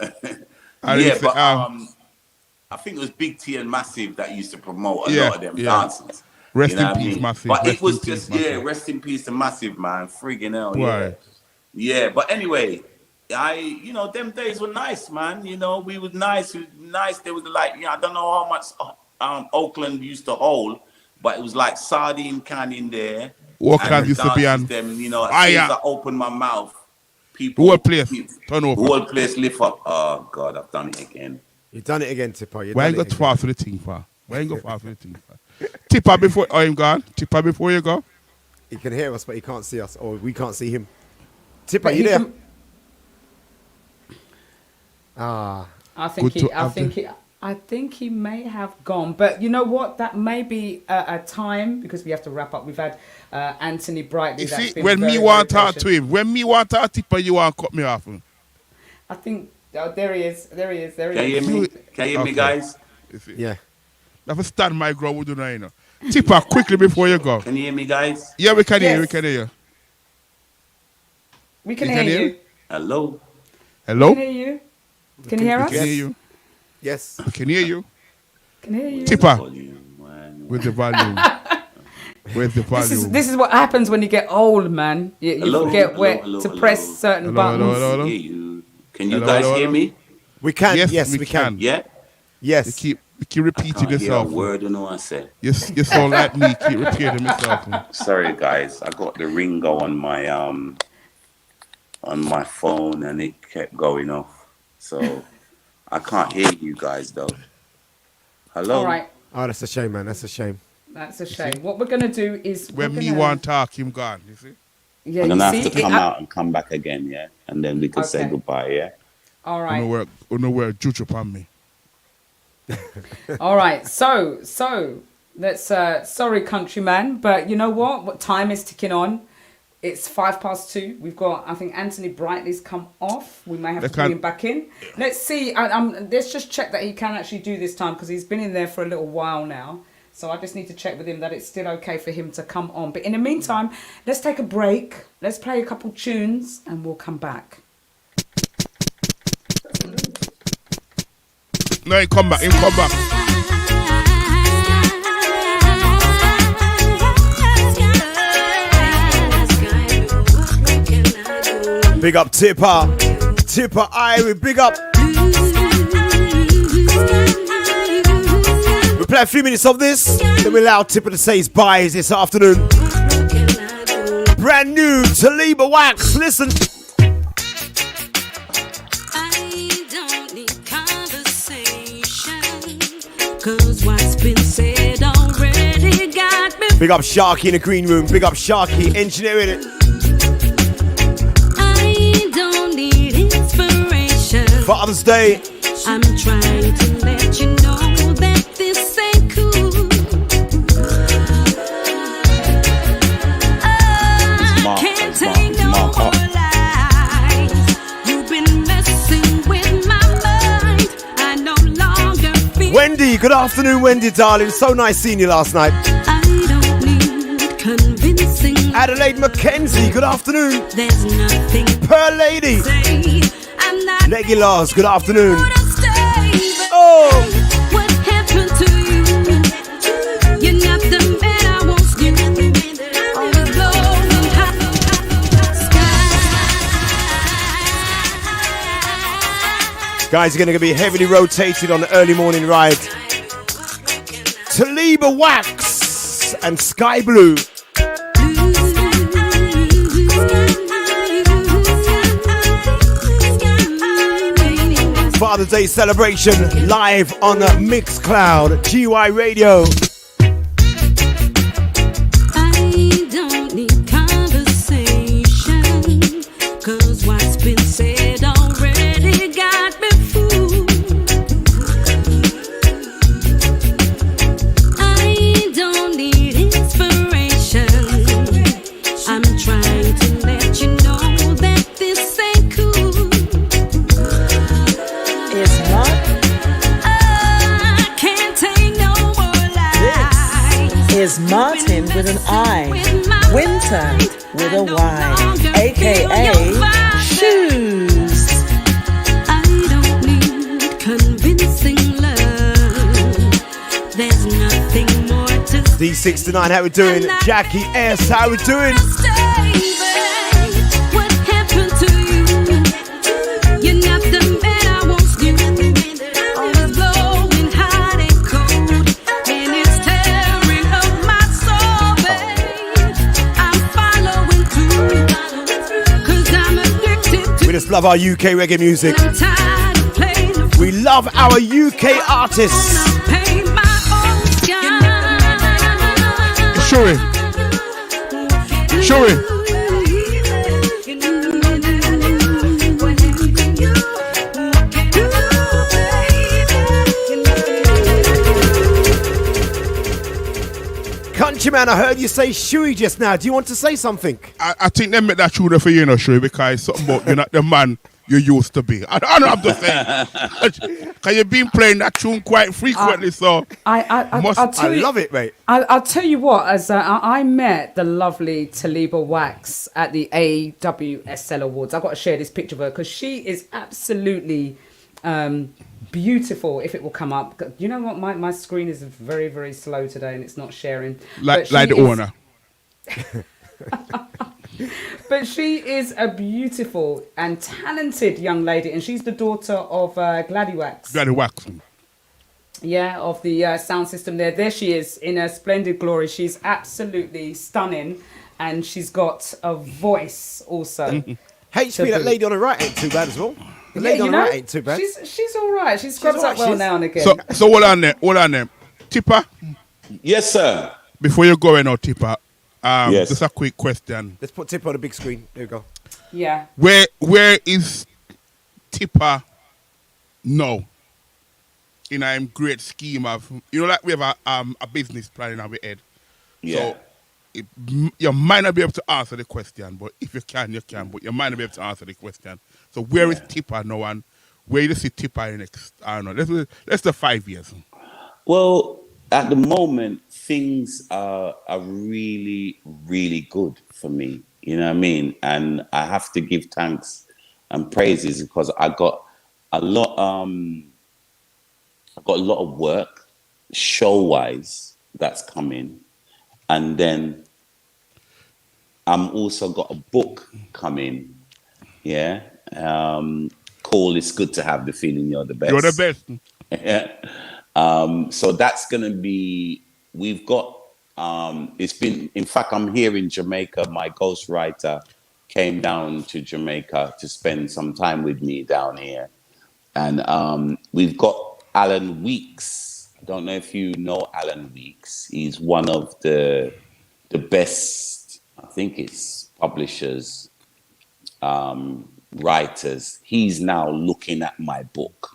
And Yeah, it's, but I think it was Big T and Massive that used to promote a lot of them dances. Rest You know in what I peace, mean? Massive. But Rest it was in peace, just, Massive. rest in peace to Massive, man. Friggin' hell, Right. yeah. But anyway, them days were nice, man. You know, we was nice. It was nice. There was like, I don't know how much Oakland used to hold, but it was like sardine can in there. Oakland And used to be dances on them, as soon fire. as I open my mouth, The whole place turn over. the whole place lift up. Oh, God, I've done it again. You've done it again, Tipper. Why ain't got far for the thing for? Why ain't got far for the thing for? Tipper before I'm gone. Tipper before you go. He can hear us, but he can't see us, or we can't see him. Tipper, you there? I think he may have gone, but you know what? That may be a time because we have to wrap up. We've had Anthony Brightly. You that's see, been when very, me want to very talk to patient. him, when me want to talk Tipper, you want to cut me off. I think there he is. There he is. Can you hear me? Can you hear me, guys? Yeah. Never stand my ground. We do not, you know. Tipper, quickly before you go. Can you hear me, guys? Yeah, we can hear you. Yes. We can hear you. We can You hear can hear? you. Hello? Hello? Can hear you. Can you hear We us? can hear you. Yes. We can hear you. Can hear you. Tipper. With the volume. With the volume. This is what happens when you get old, man. You Hello? forget Hello, where hello, to hello. press certain Hello, buttons. hello, hello. Hear you. Can you Hello, guys hello, hear hello. me? We can. Yes, Yes, we we can. can. Yeah? Yes. You keep repeating Can't hear a yourself. word you know I said. You sound like me. Keep repeating yourself. Sorry, guys. I got the Ringo on my phone and it kept going off. So I can't hear you guys though. Hello? All right. Oh, that's a shame, man. That's a shame. That's a shame. What we're going to do is... When me want talk, him gone, you see? Yeah, I'm going to you have to come out and come back again, yeah? And then we can say goodbye, yeah? All right. You know where juju upon me. All right. So let's... sorry, countryman, but you know what? What time is ticking on? It's 2:05. We've got, I think, Anthony Brightley's come off. We may have to bring him back in. Let's see. Let's just check that he can actually do this time because he's been in there for a little while now. So I just need to check with him that it's still okay for him to come on. But in the meantime, let's take a break. Let's play a couple tunes and we'll come back. No, he come back. Big up Tipper. Tipper Ivy, big up. We play a few minutes of this, then we allow Tipper to say his byes this afternoon. Brand new Taliba Wax, listen. I don't need conversation, 'cause what's been said already got me. Big up Sharky in the green room, big up Sharky engineering it. Father's Day. I'm trying to let you know that this ain't cool. I can't take no more lies. You've been messing with my mind. I no longer feel. Wendy, good afternoon, Wendy, darling. So nice seeing you last night. I don't need convincing. Adelaide Mackenzie, good afternoon. There's nothing. Pearl Lady. I'm not Leggy Laws, good afternoon. Oh, what happened to you? You're not the man I once knew. All the blowing hot sky. Guys are going to be heavily rotated on the early morning ride. Taliba Wax and Sky Blue. Father's Day celebration live on the Mixcloud GY Radio. I don't need conversation, 'cause what's been said already got me fooled. I don't need inspiration. I'm trying to let you know that this ain't cool. Is Martin with an I, Wynter with a Y, aka Shoes. I don't need convincing love. There's nothing more to D69, how we doing? Jackie S, how we doing? What happened to you? You're not the man I once knew. All is blowing hot and cold, and it's tearing up my soul, babe. I'm following through, 'cause I'm addicted to. We just love our UK reggae music. I'm tired of playing the We love our UK artists. paint my own sky. Show it. Countryman, I heard you say Shuey just now. Do you want to say something? I think they make that tune for you, Shui, because it's something about you're not the man you used to be. I don't have to say. Because you've been playing that tune quite frequently, so I love it, mate. I'll tell you what, as I met the lovely Taliba Wax at the AWSL Awards. I've got to share this picture of her because she is absolutely beautiful. If it will come up, you know what, my screen is very, very slow today and it's not sharing. Like the owner. But she is a beautiful and talented young lady, and she's the daughter of Gladdy Wax. Gladdy Wax. Yeah, of the sound system there. There she is in her splendid glory. She's absolutely stunning, and she's got a voice also. HP, that lady on the right ain't too bad as well. The lady on the right ain't too bad. She's all right. She scrubs up well now and again. So hold on there. Tipper? Yes, sir. Before you go in, now, Tipper, Yes. just a quick question. Let's put Tipper on the big screen. There we go. Yeah. Where is Tipper now? In a great scheme of, like we have a business plan in our head. Yeah. So you might not be able to answer the question, but if you can, you can. But you might not be able to answer the question. So where is Tipper now, and where do you see Tipper in next? I don't know. Let's do 5 years. Well, at the moment, things are really, really good for me. You know what I mean? And I have to give thanks and praises because I got a lot. I've got a lot of work, show-wise, that's coming, and then I'm also got a book coming. Yeah, called "It's Good to Have the Feeling You're the Best." You're the best. Yeah. So that's gonna be. We've got. It's been. In fact, I'm here in Jamaica. My ghostwriter came down to Jamaica to spend some time with me down here, and we've got Alan Weeks. I don't know if you know Alan Weeks. He's one of the best. I think it's publishers, writers. He's now looking at my book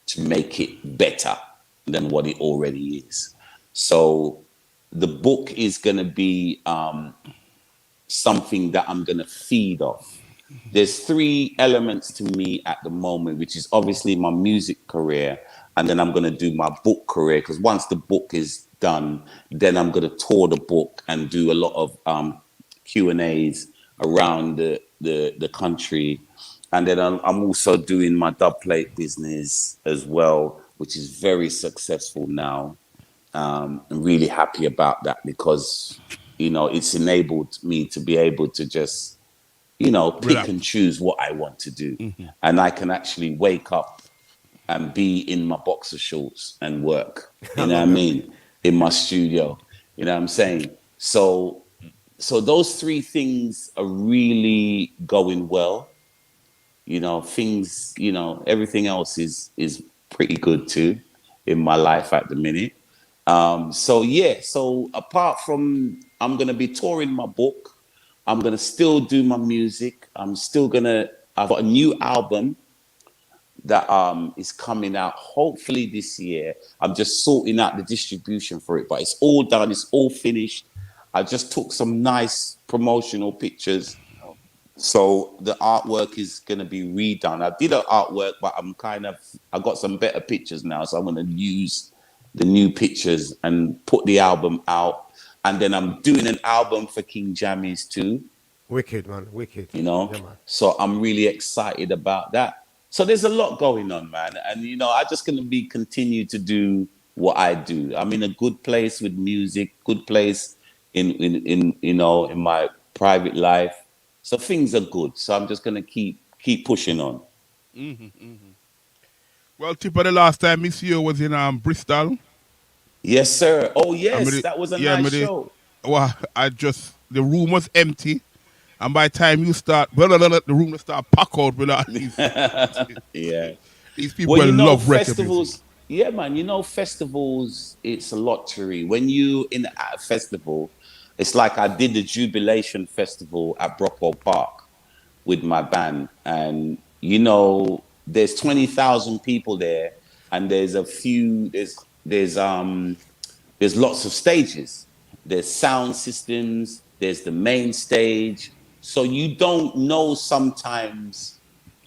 to make it better than what it already is. So the book is going to be something that I'm going to feed off. There's 3 elements to me at the moment, which is obviously my music career, and then I'm going to do my book career, because once the book is done, then I'm going to tour the book and do a lot of Q&As around the country. And then I'm also doing my dub plate business as well, which is very successful now. I'm really happy about that because, it's enabled me to be able to just, pick and choose what I want to do. Mm-hmm. And I can actually wake up and be in my boxer shorts and work, you know what I mean? In my studio, you know what I'm saying? So those 3 things are really going well. Things, everything else is pretty good too in my life at the minute. So apart from, I'm going to be touring my book, I'm going to still do my music. I've got a new album that is coming out hopefully this year. I'm just sorting out the distribution for it, but it's all done, it's all finished. I just took some nice promotional pictures. So the artwork is going to be redone. I did an artwork, but I got some better pictures now. So I'm going to use the new pictures and put the album out. And then I'm doing an album for King Jammies too. Wicked, man. Wicked. Yeah, man. So I'm really excited about that. So there's a lot going on, man. And, I'm just going to continue to do what I do. I'm in a good place with music, good place in my private life. So things are good. So I'm just going to keep pushing on. Mm-hmm, mm-hmm. Well, Tipper, the last time Miss You was in Bristol. Yes, sir. Oh, yes. That was a nice show. Well, the room was empty. And by the time you start, the room will start pack out with all these. Yeah. These people love festivals. Yeah, man. Festivals, it's a lottery. When you in a festival, it's like I did the Jubilation Festival at Brockwell Park with my band. And, there's 20,000 people there. And there's lots of stages. There's sound systems. There's the main stage. So you don't know sometimes,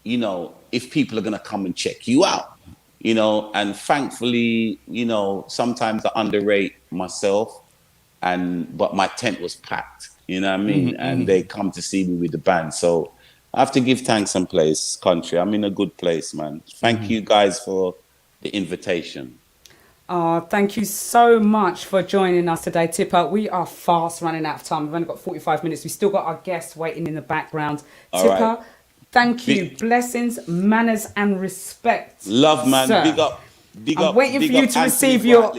if people are going to come and check you out, and thankfully, sometimes I underrate myself but my tent was packed, you know what I mean? Mm-hmm. And they come to see me with the band. So I have to give thanks and praise, country. I'm in a good place, man. Thank you guys for the invitation. Thank you so much for joining us today, Tipper. We are fast running out of time. We've only got 45 minutes. We've still got our guests waiting in the background. All Tipper, right. Thank you. Blessings, manners, and respect. Love, man. Sir. Big up. I'm waiting for you to receive your.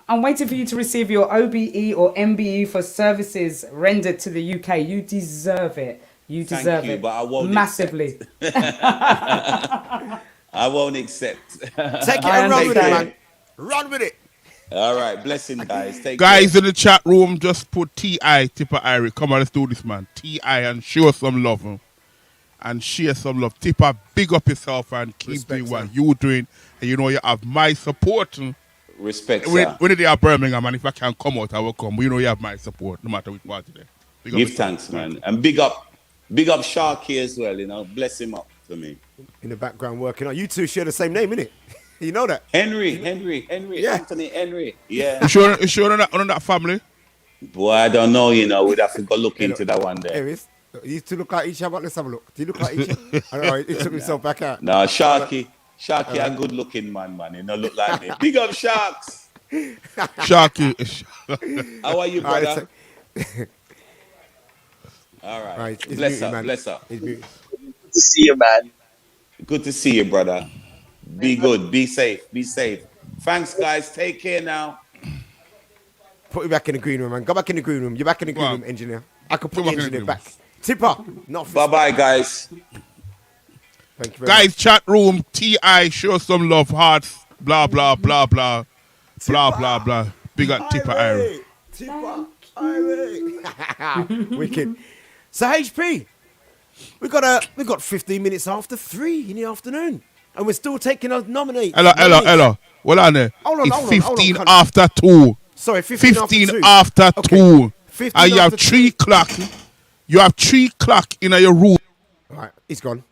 I'm waiting for you to receive your OBE or MBE for services rendered to the UK. You deserve it. You deserve it. But I won't massively. I won't accept. Take it and run with it, man. Run with it. All right, blessing, guys. Take Guys care. in the chat room, just put T.I. Tipper Irie. Come on, let's do this, man. T.I. and show some love. And share some love. Tipper, big up yourself and keep Respect, doing what sir. you're doing. And you know you have my support. Respect, when sir. they are Birmingham, and if I can come out, I will come. But you know you have my support, no matter which party there. Big up Give yourself. thanks, man. And big up Sharky as well, you know. Bless him up for me. In the background working on. You two share the same name, innit? You know that? Henry, Yeah. Anthony Henry. Yeah. You sure on that family? Boy, I don't know, you know. We'd have to go look into that one day. Here it is. You two look like each other. Let's have a look. Do you look like each other? I don't know. He took himself back out. No, Sharky, a good looking man. You know, look like me. Big up Sharks. Sharky. How are you, All right, brother? so- All right. Right, it's Bless beauty, up, man. bless up. It's beauty. Good to see you, man. Good to see you, brother. Be good, be safe. Thanks, guys. Take care now. Put you back in the green room, man. Go back in the green room. You're back in the green room, engineer. I can put the engineer back. Tipper. Not Bye-bye, guys. Thank you very Guys, chat room, T.I. show some love, hearts, blah, blah, blah, blah. Blah, blah, blah. Big up Tipper Irie. Tipper Irie. Wicked. So HP, we got 15 minutes after 3 in the afternoon, and we're still taking those nominates. Ella. Well, on there. It's 15 after 2. Sorry, 15 after 2. 15 And you have after 3 o'clock. You have 3 o'clock in your room. All right, he's gone.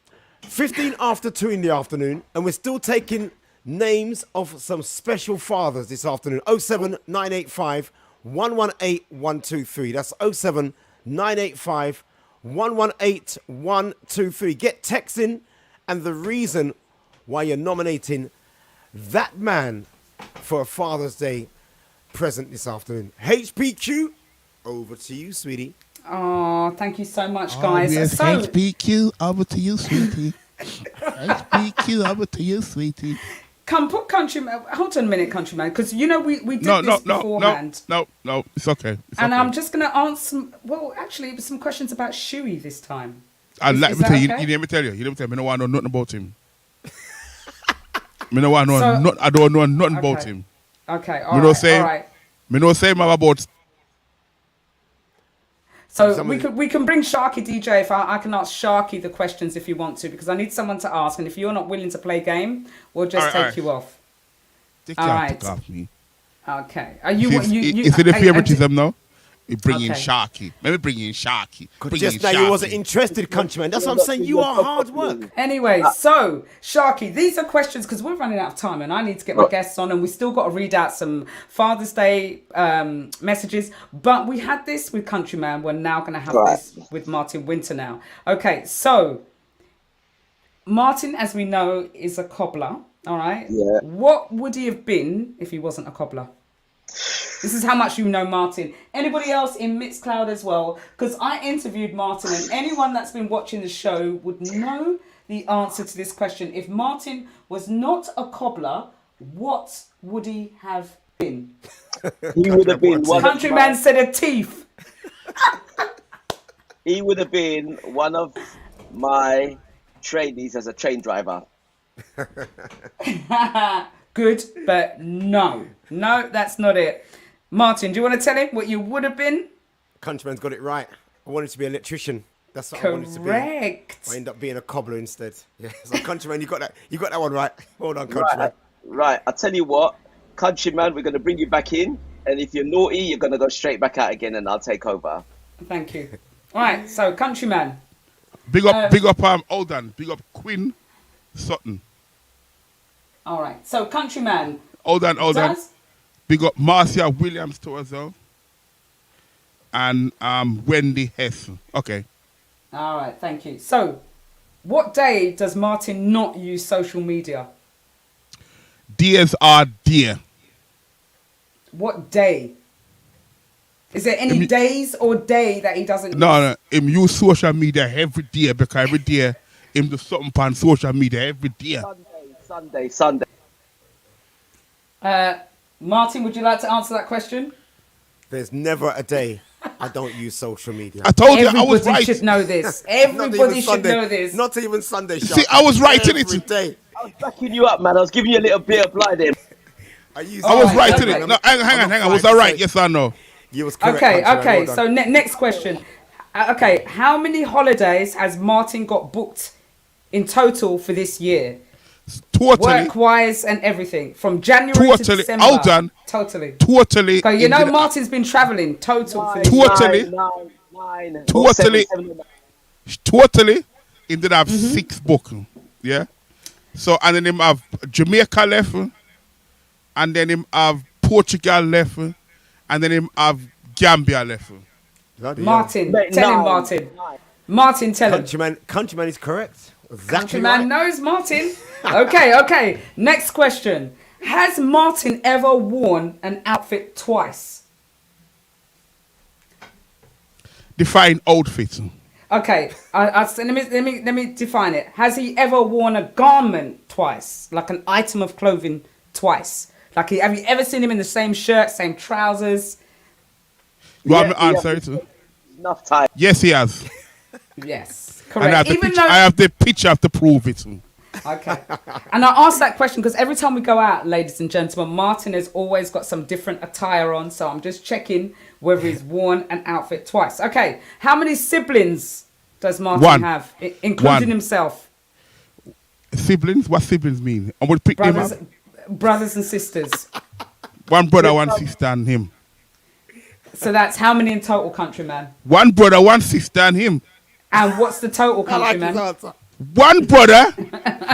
15 after 2 in the afternoon, and we're still taking names of some special fathers this afternoon. 07985 118 123. That's 07985 118 123. Get texting and the reason why you're nominating that man for a Father's Day present this afternoon. HPQ, over to you, sweetie. Oh, thank you so much, guys. Yes, So, HBQ, over to you, sweetie. HBQ, over to you, sweetie. come put Countryman. Hold on a minute, Countryman, because you know we did No, this beforehand. No, it's okay. And I'm just going to answer. Well, actually, it was some questions about Shuey this time. And let Is me that tell you, okay? you let me tell you, me don't want to know nothing about him. Me don't want to So- know, I don't know nothing Okay. about him. Okay, Me no say, all right. me no say about. So we can bring Sharky DJ if I can ask Sharky the questions if you want to, because I need someone to ask, and if you're not willing to play game, we'll just All take right. you off. They All can't right. take off me. Okay. Are you? Is it the favoritism now? You bring in Okay. Sharky. Let me bring in Sharky. Just now you wasn't interested, countryman. That's what I'm saying. You are hard work. Anyway, so Sharky, these are questions because we're running out of time, and I need to get my guests on, and we still got to read out some Father's Day messages. But we had this with Countryman. We're now going to have this with Martin Wynter now. Okay, so Martin, as we know, is a cobbler. All right. Yeah. What would he have been if he wasn't a cobbler? This is how much you know Martin. Anybody else in Mixcloud as well? Because I interviewed Martin, and anyone that's been watching the show would know the answer to this question. If Martin was not a cobbler, what would he have been? He would have been one. Countryman said a thief. He would have been one of my trainees as a train driver. Good, but no, that's not it. Martin, do you want to tell him what you would have been? Countryman's got it right. I wanted to be an electrician. That's what I wanted to be. Correct. I end up being a cobbler instead. Yeah, so Countryman, you got that one right. Well done, Countryman. Right. I tell you what, Countryman, we're going to bring you back in, and if you're naughty, you're going to go straight back out again, and I'll take over. Thank you. All right, so Countryman. Big up, hold on. Big up Quinn Sutton. All right, so Countryman. Hold on. Does- Big up Marcia Williams to us though. And Wendy Hess. Okay. All right, thank you. So, what day does Martin not use social media? Days are dear. What day? Is there any days or day that he doesn't use? No. Him use social media every day because every day him do something on social media every day. Sunday. Martin, would you like to answer that question? There's never a day I don't use social media. I told you I was right. Everybody should know this. Everybody should know this. Not even Sunday. See, I was right in it. Every day. I was backing you up, man. I was giving you a little bit of blind there. I was right, okay. innit? No, hang on. Was I right? Yes or no? You was correct. Okay, Countryman, okay. well So next question. Okay, how many holidays has Martin got booked in total for this year? Totally. Work-wise and everything. From January to December. Hold on. Totally. Totally. So you know Martin's been travelling total. For Totally. Totally. He did have 6 books. Yeah. So, and then him have Jamaica left. And then him have Portugal left. And then him have Gambia left. Martin. Tell him, Martin. Martin, tell him. Countryman is correct. Exactly Countryman right. knows Martin. Okay. Next question. Has Martin ever worn an outfit twice? Define outfit. Okay, let me define it. Has he ever worn a garment twice, like an item of clothing twice? Like, have you ever seen him in the same shirt, same trousers? You want me to answer it? Enough time. Yes, he has. Yes, And I have the picture to prove it. Okay. And I asked that question because every time we go out, ladies and gentlemen, Martin has always got some different attire on. So I'm just checking whether he's worn an outfit twice. Okay. How many siblings does Martin have, including himself? Siblings? What siblings mean? I would pick them up. Brothers and sisters. One brother, one sister, and him. So that's how many in total, Countryman? One brother, one sister, and him. And what's the total, Countryman? One brother,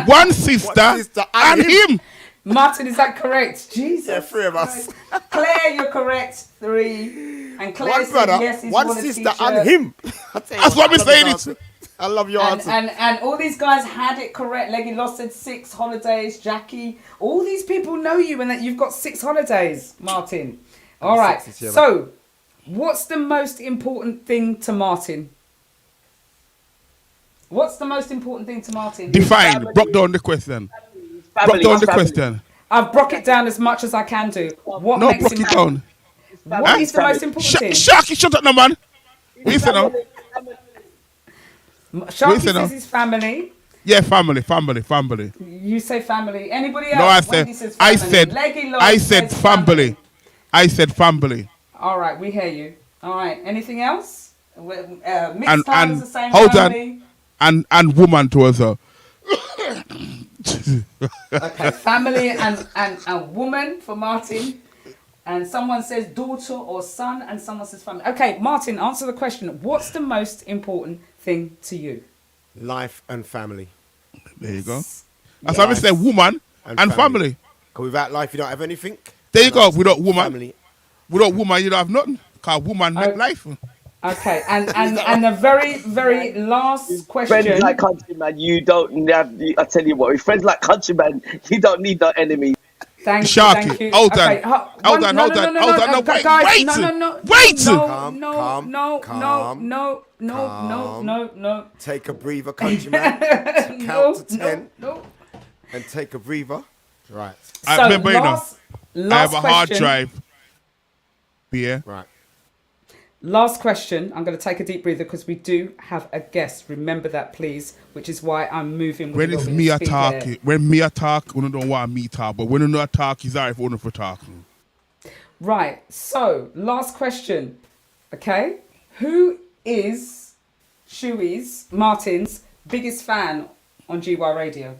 one sister, and him. Martin, is that correct? Jesus. Yeah, 3 of us. Claire, you're correct. 3. And Claire One brother, said yes, he's one worn a sister, t-shirt. and him. That's what we're saying. I love your answer. And all these guys had it correct. Leggy Lost said 6 holidays. Jackie, all these people know you and that you've got 6 holidays, Martin. All right. So, what's the most important thing to Martin? What's the most important thing to Martin? Define. Broke down the question. Broke down the question. I've broke it down as much as I can do. What No, makes broke him it down. What is the most important thing? Sharky, shut up now, man. Listen now. Sharky says his family. Yeah, family. You say family. Anybody else? No, Wendy says family. Leggy Lord I said says family. I said family. All right, we hear you. All right, anything else? Mixed And is the same hold family. on. And woman to us. Okay, family and woman for Martin. And someone says daughter or son, and someone says family. Okay, Martin, answer the question. What's the most important thing to you? Life and family. There you go. That's why we say woman and family. Because without life, you don't have anything. There you go. Without woman, family. Without woman, you don't have nothing. Because woman make life. Okay, and the very, very last question. Friends like Countryman, you don't have. I tell you what, with friends like Countryman, you don't need no enemies. Thank Sharky, you. hold on. Okay, Hold on. No, Take a breather, Countryman. Count to 10. And take a breather. Right. I remember, I have a hard drive. Yeah. Right. Last question. I'm going to take a deep breather because we do have a guest. Remember that, please, which is why I'm moving with When a it's little me bit of a speed talk, there. when me a talk, we don't want me talk. But when you not talk, it's alright for for talking. Right. So, last question. Okay. Who is Shuey's, Martin's, biggest fan on GY Radio?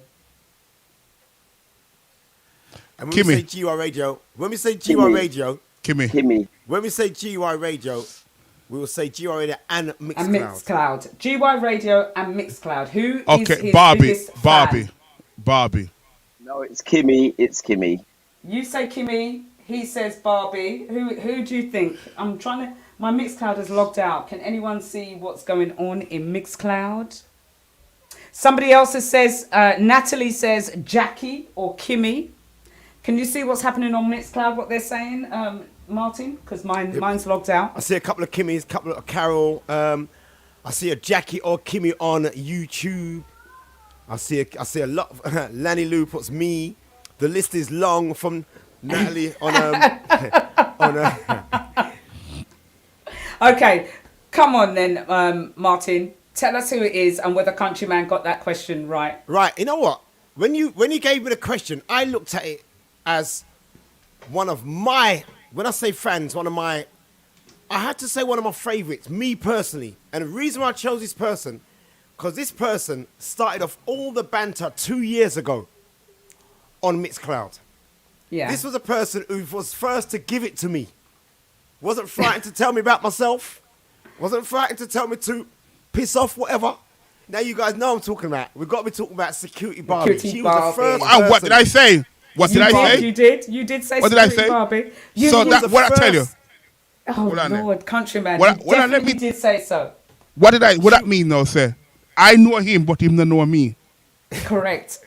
And when we say GY Radio, when we Kimmy. When we say GY Radio, we will say GY Radio and Mixcloud. And Mixcloud. GY Radio and Mixcloud. Who is Okay, his Barbie. biggest fan? No, it's Kimmy. You say Kimmy. He says Barbie. Who do you think? I'm trying to. My Mixcloud is logged out. Can anyone see what's going on in Mixcloud? Somebody else says. Natalie says Jackie or Kimmy. Can you see what's happening on Mixcloud? What they're saying, Martin? Because mine's logged out. I see a couple of Kimmys, a couple of Carol. I see a Jackie or Kimmy on YouTube. I see a lot of Lanny Lou puts me. The list is long from Natalie on Okay, come on then, Martin. Tell us who it is and whether Countryman got that question right. Right. You know what? When you gave me the question, I looked at it as one of my, when I say fans, I had to say one of my favorites, me personally. And the reason why I chose this person, because this person started off all the banter 2 years ago on Mixcloud. Yeah. This was a person who was first to give it to me. Wasn't frightened to tell me about myself. Wasn't frightened to tell me to piss off, whatever. Now you guys know what I'm talking about. We've got to be talking about Security Barbie. Security She was the first And what did I say? What did I say? You did. You did say What did I Security say? Barbie. So that, what I tell you? Oh, Lord, Countryman. What You definitely did say so. What that mean now, sir? I know him, but him don't know me. Correct.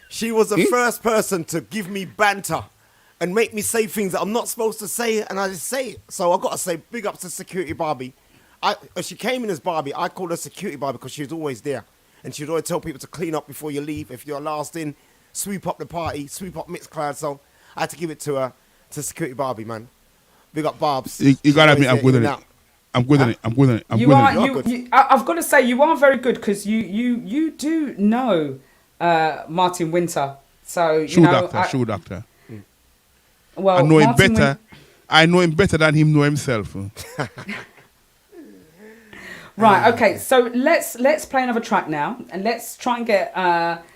She was the first person to give me banter and make me say things that I'm not supposed to say, and I just say it. So I've got to say big ups to Security Barbie. She came in as Barbie. I called her Security Barbie because she was always there. And she'd always tell people to clean up before you leave. If you're last in, sweep up the party, sweep up Mixcloud. So I had to give it to her, to Security Barbie, man. Big up Barbs. You gotta admit, I'm good at it. I'm good at it. I'm good at it. I'm good at it. I've got to say, you are very good because you do know Martin Wynter. So, you know. Shoe doctor. Well, I know him Martin better. I know him better than him know himself. Right, okay, so let's play another track now, and let's try and get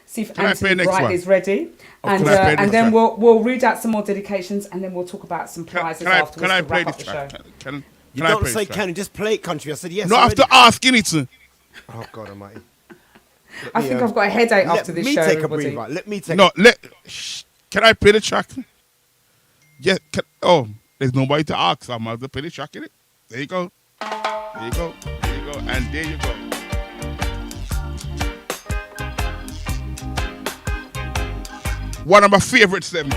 see if Anthony Wright is ready, and then we'll read out some more dedications, and then we'll talk about some prizes afterwards. Can I play wrap the up track? the show. You don't say can you just play it, country? I said yes. No, after asking it. Oh God Almighty! I think I've got a headache after this show. Let me take everybody. a breather. Let me take. No, can I play the track? Yes. There's nobody to ask. I'm going to play the track in it. There you go. There you go. And there you go. One of my favorites, them.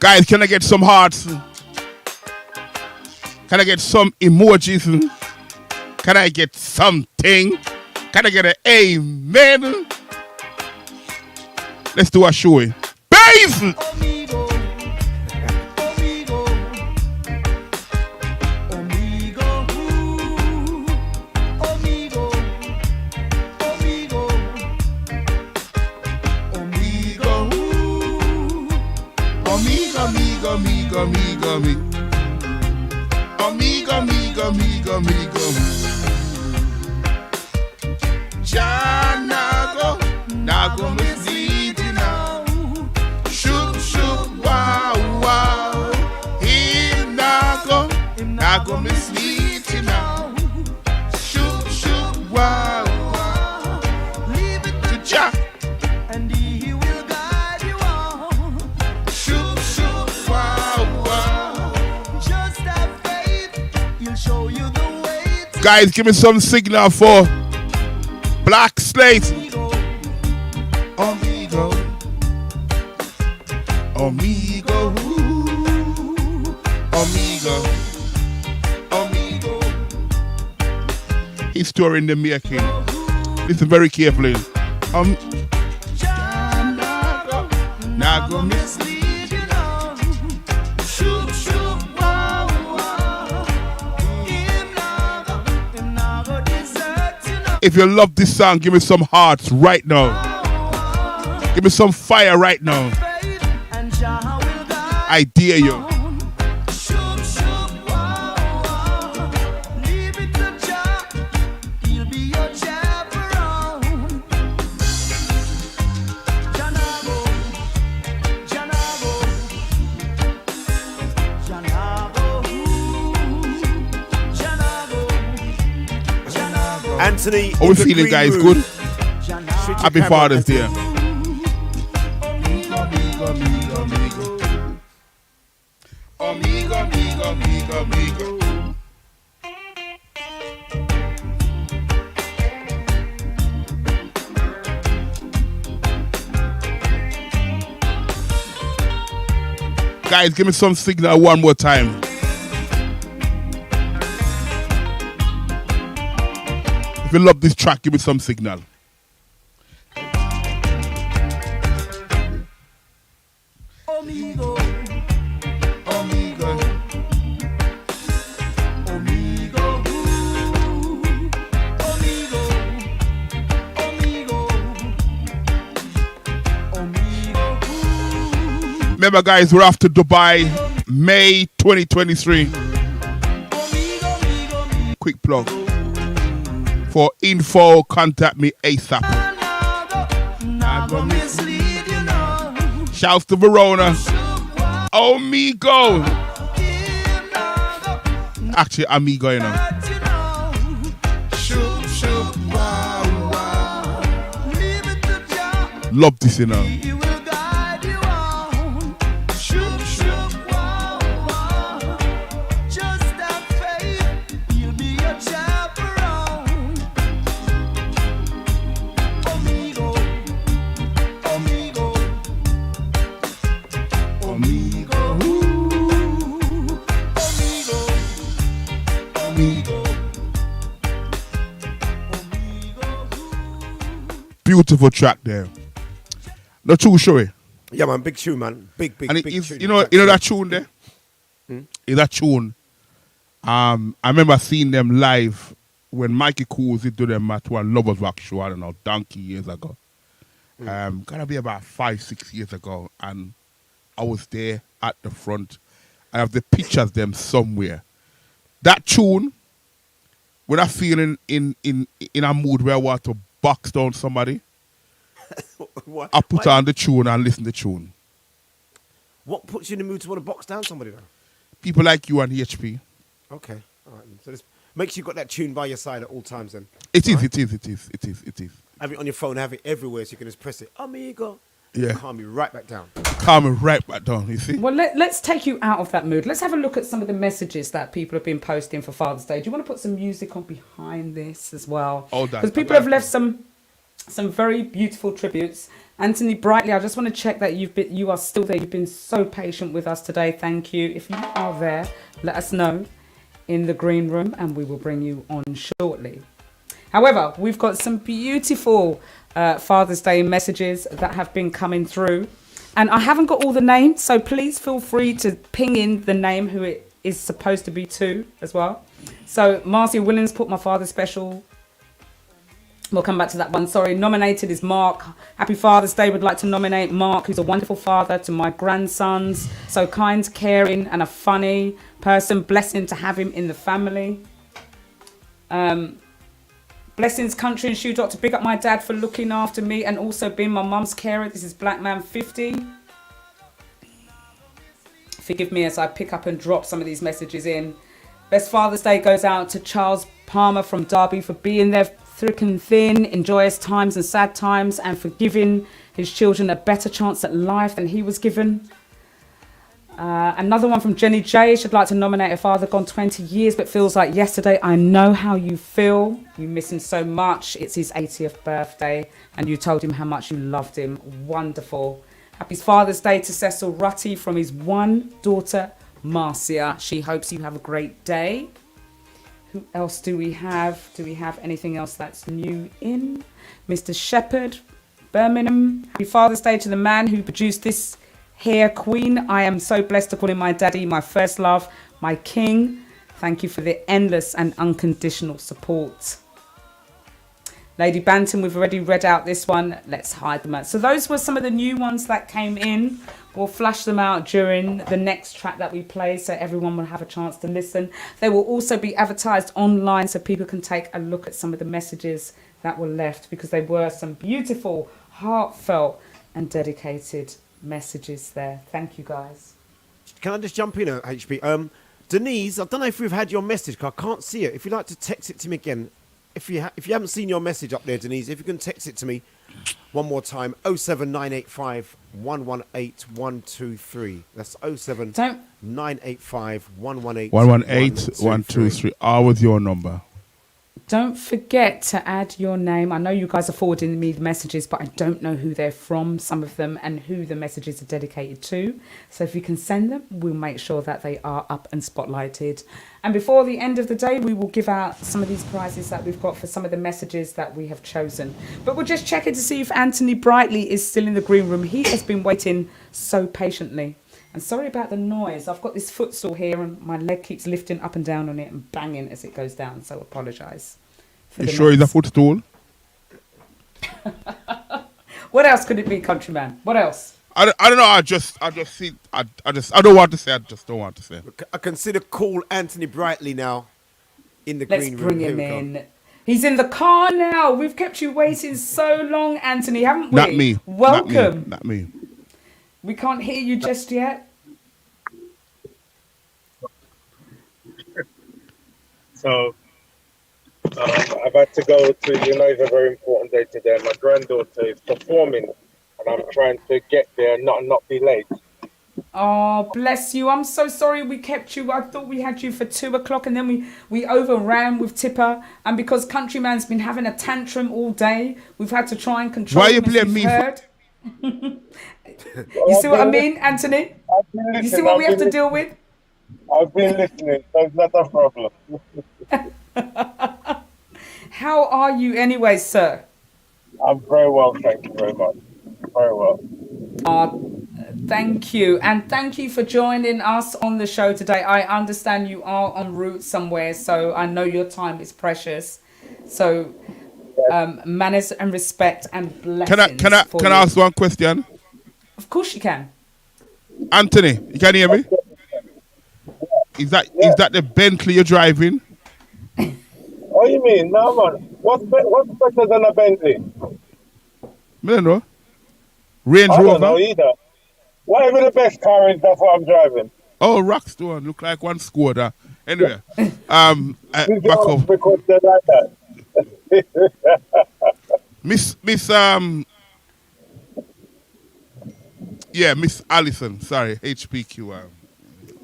Guys, can I get some hearts? Can I get some emojis? Can I get something? Can I get an amen? Let's do a show. Bass! Amigo. Nago misleading now. Shoot, wow. Him nago misleading now. Shoot, wow. Leave it to Jah, and he will guide you on. Shoot, wow. Just have faith, he'll show you the way. Guys, give me some signal for Black Slate. History in the making. Listen very carefully. Nago mislead you now. Shoot, wow. Him nago desert you now. If you love this song, give me some hearts right now. Give me some fire right now. I dare you. Anthony, how we feeling, guys? Good? Happy Father's Day. Guys, give me some signal one more time. If you love this track, give me some signal. Amigo, amigo, amigo, amigo, amigo. Remember, guys, we're off to Dubai, May 2023. Quick plug. For info, contact me ASAP. Shouts to Verona. Amigo. Actually, amigo, you know. Love this, you know. Beautiful track there. Not too sure. Yeah, man, big tune, man. Big And it big is, tune. you know that tune there? Is that tune? I remember seeing them live when Mikey Cool did do them at one Lovers Rock show, I don't know, donkey years ago. Gotta be about 5-6 years ago. And I was there at the front. I have the pictures of them somewhere. That tune, when I feel in a mood where I want to box down somebody, I put on the tune and listen to the tune. What puts you in the mood to want to box down somebody, though? People like you and HP. Okay, all right. So this makes you got that tune by your side at all times, then. It is. Have it on your phone, have it everywhere, so you can just press it. Amigo. Yeah. Calm me right back down. Calm me right back down, you see? Well, let's take you out of that mood. Let's have a look at some of the messages that people have been posting for Father's Day. Do you want to put some music on behind this as well? Oh, that. Because people have left some very beautiful tributes. Anthony Brightly, I just want to check that you are still there. You've been so patient with us today. Thank you. If you are there, let us know in the green room and we will bring you on shortly. However, we've got some beautiful Father's Day messages that have been coming through. And I haven't got all the names, so please feel free to ping in the name who it is supposed to be to as well. So Marcia Williams put my father's special. We'll come back to that one. Sorry, nominated is Mark. Happy Father's Day. Would like to nominate Mark, who's a wonderful father to my grandsons. So kind, caring, and a funny person. Blessing to have him in the family. Blessings, Country and Shoe Doctor. Big up my dad for looking after me and also being my mum's carer. This is Black Man 50. Forgive me as I pick up and drop some of these messages in. Best Father's Day goes out to Charles Palmer from Derby for being there thick and thin in joyous times and sad times and for giving his children a better chance at life than he was given. Another one from Jenny J. She'd like to nominate a father gone 20 years but feels like yesterday. I know how you feel. You miss him so much. It's his 80th birthday and you told him how much you loved him. Wonderful. Happy Father's Day to Cecil Rutty from his one daughter, Marcia. She hopes you have a great day. Who else do we have? Do we have anything else that's new in? Mr. Shepherd, Birmingham. Happy Father's Day to the man who produced this here, Queen. I am so blessed to call him my daddy, my first love, my king. Thank you for the endless and unconditional support. Lady Bantam, we've already read out this one. Let's hide them out. So those were some of the new ones that came in. We'll flash them out during the next track that we play so everyone will have a chance to listen. They will also be advertised online so people can take a look at some of the messages that were left because they were some beautiful, heartfelt and dedicated messages there. Thank you, guys. Can I just jump in, HB? Denise, I don't know if we've had your message, because I can't see it. If you'd like to text it to me again, if you haven't seen your message up there, Denise, if you can text it to me one more time, 07985 118 123. That's 07985 118 118 123. Always your number. Don't forget to add your name. I know you guys are forwarding me the messages, but I don't know who they're from, some of them, and who the messages are dedicated to. So if you can send them, we'll make sure that they are up and spotlighted. And before the end of the day, we will give out some of these prizes that we've got for some of the messages that we have chosen. But we're just checking to see if Anthony Brightly is still in the green room. He has been waiting so patiently. And sorry about the noise. I've got this footstool here and my leg keeps lifting up and down on it and banging as it goes down. So apologise. You sure it's a footstool? What else could it be, Countryman? What else? I don't know. I don't want to say. I just don't want to say. I consider call Anthony Brightly now in the Let's green room. bring him in. He's in the car now. We've kept you waiting so long, Anthony, haven't we? Not me. Welcome. Not me. We can't hear you just yet. So I've had to go to, it's a very important day today. My granddaughter is performing and I'm trying to get there and not be late. Oh, bless you. I'm so sorry we kept you. I thought we had you for 2 o'clock and then we overran with Tipper. And because Countryman's been having a tantrum all day, we've had to try and control him. Why you blaming me? You see what I mean, Anthony? You see what we have to deal with? I've been listening, so it's not a problem. How are you anyway, sir? I'm very well, thank you very much. Very well. Thank you. And thank you for joining us on the show today. I understand you are en route somewhere, so I know your time is precious. So manners and respect and blessings. Can I ask one question? Of course you can. Anthony, you can hear me? Is that the Bentley you're driving? What do you mean? No, man. What's better than a Bentley? I don't know. Range I Rover? don't know either. Whatever the best car is, that's what I'm driving. Oh, Rockstone. Look like one Skoda. Anyway, back up. Because they're like that. Miss Allison. Sorry, HPQ.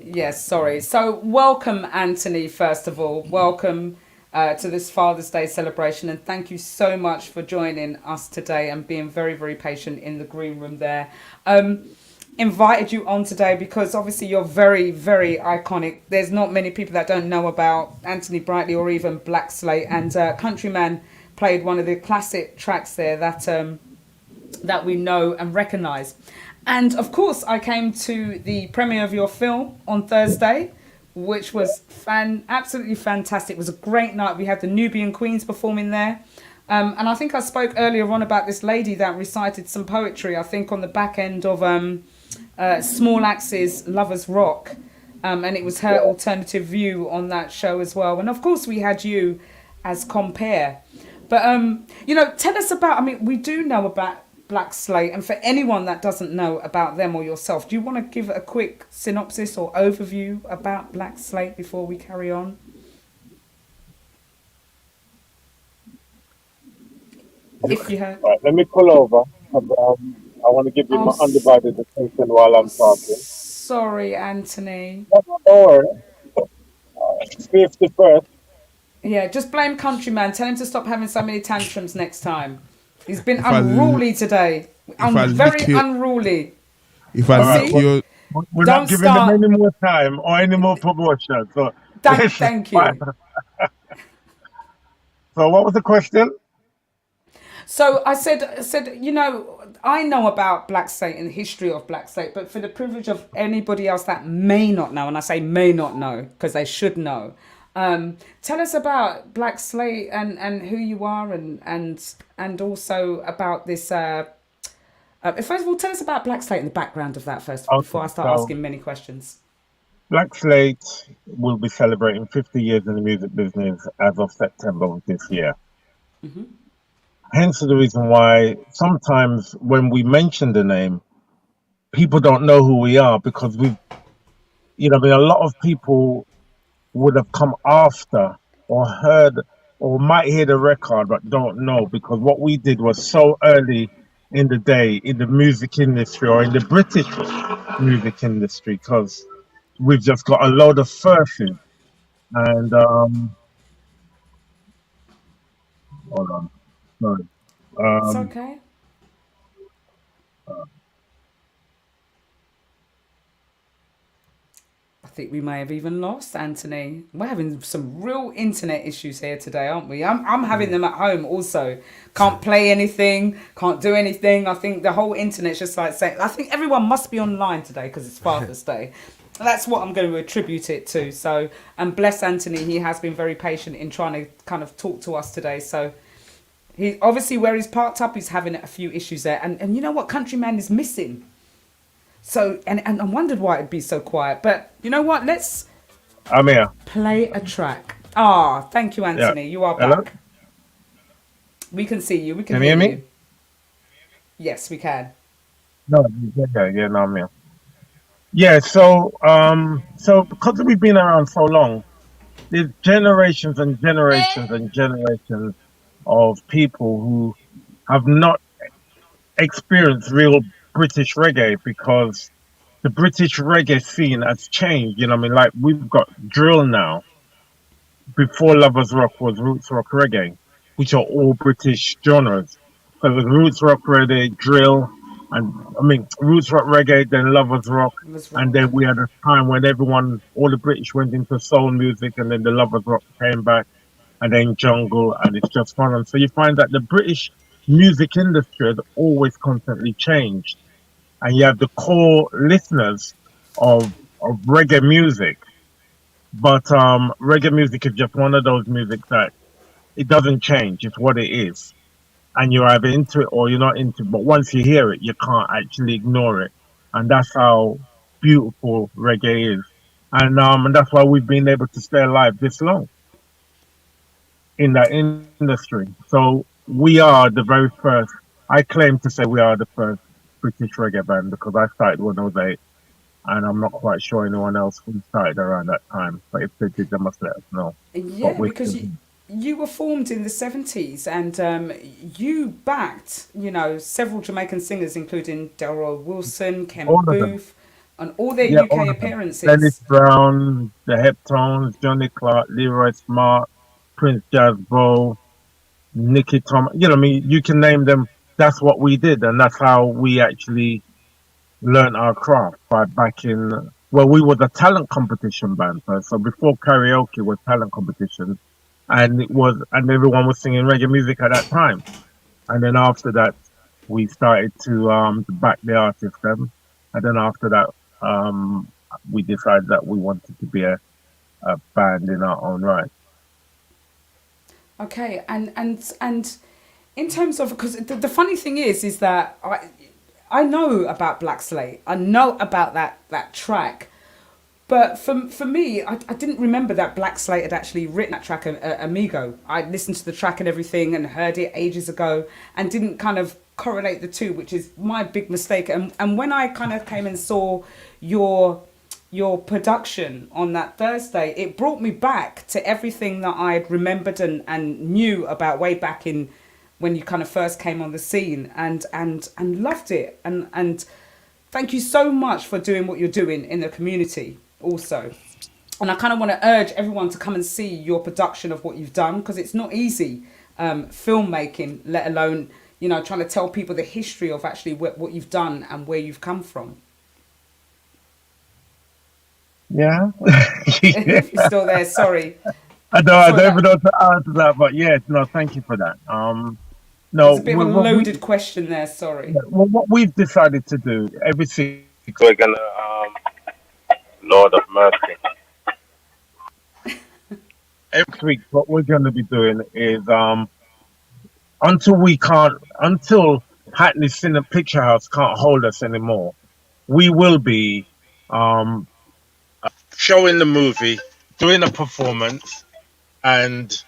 Yes, sorry. So welcome, Anthony, first of all. Welcome to this Father's Day celebration. And thank you so much for joining us today and being very, very patient in the green room there. Invited you on today because obviously you're very, very iconic. There's not many people that don't know about Anthony Brightly or even Black Slate. And Countryman played one of the classic tracks there that we know and recognise. And of course, I came to the premiere of your film on Thursday, which was absolutely fantastic. It was a great night. We had the Nubian Queens performing there. And I think I spoke earlier on about this lady that recited some poetry, I think on the back end of Small Axe's Lovers Rock. And it was her alternative view on that show as well. And of course, we had you as compare. But, tell us about, we do know about Black Slate, and for anyone that doesn't know about them or yourself, do you want to give a quick synopsis or overview about Black Slate before we carry on? If you have. Right, let me pull over. I want to give you my undivided attention while I'm talking. Sorry, Anthony. Or 51st. Yeah, just blame Countryman. Tell him to stop having so many tantrums next time. He's been unruly today. Very unruly. If I lick you... We're not giving them any more time or any more promotion. So thank you. So what was the question? So I said, I know about Black Slate and the history of Black Slate, but for the privilege of anybody else that may not know, and I say may not know because they should know, tell us about Black Slate and who you are and also about this. First of all, tell us about Black Slate and the background of that first before I start asking many questions. Black Slate will be celebrating 50 years in the music business as of September of this year. Mm-hmm. Hence the reason why sometimes when we mention the name, people don't know who we are because a lot of people would have come after or heard or might hear the record but don't know because what we did was so early in the day in the music industry or in the British music industry because we've just got a load of firsts and Hold on. Sorry. It's Um, okay. I think we may have even lost Anthony. We're having some real internet issues here today, aren't we? I'm having them at home also. Can't play anything, can't do anything. I think the whole internet's just like saying, I think everyone must be online today because it's Father's Day. That's what I'm going to attribute it to. So, and bless Anthony, he has been very patient in trying to kind of talk to us today. So, he obviously where he's parked up, he's having a few issues there. And you know what Countryman is missing? So, and I wondered why it'd be so quiet. But you know what? Let's I'm here. play a track. Ah, thank you, Yeah. Anthony. You are Hello? back. We can see you. We can Can you hear hear me? you. Yes, we can. No, yeah, no, I'm here. Yeah, so because we've been around so long, there's generations and generations and generations of people who have not experienced real British reggae because the British reggae scene has changed. You know what I mean? Like we've got drill now. Before Lovers Rock was roots rock reggae, which are all British genres. So it was roots rock reggae, drill, and I mean roots rock reggae, then Lovers Rock, Was and rock. then we had a time when everyone, all the British went into soul music, and then the Lovers Rock came back, and then jungle, and it's just fun. And so you find that the British music industry has always constantly changed, and you have the core listeners of reggae music. But reggae music is just one of those music that it doesn't change. It's what it is. And you're either into it or you're not into it. But once you hear it, you can't actually ignore it. And that's how beautiful reggae is. And that's why we've been able to stay alive this long in that industry. So we are the very first. I claim to say we are the first British reggae band because I started when I was 8, and I'm not quite sure anyone else who started around that time. But if they did, they must let us know. But Yeah, we're because still you were formed in the 70s and you backed, several Jamaican singers, including Delroy Wilson, Ken all of them. Booth, on all their Yeah, UK all of them. Dennis appearances. Brown, the Heptones, Johnny Clark, Leroy Smart, Prince Jazzbo, Nicky Thomas. You know, what I mean, you can name them. That's what we did, and that's how we actually learned our craft by backing. Well, we were the talent competition band first. So before karaoke was talent competition, and everyone was singing reggae music at that time. And then after that, we started to back the artist then, and then after that, um, we decided that we wanted to be a band in our own right. Okay, and in terms of because the funny thing is that I know about Black Slate. I know about that track. But for me, I didn't remember that Black Slate had actually written that track, Amigo. I listened to the track and everything and heard it ages ago and didn't kind of correlate the two, which is my big mistake. And when I kind of came and saw your production on that Thursday, it brought me back to everything that I'd remembered and knew about way back in when you kind of first came on the scene and loved it. And thank you so much for doing what you're doing in the community also. And I kind of want to urge everyone to come and see your production of what you've done because it's not easy filmmaking, let alone, trying to tell people the history of actually what you've done and where you've come from. Yeah. If you're still there, sorry. I don't even know to answer that, but yeah, no, thank you for that. No, There's a bit of a loaded question there, sorry. well, what we've decided to do every 6 weeks, we're gonna, Lord of mercy. Every week, what we're gonna be doing is, until Hackney Cinema Picture House can't hold us anymore, we will be, showing the movie, doing a performance, and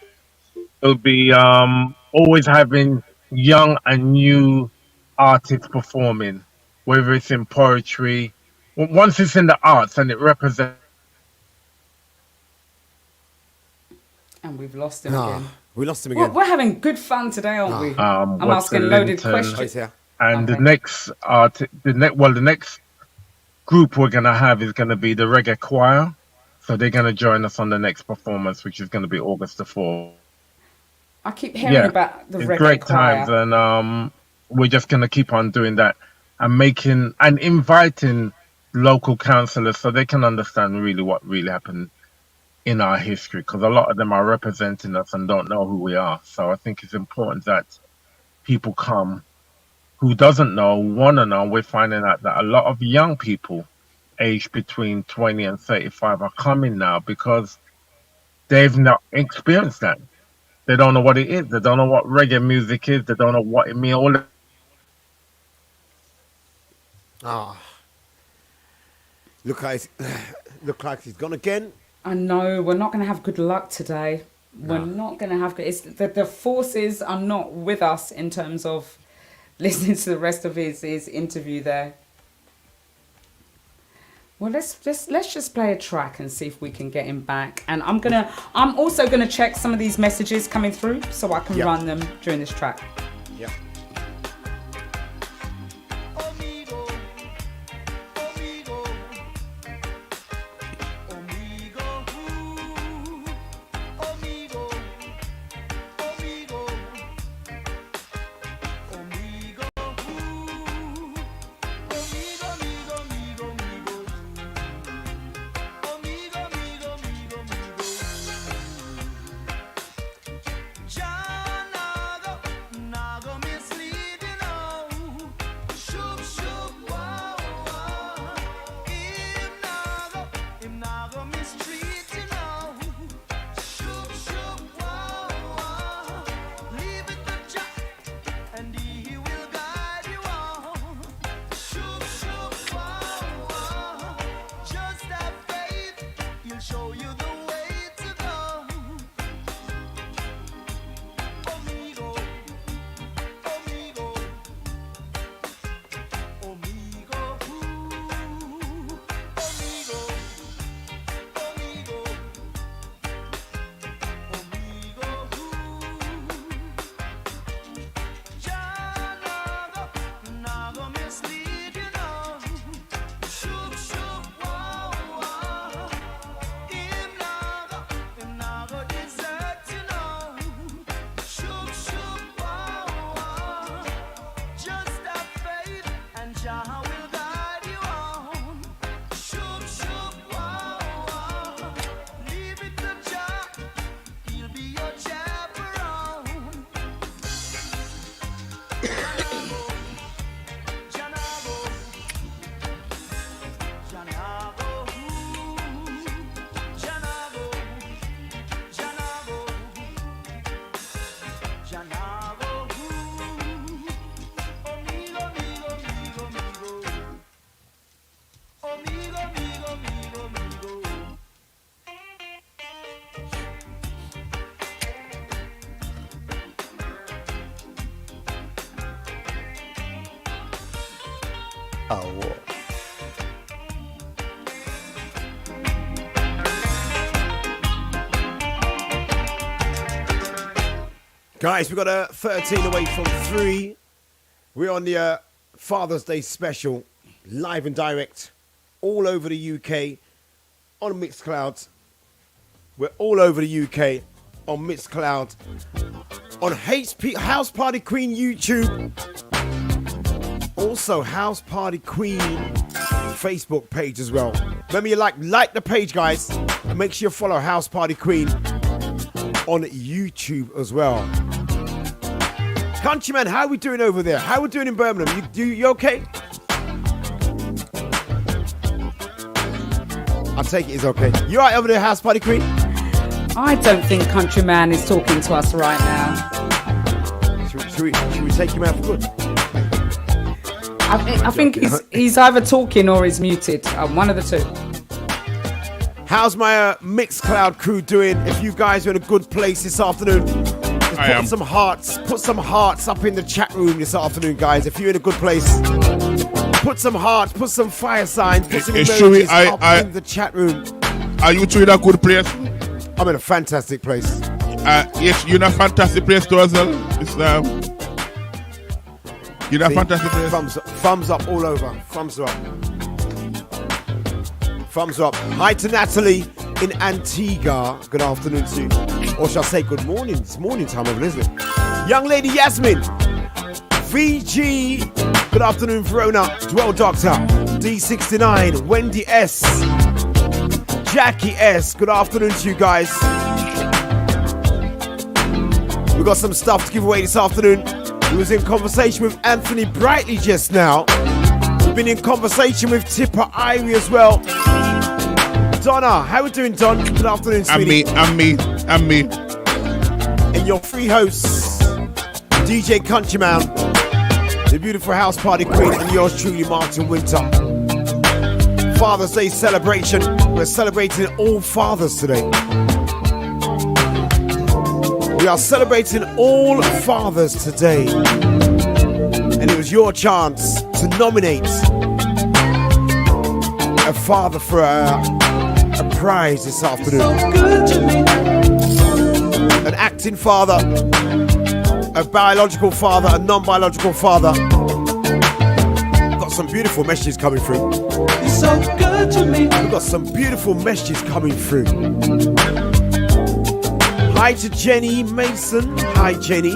it'll be always having young and new artists performing, whether it's in poetry. Once it's in the arts and it represents. And we've lost him again. We lost him again. We're having good fun today, aren't we? I'm What's asking the loaded Linton, questions. and Okay. the next group we're gonna have is gonna be the Reggae Choir. So they're gonna join us on the next performance, which is gonna be August the 4th. I keep hearing about the it's reggae great choir. times, and we're just going to keep on doing that and making and inviting local councillors so they can understand really what really happened in our history, because a lot of them are representing us and don't know who we are. So I think it's important that people come who doesn't know, want to know. We're finding out that a lot of young people aged between 20 and 35 are coming now because they've not experienced that. They don't know what it is. They don't know what reggae music is. They don't know what it means. Look like he's gone again. I know, we're not going to have good luck today. We're not going to have good... It's, the forces are not with us in terms of listening to the rest of his interview there. Well, let's just play a track and see if we can get him back. And I'm also gonna check some of these messages coming through so I can run them during this track. Yeah. Guys, we've got a 13 away from 3. We're on the Father's Day special, live and direct, all over the UK on Mixcloud. We're all over the UK on Mixcloud, on HP House Party Queen YouTube, also House Party Queen Facebook page as well. Remember, you like the page, guys, and make sure you follow House Party Queen on YouTube as well. Countryman, how are we doing over there? How are we doing in Birmingham? You okay? I take it it's okay. You alright over there, House Party Queen? I don't think Countryman is talking to us right now. Should we take him out for good? I think he's either talking or he's muted. One of the two. How's my Mixcloud crew doing? If you guys are in a good place this afternoon, put some hearts up in the chat room this afternoon, guys. If you're in a good place, put some hearts, put some fire signs, put some emojis up in the chat room. Are you two in a good place? I'm in a fantastic place. Yes, you're in a fantastic place too as well. You're in a fantastic place. Thumbs up all over. Thumbs up. Thumbs up. Hi to Natalie. in Antigua, good afternoon to you. Or shall I say good morning? It's morning time over there, isn't it? Young lady Yasmin, VG, good afternoon Verona, Dwell Doctor, D69, Wendy S, Jackie S, good afternoon to you guys. We got some stuff to give away this afternoon. We was in conversation with Anthony Brightly just now. We've been in conversation with Tipper Irie as well. Donna, how we doing, Don? Good afternoon, sweetie. And me. And your free hosts, DJ Countryman, the beautiful house party queen, and yours truly, Martin Wynter. Father's Day celebration. We're celebrating all fathers today. We are celebrating all fathers today. And it was your chance to nominate a father for a prize this afternoon. So good to me. An acting father, a biological father, a non-biological father. Got some beautiful messages coming through. It's so good to me. We've got some beautiful messages coming through. Hi to Jenny Mason. Hi, Jenny.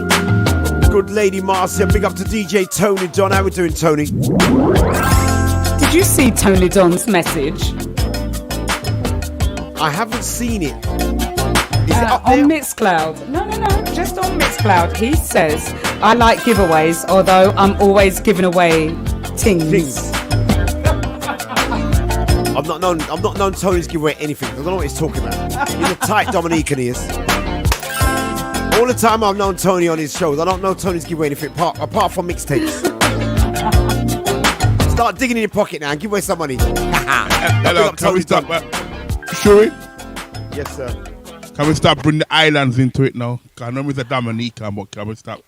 Good lady Marcia. Big up to DJ Tony Don. How we doing, Tony? Did you see Tony Don's message? I haven't seen it. Is it up on there? Mixcloud. No, just on Mixcloud. He says, I like giveaways, although I'm always giving away things. I've not known Tony's give away anything. I don't know what he's talking about. He's a tight Dominican, he is. All the time I've known Tony on his shows, I don't know Tony's give away anything apart from mixtapes. Start digging in your pocket now and give away some money. Hello, can we stop? Sure? Yes, sir. Can we stop bringing the islands into it now? I know it's a Dominican, but can we stop,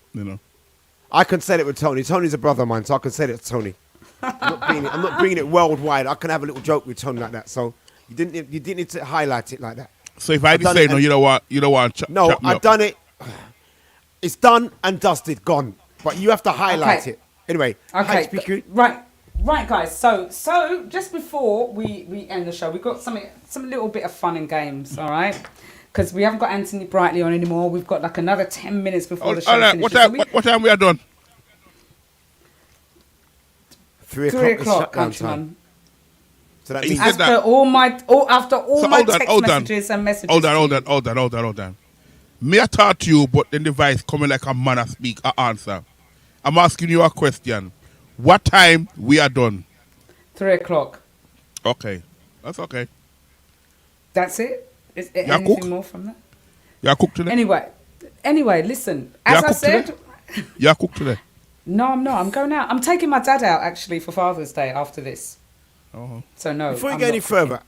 I can say it with Tony. Tony's a brother of mine, so I can say it to Tony. I'm not bringing it worldwide. I can have a little joke with Tony like that. So you didn't need to highlight it like that. So if I just say no, you don't want. No, I've done it. It's done and dusted, gone. But you have to highlight it. Anyway, okay, right, guys. So just before we end the show, we've got some little bit of fun and games, all right? Because we haven't got Anthony Brightly on anymore. We've got like another 10 minutes before the show finishes. What time we are done? 3 o'clock, Countryman. So that means after all my text messages and messages. Hold on. Me I talk to you, but then the voice coming like a man I speak, I answer. I'm asking you a question. What time we are done? 3 o'clock. Okay. That's okay. That's it? Is there anything more from that? You cook today? Anyway, listen. As I said... You cook today? No, I'm not. I'm going out. I'm taking my dad out, actually, for Father's Day after this. Oh. So, no. Before you go any further,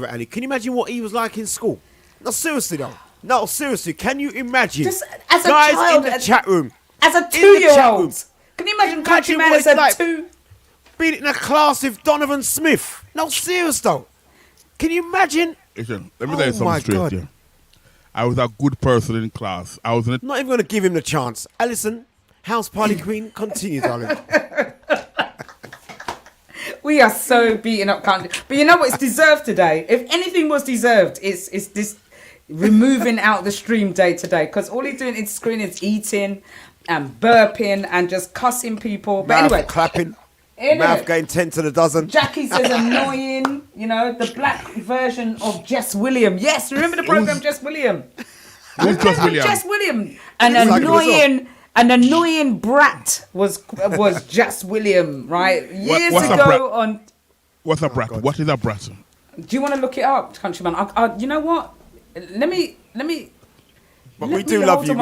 Annie, can you imagine what he was like in school? No, seriously, though. No, seriously. Can you imagine? Just as a guys child, in the chat room. As a 2-year-old. Can you imagine Countryman as a 2? Being in a class with Donovan Smith. No, serious, though. Can you imagine? Listen, let me tell you something straight here. I was a good person in class. I was in not even going to give him the chance. Alison, house party queen, continue, darling. We are so beaten up, country. But you know what? It's deserved today. If anything was deserved, it's this removing out the stream day today. Because all he's doing in screen is eating and burping and just cussing people. But mouth anyway. clapping. Mouth going 10 to the dozen. Jackie says annoying, the black version of Jess William. Yes, remember the program Jess William? Who's Jess William? Jess William. An annoying brat was Jess William, right? Years ago on. What's a brat? What is a brat? Do you want to look it up, Countryman? You know what? Let me. But we do love you.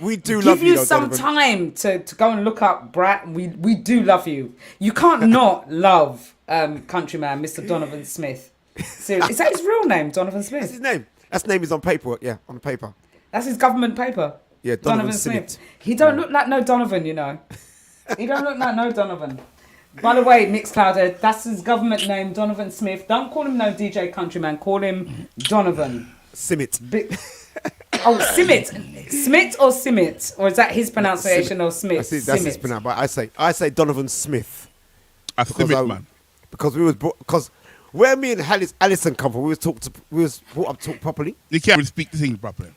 We do love you. Give you some time to go and look up Brat. We do love you. You can't not love Countryman, Mr. Donovan Smith. Seriously. Is that his real name, Donovan Smith? That's his name. That's name is on paper. Yeah, on paper. That's his government paper. Yeah, Donovan Smith. He don't look like no Donovan, He don't look like no Donovan. By the way, Mixcloud, that's his government name, Donovan Smith. Don't call him no DJ Countryman. Call him Donovan. Simit. Oh, Simit. Smith or Simit? Or is that his pronunciation or Smith? That's his pronunciation. But I say Donovan Smith. Simit, man. Because where me and Alison come from, we was brought up to talk properly. You can't really speak the thing properly.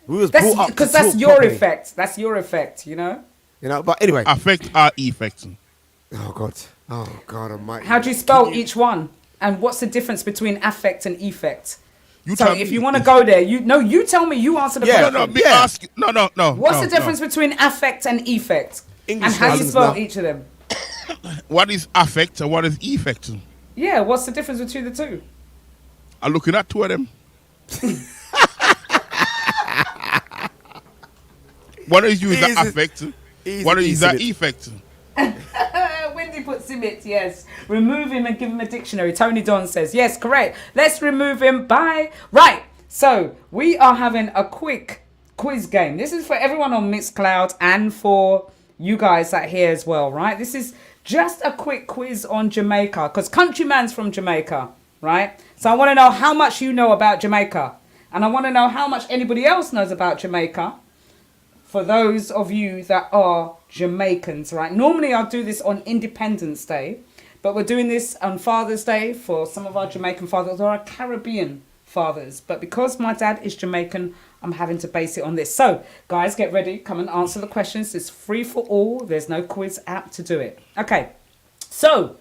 We was brought up because to that's talk your properly. effect. That's your effect. You know. You know, but anyway. Affect our effect. Oh God Almighty. How do you spell each one? And what's the difference between affect and effect? You so tell if me. you want to go there, you tell me. You answer the question. Ask you. No. What's the difference between affect and effect? English and how do you spell now. each of them? What is affect and what is effect? Yeah, what's the difference between the two? I'm looking at two of them. One is use the affect. One is the effect. Wendy puts him it, yes. Remove him and give him a dictionary. Tony Don says, yes, correct. Let's remove him. Bye. Right. So we are having a quick quiz game. This is for everyone on Mixcloud and for you guys that here as well, right? This is just a quick quiz on Jamaica because Countryman's from Jamaica, right? So I want to know how much you know about Jamaica. And I want to know how much anybody else knows about Jamaica. For those of you that are Jamaicans, right? Normally I'll do this on Independence Day, but we're doing this on Father's Day for some of our Jamaican fathers or our Caribbean fathers. But because my dad is Jamaican, I'm having to base it on this. So, guys, get ready. Come and answer the questions. It's free for all. There's no quiz app to do it. Okay. So,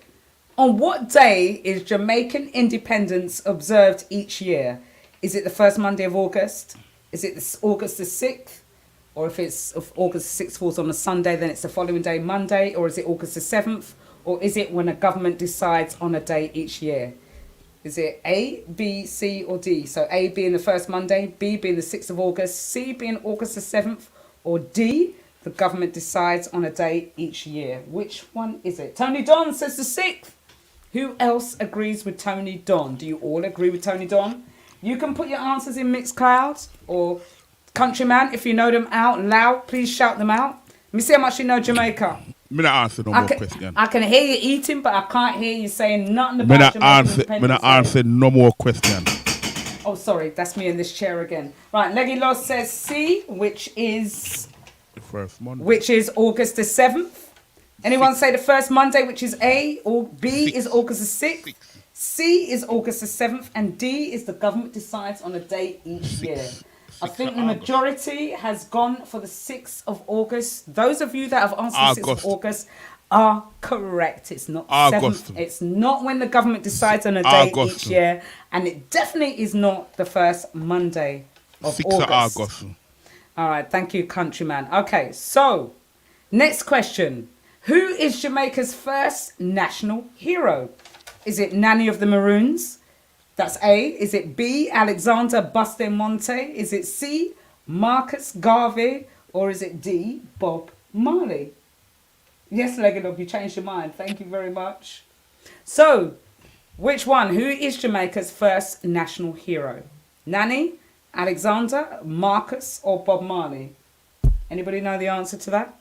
on what day is Jamaican independence observed each year? Is it the first Monday of August? Is it August the 6th? Or if August 6th falls on a Sunday, then it's the following day, Monday. Or is it August the 7th? Or is it when a government decides on a day each year? Is it A, B, C, or D? So A being the first Monday, B being the 6th of August, C being August the 7th, or D, the government decides on a day each year. Which one is it? Tony Don says the 6th. Who else agrees with Tony Don? Do you all agree with Tony Don? You can put your answers in Mixcloud or Countryman, if you know them out loud, please shout them out. Let me see how much you know Jamaica. Me not answer no more question. I can hear you eating, but I can't hear you saying nothing about Jamaica. Me not answer no more question. Oh, sorry, that's me in this chair again. Right, Leggy Loss says C, which is the first Monday. Which is August the 7th. Anyone say the first Monday, which is A, or B is August the 6th? C is August the 7th, and D is the government decides on a day each year. I think the majority has gone for the 6th of August. Those of you that have answered the 6th of August are correct. It's not 7th. It's not when the government decides on a day each year. And it definitely is not the first Monday of 6th August. Of August. All right. Thank you, Countryman. Okay. So, next question. Who is Jamaica's first national hero? Is it Nanny of the Maroons? That's A. Is it B, Alexander Bustamante? Is it C, Marcus Garvey? Or is it D, Bob Marley? Yes, Legadog, you changed your mind. Thank you very much. So, which one? Who is Jamaica's first national hero? Nanny, Alexander, Marcus, or Bob Marley? Anybody know the answer to that?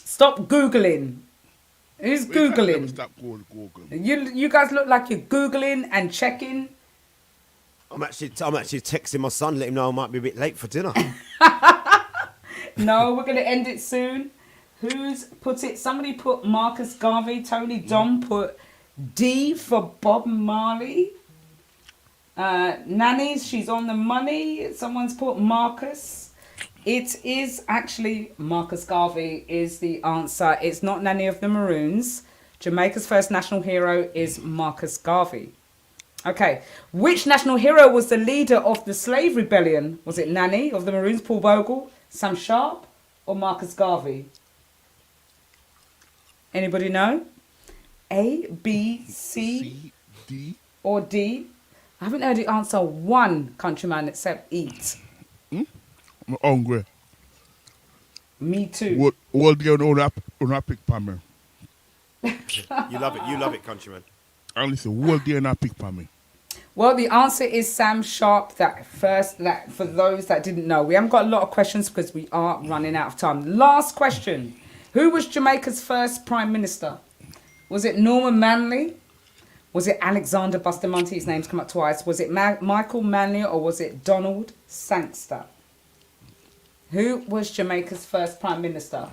Stop Googling. Who's Googling? Stop Googling. You guys look like you're Googling and checking. I'm actually texting my son, let him know I might be a bit late for dinner. No, we're going to end it soon. Who's put it? Somebody put Marcus Garvey. Tony Don put D for Bob Marley. Nanny's, she's on the money. Someone's put Marcus. It is actually Marcus Garvey is the answer. It's not Nanny of the Maroons. Jamaica's first national hero is Marcus Garvey. Okay. Which national hero was the leader of the slave rebellion? Was it Nanny of the Maroons, Paul Bogle, Sam Sharp, or Marcus Garvey? Anybody know? A, B, C, D, or D? I haven't heard you answer one, Countryman, except eat. I'm hungry. Me too. All day on a pick for me. You love it, Countryman. I listen, all day on a pick for me. Well, the answer is Sam Sharp. That for those that didn't know, we haven't got a lot of questions because we are running out of time. Last question: who was Jamaica's first Prime Minister? Was it Norman Manley? Was it Alexander Bustamante? His name's come up twice. Was it Michael Manley or was it Donald Sangster? Who was Jamaica's first Prime Minister?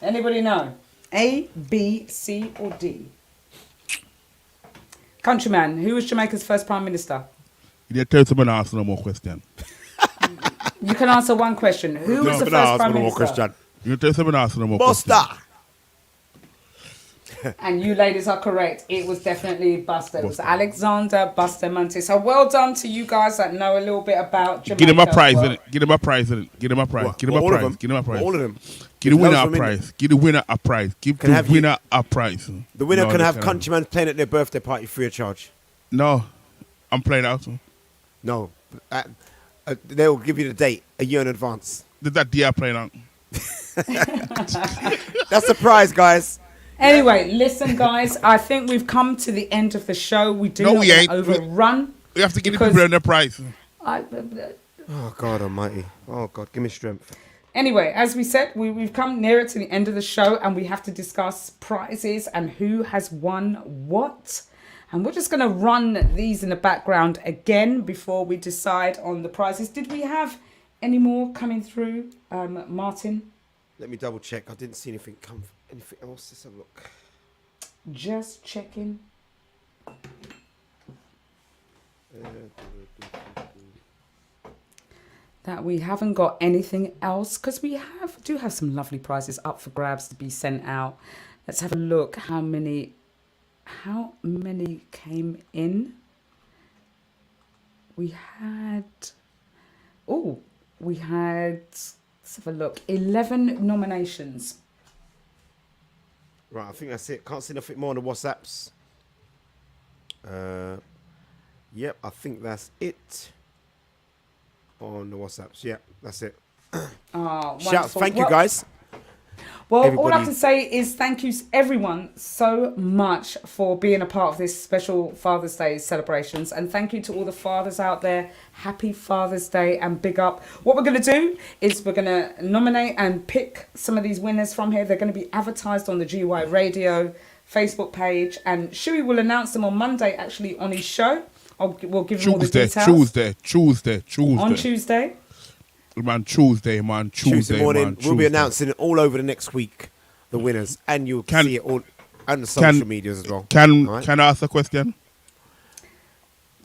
Anybody know? A, B, C, or D? Countryman, who was Jamaica's first Prime Minister? You didn't tell someone to answer no more question. You can answer one question. Who was the first Prime Minister? You didn't tell someone to answer no more question. Buster! And you ladies are correct. It was definitely Buster. It was Alexander Buster Munty. So well done to you guys that know a little bit about Jamaica. Give him a prize, innit? Give him a prize, innit? Give him a prize. Give him a prize. Give him a prize. All of them. Give the winner a prize. Give the winner a prize. Give the winner a prize. The winner can have Countryman playing at their birthday party free of charge. No. I'm playing out. No. They'll give you the date a year in advance. Did that day playing out? That's the prize, guys. Anyway, listen, guys. I think we've come to the end of the show. We do not want to overrun. We have to give the people their prize. Oh, God almighty. Oh, God, give me strength. Anyway, as we said, we've come nearer to the end of the show and we have to discuss prizes and who has won what. And we're just going to run these in the background again before we decide on the prizes. Did we have any more coming through, Martin? Let me double check. I didn't see anything come. Anything else? Let's have a look. Just checking. That we haven't got anything else because we do have some lovely prizes up for grabs to be sent out. Let's have a look how many came in. We had let's have a look, 11 nominations. Right, I think that's it. Can't see nothing more on the WhatsApps. Yep, I think that's it. On the WhatsApps. Yeah, that's it. Shouts. Thank you, guys. Well, Everybody. all I can say is thank you, everyone, so much for being a part of this special Father's Day celebrations. And thank you to all the fathers out there. Happy Father's Day and big up. What we're going to do is we're going to nominate and pick some of these winners from here. They're going to be advertised on the GY Radio Facebook page. And Shuey will announce them on Monday, actually, on his show. We'll give him all the details. Tuesday. On Tuesday. Tuesday morning. We'll be announcing it all over the next week, the winners, and you'll see it all on the social medias as well. Can I ask a question?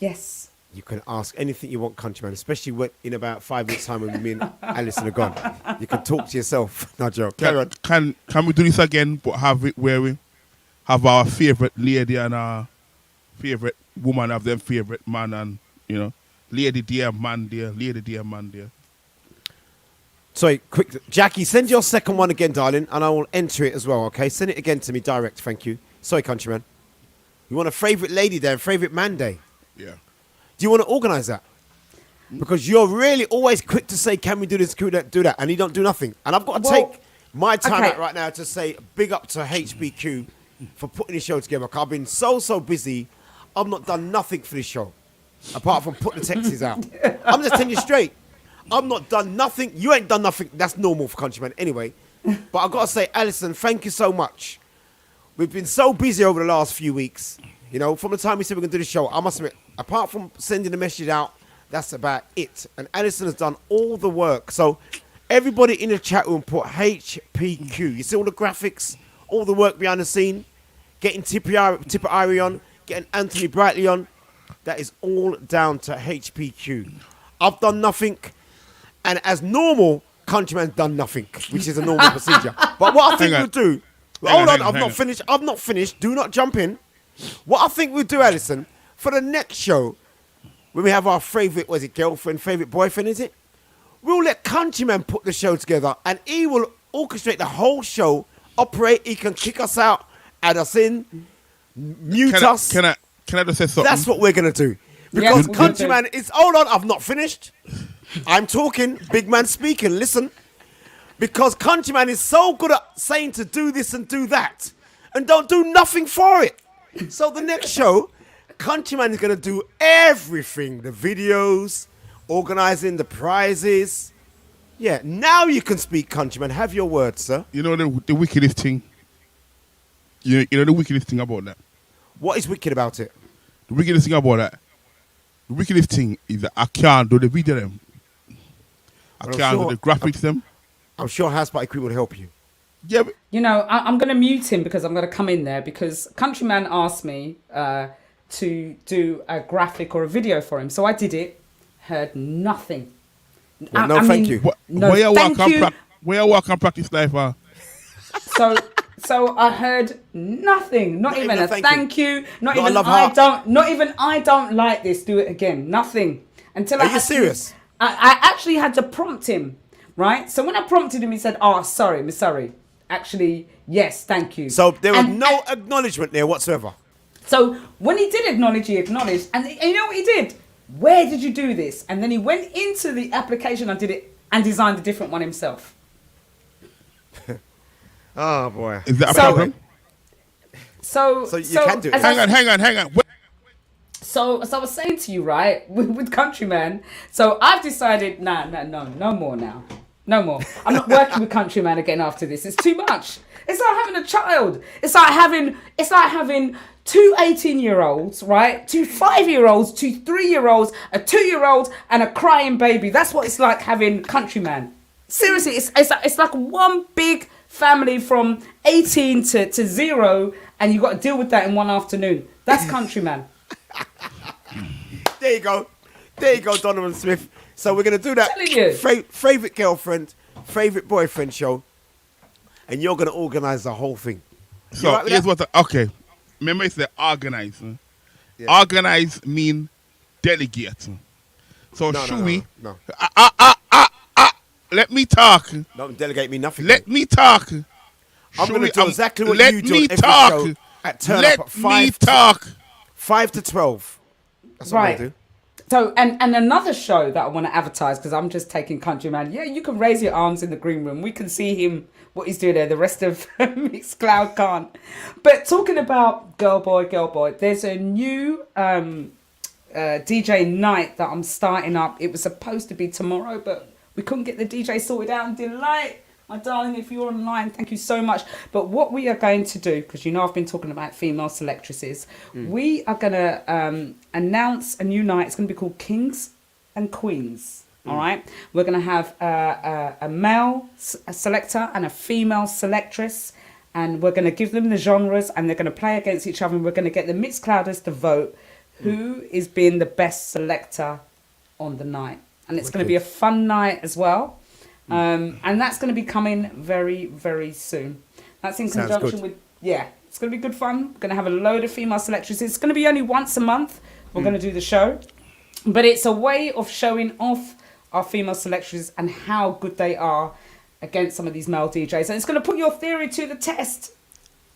Yes. You can ask anything you want, Countryman, especially when, in about 5 minutes' time when me and Alison are gone. You can talk to yourself. No joke. Can we do this again, but have it where we have our favourite lady and our favourite woman have their favourite man, and lady dear, man dear, lady dear, man dear. Sorry, quick. Jackie, send your second one again, darling, and I will enter it as well, okay? Send it again to me direct, thank you. Sorry, Countryman. You want a favourite lady day and favourite man day? Yeah. Do you want to organise that? Because you're really always quick to say, can we do this, can we do that, and you don't do nothing. And I've got to take my time out right now to say big up to HBQ for putting this show together. I've been so busy, I've not done nothing for this show, apart from putting the texts out. I'm just telling you straight. I've not done nothing. You ain't done nothing. That's normal for Countryman anyway. But I've got to say, Alison, thank you so much. We've been so busy over the last few weeks. From the time we said we're going to do the show, I must admit, apart from sending the message out, that's about it. And Alison has done all the work. So everybody in the chat room put HPQ. You see all the graphics, all the work behind the scene, getting Tipper Irie on, getting Anthony Brightly on. That is all down to HPQ. I've done nothing. And as normal, Countryman's done nothing, which is a normal procedure. But what I think we'll do... Hold on, I've not finished. Do not jump in. What I think we'll do, Alison, for the next show, when we have our favourite, girlfriend, favourite boyfriend, is it? We'll let Countryman put the show together, and he will orchestrate the whole show, operate, he can kick us out, add us in, mute us. Can I just say something? That's what we're going to do. Because Countryman is... Hold on, I've not finished. I'm talking, big man speaking, listen. Because Countryman is so good at saying to do this and do that, and don't do nothing for it. So the next show, Countryman is going to do everything. The videos, organising the prizes. Yeah, now you can speak, Countryman. Have your words, sir. You know the wickedest thing? You know the wickedest thing about that? What is wicked about it? The wickedest thing about that? The wickedest thing is that I can't do the video them. I can't do the graphics them. I'm sure House Party Crew will help you. Yeah, but I'm going to mute him because I'm going to come in there because Countryman asked me to do a graphic or a video for him. So I did it, heard nothing. Well, no, thank you. No, thank you. Where you walk and practice life? So I heard nothing. Not even a thank you. Not even I don't like this. Do it again. Nothing. Until Are you serious? I actually had to prompt him, right? So when I prompted him, he said, "Oh, sorry, I'm sorry. Actually, yes, thank you." So there was no acknowledgement there whatsoever. So when he did acknowledge, he acknowledged, and you know what he did? Where did you do this? And then he went into the application and did it and designed a different one himself. Oh boy! Is that a problem? So you can do it. Hang on. So I was saying to you, right, with Countryman. So I've decided, no more now. No more. I'm not working with Countryman again after this. It's too much. It's like having a child. It's like having two 18-year-olds, right? Two 5-year-olds, two 3-year-olds, a 2-year-old, and a crying baby. That's what it's like having Countryman. Seriously, it's like one big family from 18 to 0, and you've got to deal with that in one afternoon. That's Countryman. There you go, Donovan Smith. So we're going to do that favourite girlfriend, favourite boyfriend show, and you're going to organise the whole thing. So right here's okay. Remember it's the organize. Yeah. Organize mean delegate. So No. Let me talk. Don't delegate me nothing. Let me talk. I'm going to do exactly what let you do me every talk. show at turn Let up at me talk. 5 to 12. That's what I'm going to do. So, and another show that I want to advertise, because I'm just taking Countryman. Yeah, you can raise your arms in the green room. We can see him, what he's doing there. The rest of Mixcloud can't. But talking about Girl Boy, there's a new DJ night that I'm starting up. It was supposed to be tomorrow, but we couldn't get the DJ sorted out. And Delight, my darling, if you're online, thank you so much. But what we are going to do, because you know I've been talking about female selectresses, we are going to announce a new night. It's going to be called Kings and Queens. All right? We're going to have a male selector and a female selectress, and we're going to give them the genres, and they're going to play against each other, and we're going to get the Mixclouders to vote who is being the best selector on the night. And it's going to be a fun night as well. And that's going to be coming very, very soon. That's in conjunction with, it's going to be good fun. We're going to have a load of female selectresses. It's going to be only once a month we're going to do the show. But it's a way of showing off our female selectresses and how good they are against some of these male DJs. And it's going to put your theory to the test.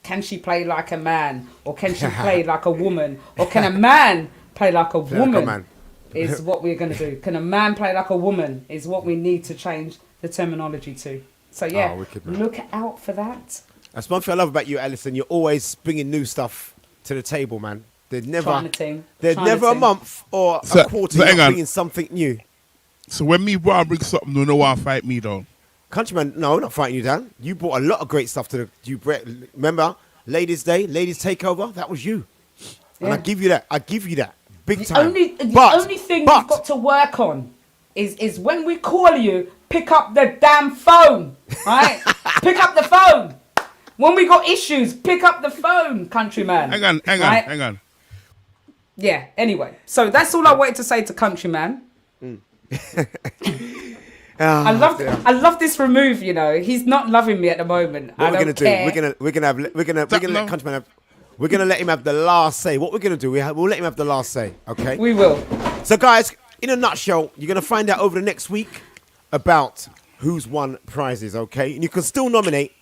Can she play like a man? Or can she play like a woman? Or can a man play like a woman? Is what we're going to do. Can a man play like a woman? Is what we need to change the terminology to. So look out for that. That's one thing I love about you, Alison. You're always bringing new stuff to the table, man. There's never a month or a quarter you're bringing something new. So when me bring something, no one fight me down. Countryman, no, not fighting you down. You brought a lot of great stuff to the. Remember, Ladies' Day, Ladies' Takeover. That was you, and I give you that. Big time. The only thing you've got to work on is when we call you, pick up the damn phone, right? Pick up the phone. When we got issues, pick up the phone, Countryman. Hang on. Yeah, anyway. So that's all I wanted to say to Countryman. I love this remove, you know. He's not loving me at the moment. What we're gonna do? We're gonna let Countryman have. We're going to let him have the last say. What we're going to do, we'll let him have the last say, okay? We will. So, guys, in a nutshell, you're going to find out over the next week about who's won prizes, okay? And you can still nominate.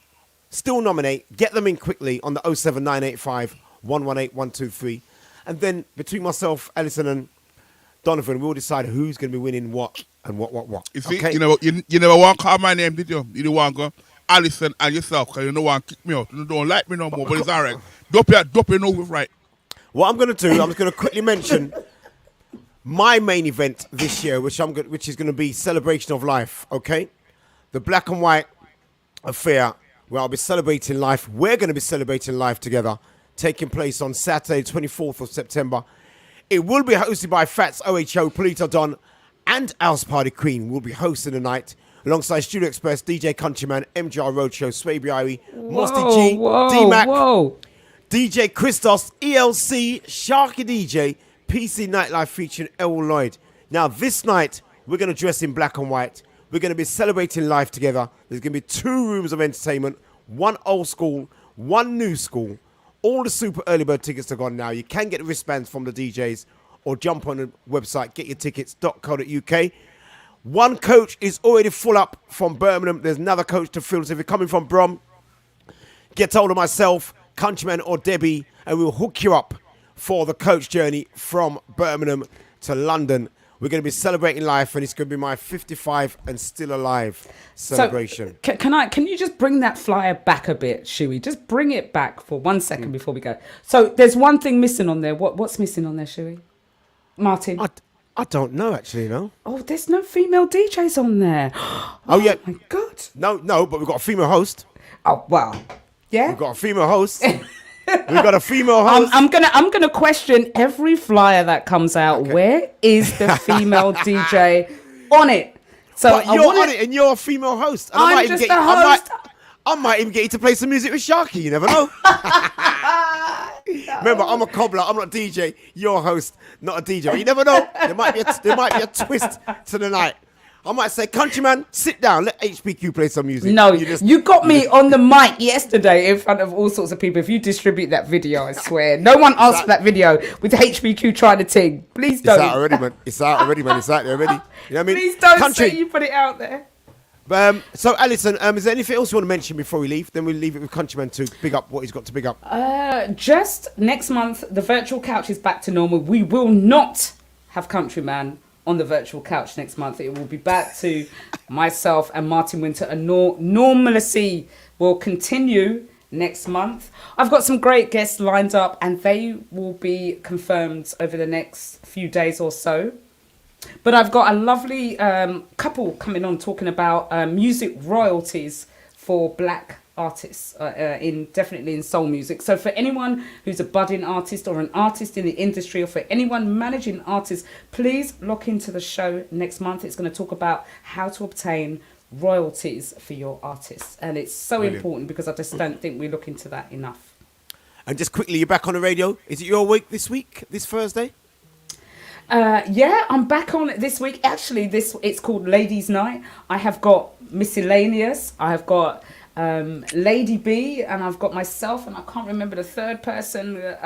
Get them in quickly on the 07985 118 123. And then between myself, Alison, and Donovan, we'll decide who's going to be winning what and what. You see, okay? you never want to call my name, did you? You don't want to go, Alison and yourself, because you don't want to kick me out. You don't like me no more, but it's all right. Dope it over right. What I'm going to do, I'm just going to quickly mention my main event this year, which is going to be Celebration of Life, okay? The Black and White affair, where I'll be celebrating life. We're going to be celebrating life together, taking place on Saturday, 24th of September. It will be hosted by Fats, OHO, Polito Don, and House Party Queen will be hosting the night, alongside Studio Express, DJ Countryman, MGR Roadshow, Sway Biari, Mosty G, D-Mac, DJ Christos, ELC, Sharky DJ, PC Nightlife featuring Errol Lloyd. Now, this night, we're going to dress in black and white. We're going to be celebrating life together. There's going to be 2 rooms of entertainment, 1 old school, 1 new school. All the super early bird tickets are gone now. You can get wristbands from the DJs or jump on the website, getyourtickets.co.uk. 1 coach is already full up from Birmingham. There's another coach to fill. So if you're coming from Brom, get hold of myself, Countryman or Debbie, and we'll hook you up for the coach journey from Birmingham to London. We're going to be celebrating life, and it's going to be my 55 and still alive celebration. So, can you just bring that flyer back a bit, Shuey? Just bring it back for 1 second before we go. So there's one thing missing on there. What's missing on there, Shuey? Martin? I don't know, actually, no. Oh, there's no female DJs on there. Oh, yeah. My God. No, but we've got a female host. Oh, wow. Yeah? We've got a female host. We've got a female host. I'm gonna question every flyer that comes out. Okay. Where is the female DJ on it? So but you're on it, and you're a female host. And I'm just a host. I might even get you to play some music with Sharky. You never know. Remember, I'm a cobbler. I'm not a DJ. You're a host, not a DJ. But you never know. There might be a twist to the night. I might say, Countryman, sit down. Let HPQ play some music. No, you got me on the mic yesterday in front of all sorts of people. If you distribute that video, I swear. No one asked for that video with HPQ trying to ting. Please don't. It's out already, man. It's out already, man. It's out there already. You know what I mean? Please don't say you put it out there. So, Alison, is there anything else you want to mention before we leave? Then we'll leave it with Countryman to big up what he's got to big up. Just next month, the virtual couch is back to normal. We will not have Countryman on the virtual couch next month. It will be back to myself and Martin Wynter, and normalcy will continue next month. I've got some great guests lined up, and they will be confirmed over the next few days or so. But I've got a lovely couple coming on talking about music royalties for black artists, definitely in soul music. So for anyone who's a budding artist or an artist in the industry, or for anyone managing artists, please look into the show next month. It's going to talk about how to obtain royalties for your artists, and it's so Brilliant. Important because I just don't think we look into that enough. And just quickly, you're back on the radio. Is it your week this week, this Thursday? Yeah, I'm back on it this week. Actually, it's called Ladies' Night. I have got Miscellaneous. I have got Lady B, and I've got myself, and I can't remember the third person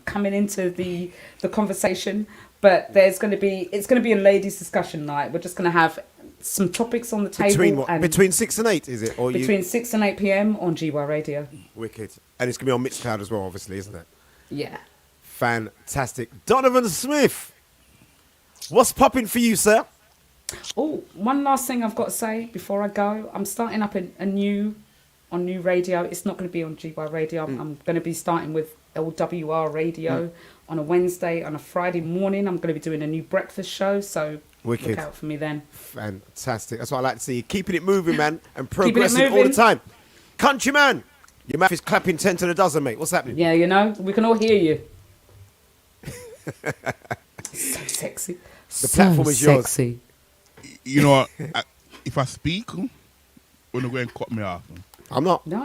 coming into the conversation. But it's going to be a ladies' discussion night. We're just going to have some topics on the table. Between what? Between 6 and 8, is it? Or between 6 and 8 p.m. on GY Radio. Wicked. And it's going to be on Mixcloud as well, obviously, isn't it? Yeah. Fantastic. Donovan Smith, what's popping for you, sir? Oh, one last thing I've got to say before I go. I'm starting up a new radio. It's not going to be on GY Radio. I'm going to be starting with LWR Radio on a Wednesday. On a Friday morning, I'm going to be doing a new breakfast show. So Wicked. Look out for me then. Fantastic. That's what I like to see. Keeping it moving, man, and progressing all the time. Countryman, your mouth is clapping 10 to the dozen, mate. What's happening? Yeah, you know, we can all hear you. So sexy. The platform is yours. Sexy. You know, if I speak, when they're going to cut me off. I'm not. No.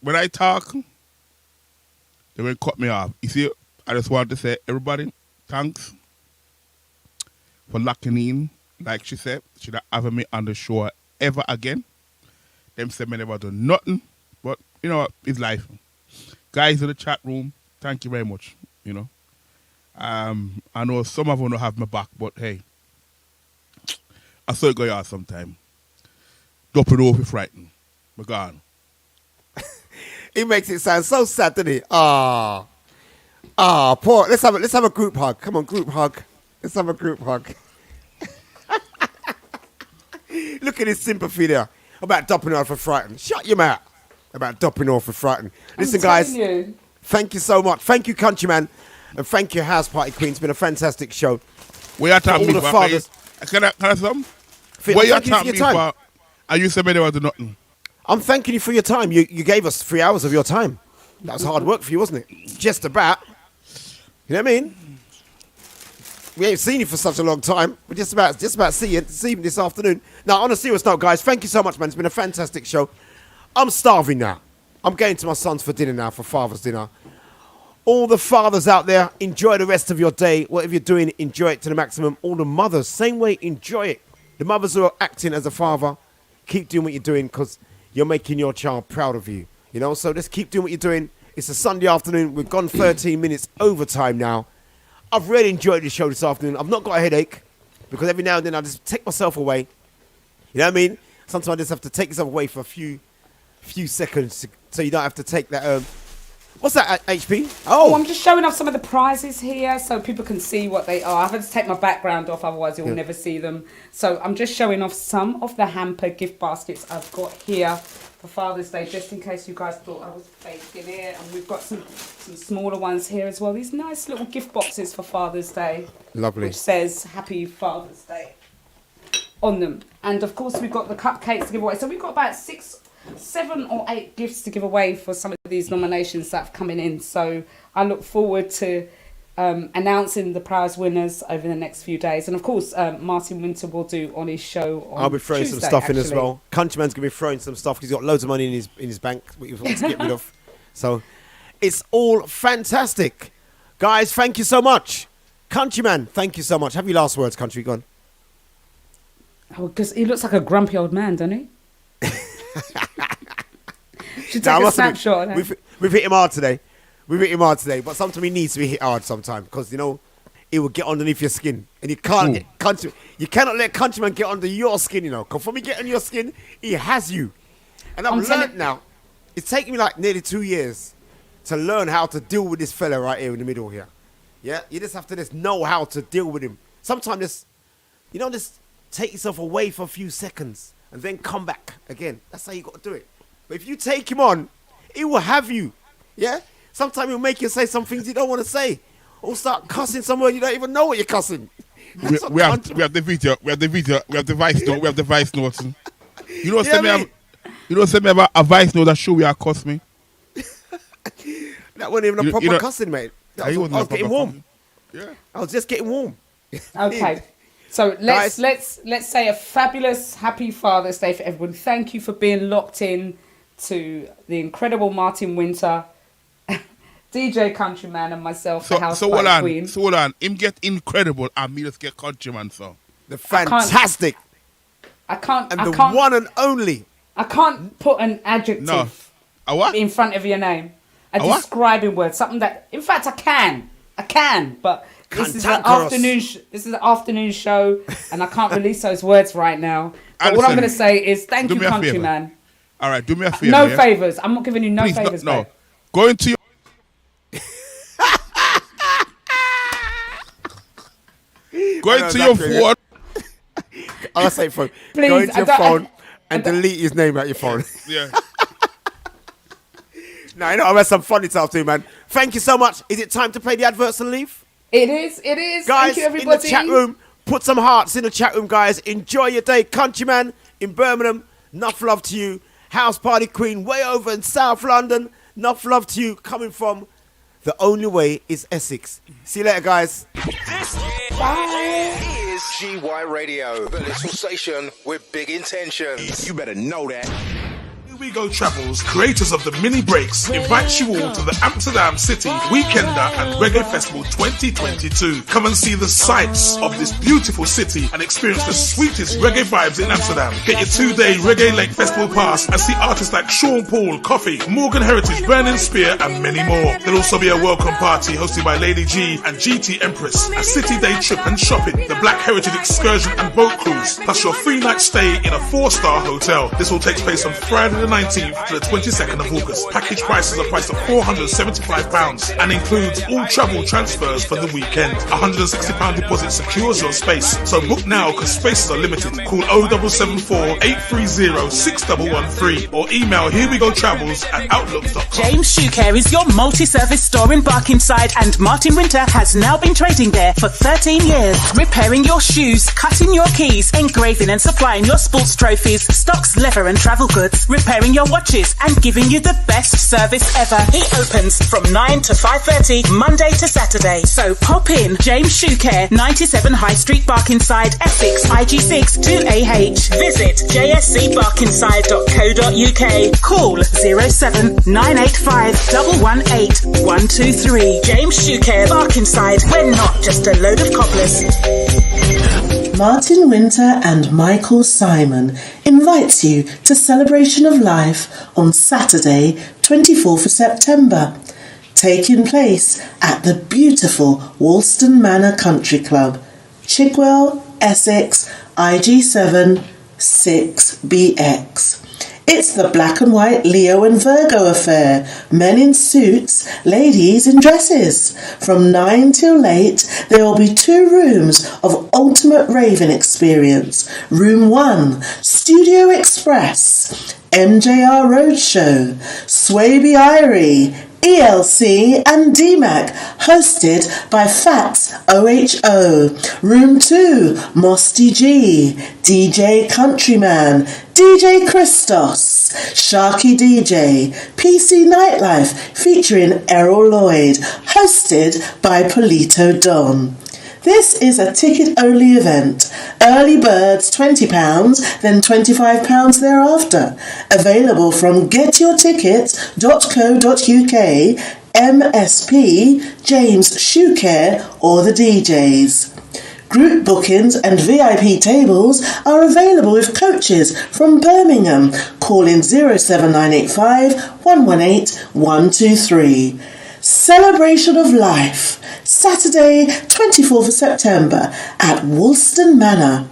When I talk, they will cut me off. You see, I just want to say, everybody, thanks for locking in. Like she said, she not having me on the show ever again. Them said me never do nothing, but you know what, it's life. Guys in the chat room, thank you very much. You know, I know some of them don't have my back, but hey, I saw it go out sometime. Drop it off if frightened. We're gone. He makes it sound so sad, doesn't he? Poor. Let's have a group hug. Come on, group hug. Let's have a group hug. Look at his sympathy there. About dropping off for frightened. Shut your mouth. About dropping off for frightened. Listen, guys. Thank you so much. Thank you, Countryman. And thank you, House Party Queen. It's been a fantastic show. We are talking about fathers. Can I some? What you are talking about? Are you saying they want to do nothing? I'm thanking you for your time. You gave us 3 hours of your time. That was hard work for you, wasn't it? Just about. You know what I mean? We ain't seen you for such a long time. We're just about see you this afternoon. Now, on a serious note, guys, thank you so much, man. It's been a fantastic show. I'm starving now. I'm going to my son's for dinner now, for Father's dinner. All the fathers out there, enjoy the rest of your day. Whatever you're doing, enjoy it to the maximum. All the mothers, same way, enjoy it. The mothers who are acting as a father, keep doing what you're doing because you're making your child proud of you. You know, so just keep doing what you're doing. It's a Sunday afternoon. We've gone 13 minutes overtime now. I've really enjoyed the show this afternoon. I've not got a headache because every now and then I just take myself away. You know what I mean? Sometimes I just have to take yourself away for a few seconds so you don't have to take that... What's that, HP? Oh, I'm just showing off some of the prizes here so people can see what they are. I have to take my background off, otherwise you'll never see them. So I'm just showing off some of the hamper gift baskets I've got here for Father's Day, just in case you guys thought I was faking it. And we've got some smaller ones here as well. These nice little gift boxes for Father's Day. Lovely. Which says Happy Father's Day on them. And of course we've got the cupcakes to give away. So we've got about 7 or 8 gifts to give away for some of these nominations that have coming in. So I look forward to announcing the prize winners over the next few days. And of course, Martin Wynter will do on his show on I'll be throwing Tuesday, some stuff in as actually. well. Countryman's going to be throwing some stuff. He's got loads of money in his bank that he wants to get rid of. So it's all fantastic. Guys, thank you so much. Countryman, thank you so much. Have your last words, Country. Go on. Oh, because he looks like a grumpy old man, doesn't he? Should take I a must admit, snapshot. we've hit him hard today. But sometimes he needs to be hit hard sometimes because, you know, it will get underneath your skin. And you can't you cannot let Countryman get under your skin, you know. Because when he get on your skin, he has you. And I've learned now, it's taken me like nearly 2 years to learn how to deal with this fella right here in the middle here. Yeah? You just have to just know how to deal with him. Sometimes just take yourself away for a few seconds and then come back again. That's how you got to do it. But if you take him on, he will have you. Yeah? Sometimes he'll make you say some things you don't want to say. Or start cussing somewhere you don't even know what you're cussing. We have the video. We have the video. We have the voice note. We have the voice notes. You don't send me about a voice note that show we are cuss me. That wasn't even a proper cussing, mate. I was getting warm. Yeah. I was just getting warm. Okay. So let's say a fabulous happy Father's Day for everyone. Thank you for being locked in to the incredible Martin Wynter, DJ Countryman, and myself, the House Party Queen. So hold on. Him get incredible and me just get Countryman, so. The fantastic. I can't. And the one and only. I can't put an adjective in front of your name. A describing word. Something that, in fact, I can, but this is an afternoon show, and I can't release those words right now. But what I'm going to say is thank you, Countryman. All right, do me a favor. No favors. I'm not giving you no favors. No. Go into your... Go into your phone. I'll say phone. Please, go into your phone and delete his name out your phone. Yeah. No, you know, I've had some fun this afternoon, man. Thank you so much. Is it time to play the adverts and leave? It is. Guys, thank you, everybody. in the chat room, put some hearts in the chat room, guys. Enjoy your day. Countryman in Birmingham, enough love to you. House Party Queen way over in South London, enough love to you. Coming from The Only Way is Essex. See you later, guys. Bye. Here's GY Radio, the little station with big intentions. You better know that. We Go Travels, creators of the mini breaks, invite you all to the Amsterdam City Weekender and Reggae Festival 2022. Come and see the sights of this beautiful city and experience the sweetest reggae vibes in Amsterdam. Get your 2-day Reggae Lake Festival pass and see artists like Sean Paul, Coffee, Morgan Heritage, Burning Spear and many more. There'll also be a welcome party hosted by Lady G and GT Empress, a city day trip and shopping, the Black Heritage excursion and boat cruise, plus your 3-night stay in a 4-star hotel. This all takes place on Friday the 19th to the 22nd of August. Package prices are priced at £475 and includes all travel transfers for the weekend. £160 deposit secures your space. So book now because spaces are limited. Call 0774 830 6113 or email herewegotravels@outlook.com. James Shoe Care is your multi-service store in Barkingside, and Martin Wynter has now been trading there for 13 years. Repairing your shoes, cutting your keys, engraving and supplying your sports trophies, stocks, leather and travel goods. Repairing repairing your watches and giving you the best service ever. He opens from 9 to 5:30 Monday to Saturday. So pop in. James Shoe Care, 97 High Street, Barkingside, Essex, IG6 2AH. Visit jscbarkingside.co.uk. Call 07985 118 123. James Shoe Care, Barkingside. We're not just a load of cobblers. Martin Wynter and Michael Simon invites you to Celebration of Life on Saturday, 24th of September, taking place at the beautiful Woolston Manor Country Club, Chigwell, Essex, IG7 6BX. It's the black and white Leo and Virgo affair. Men in suits, ladies in dresses. From 9 till late, there will be 2 rooms of ultimate raving experience. Room 1, Studio Express, MJR Roadshow, Swaby Irie, ELC and DMAC, hosted by Fats OHO. Room 2, Mosty G, DJ Countryman, DJ Christos, Sharky DJ, PC Nightlife featuring Errol Lloyd, hosted by Polito Don. This is a ticket-only event. Early birds £20, then £25 thereafter. Available from getyourtickets.co.uk, MSP, James Shoe Care, or the DJs. Group bookings and VIP tables are available with coaches from Birmingham. Call in 07985 118 123. Celebration of Life, Saturday, 24th of September at Woolston Manor.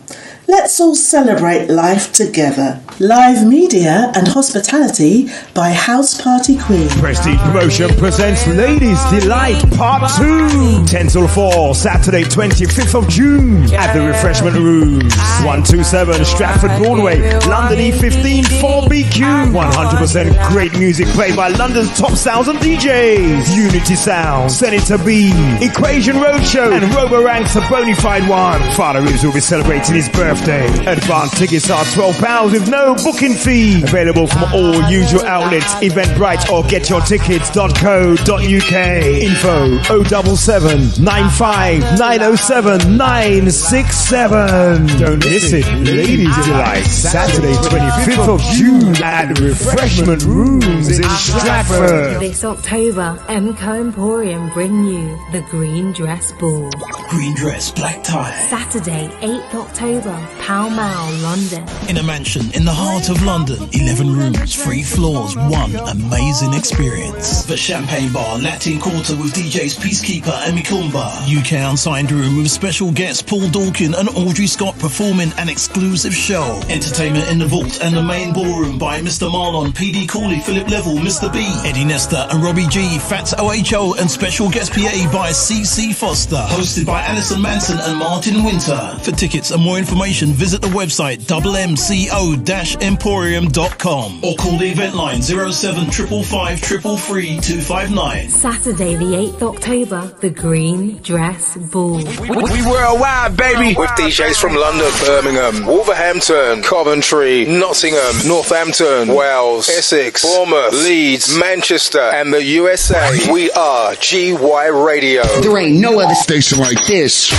Let's all celebrate life together. Live media and hospitality by House Party Queen. Prestige Promotion presents Ladies Delight Part 2. 10 till 4, Saturday 25th of June at the Refreshment Rooms. 127 Stratford Broadway, London E15 4BQ. 100% great music played by London's top sounds and DJs. Unity Sound, Senator B, Equation Roadshow, and Roboranks a Bonafide one. Father Reeves will be celebrating his birthday. Advance tickets are £12 with no booking fee. Available from all usual outlets, Eventbrite or getyourtickets.co.uk. Info 077 95 907 967. Don't miss it. Ladies Delight, Saturday 25th of June at the Refreshment Rooms in Stratford. This October, MCO Emporium bring you the Green Dress Ball. Green dress, black tie. Saturday, 8th October, Pall Mall, London. In a mansion in the heart of London, 11 rooms, 3 floors, one amazing experience. The Champagne Bar, Latin Quarter with DJs Peacekeeper and Mikumba. UK Unsigned Room with special guests Paul Dawkin and Audrey Scott performing an exclusive show. Entertainment in the Vault and the main ballroom by Mr. Marlon, PD Cooley, Philip Level, Mr. B, Eddie Nestor and Robbie G, Fats OHO and special guest PA by CC Foster. Hosted by Alison Manson and Martin Wynter. For tickets and more information, visit the website mco-emporium.com or call the event line 07555 333 259. Saturday the 8th October, the Green Dress Ball. We worldwide, baby, with DJs from London, Birmingham, Wolverhampton, Coventry, Nottingham, Northampton, Wales, Essex, Bournemouth, Leeds, Manchester, and the USA. We are GY Radio. There ain't no other station like this.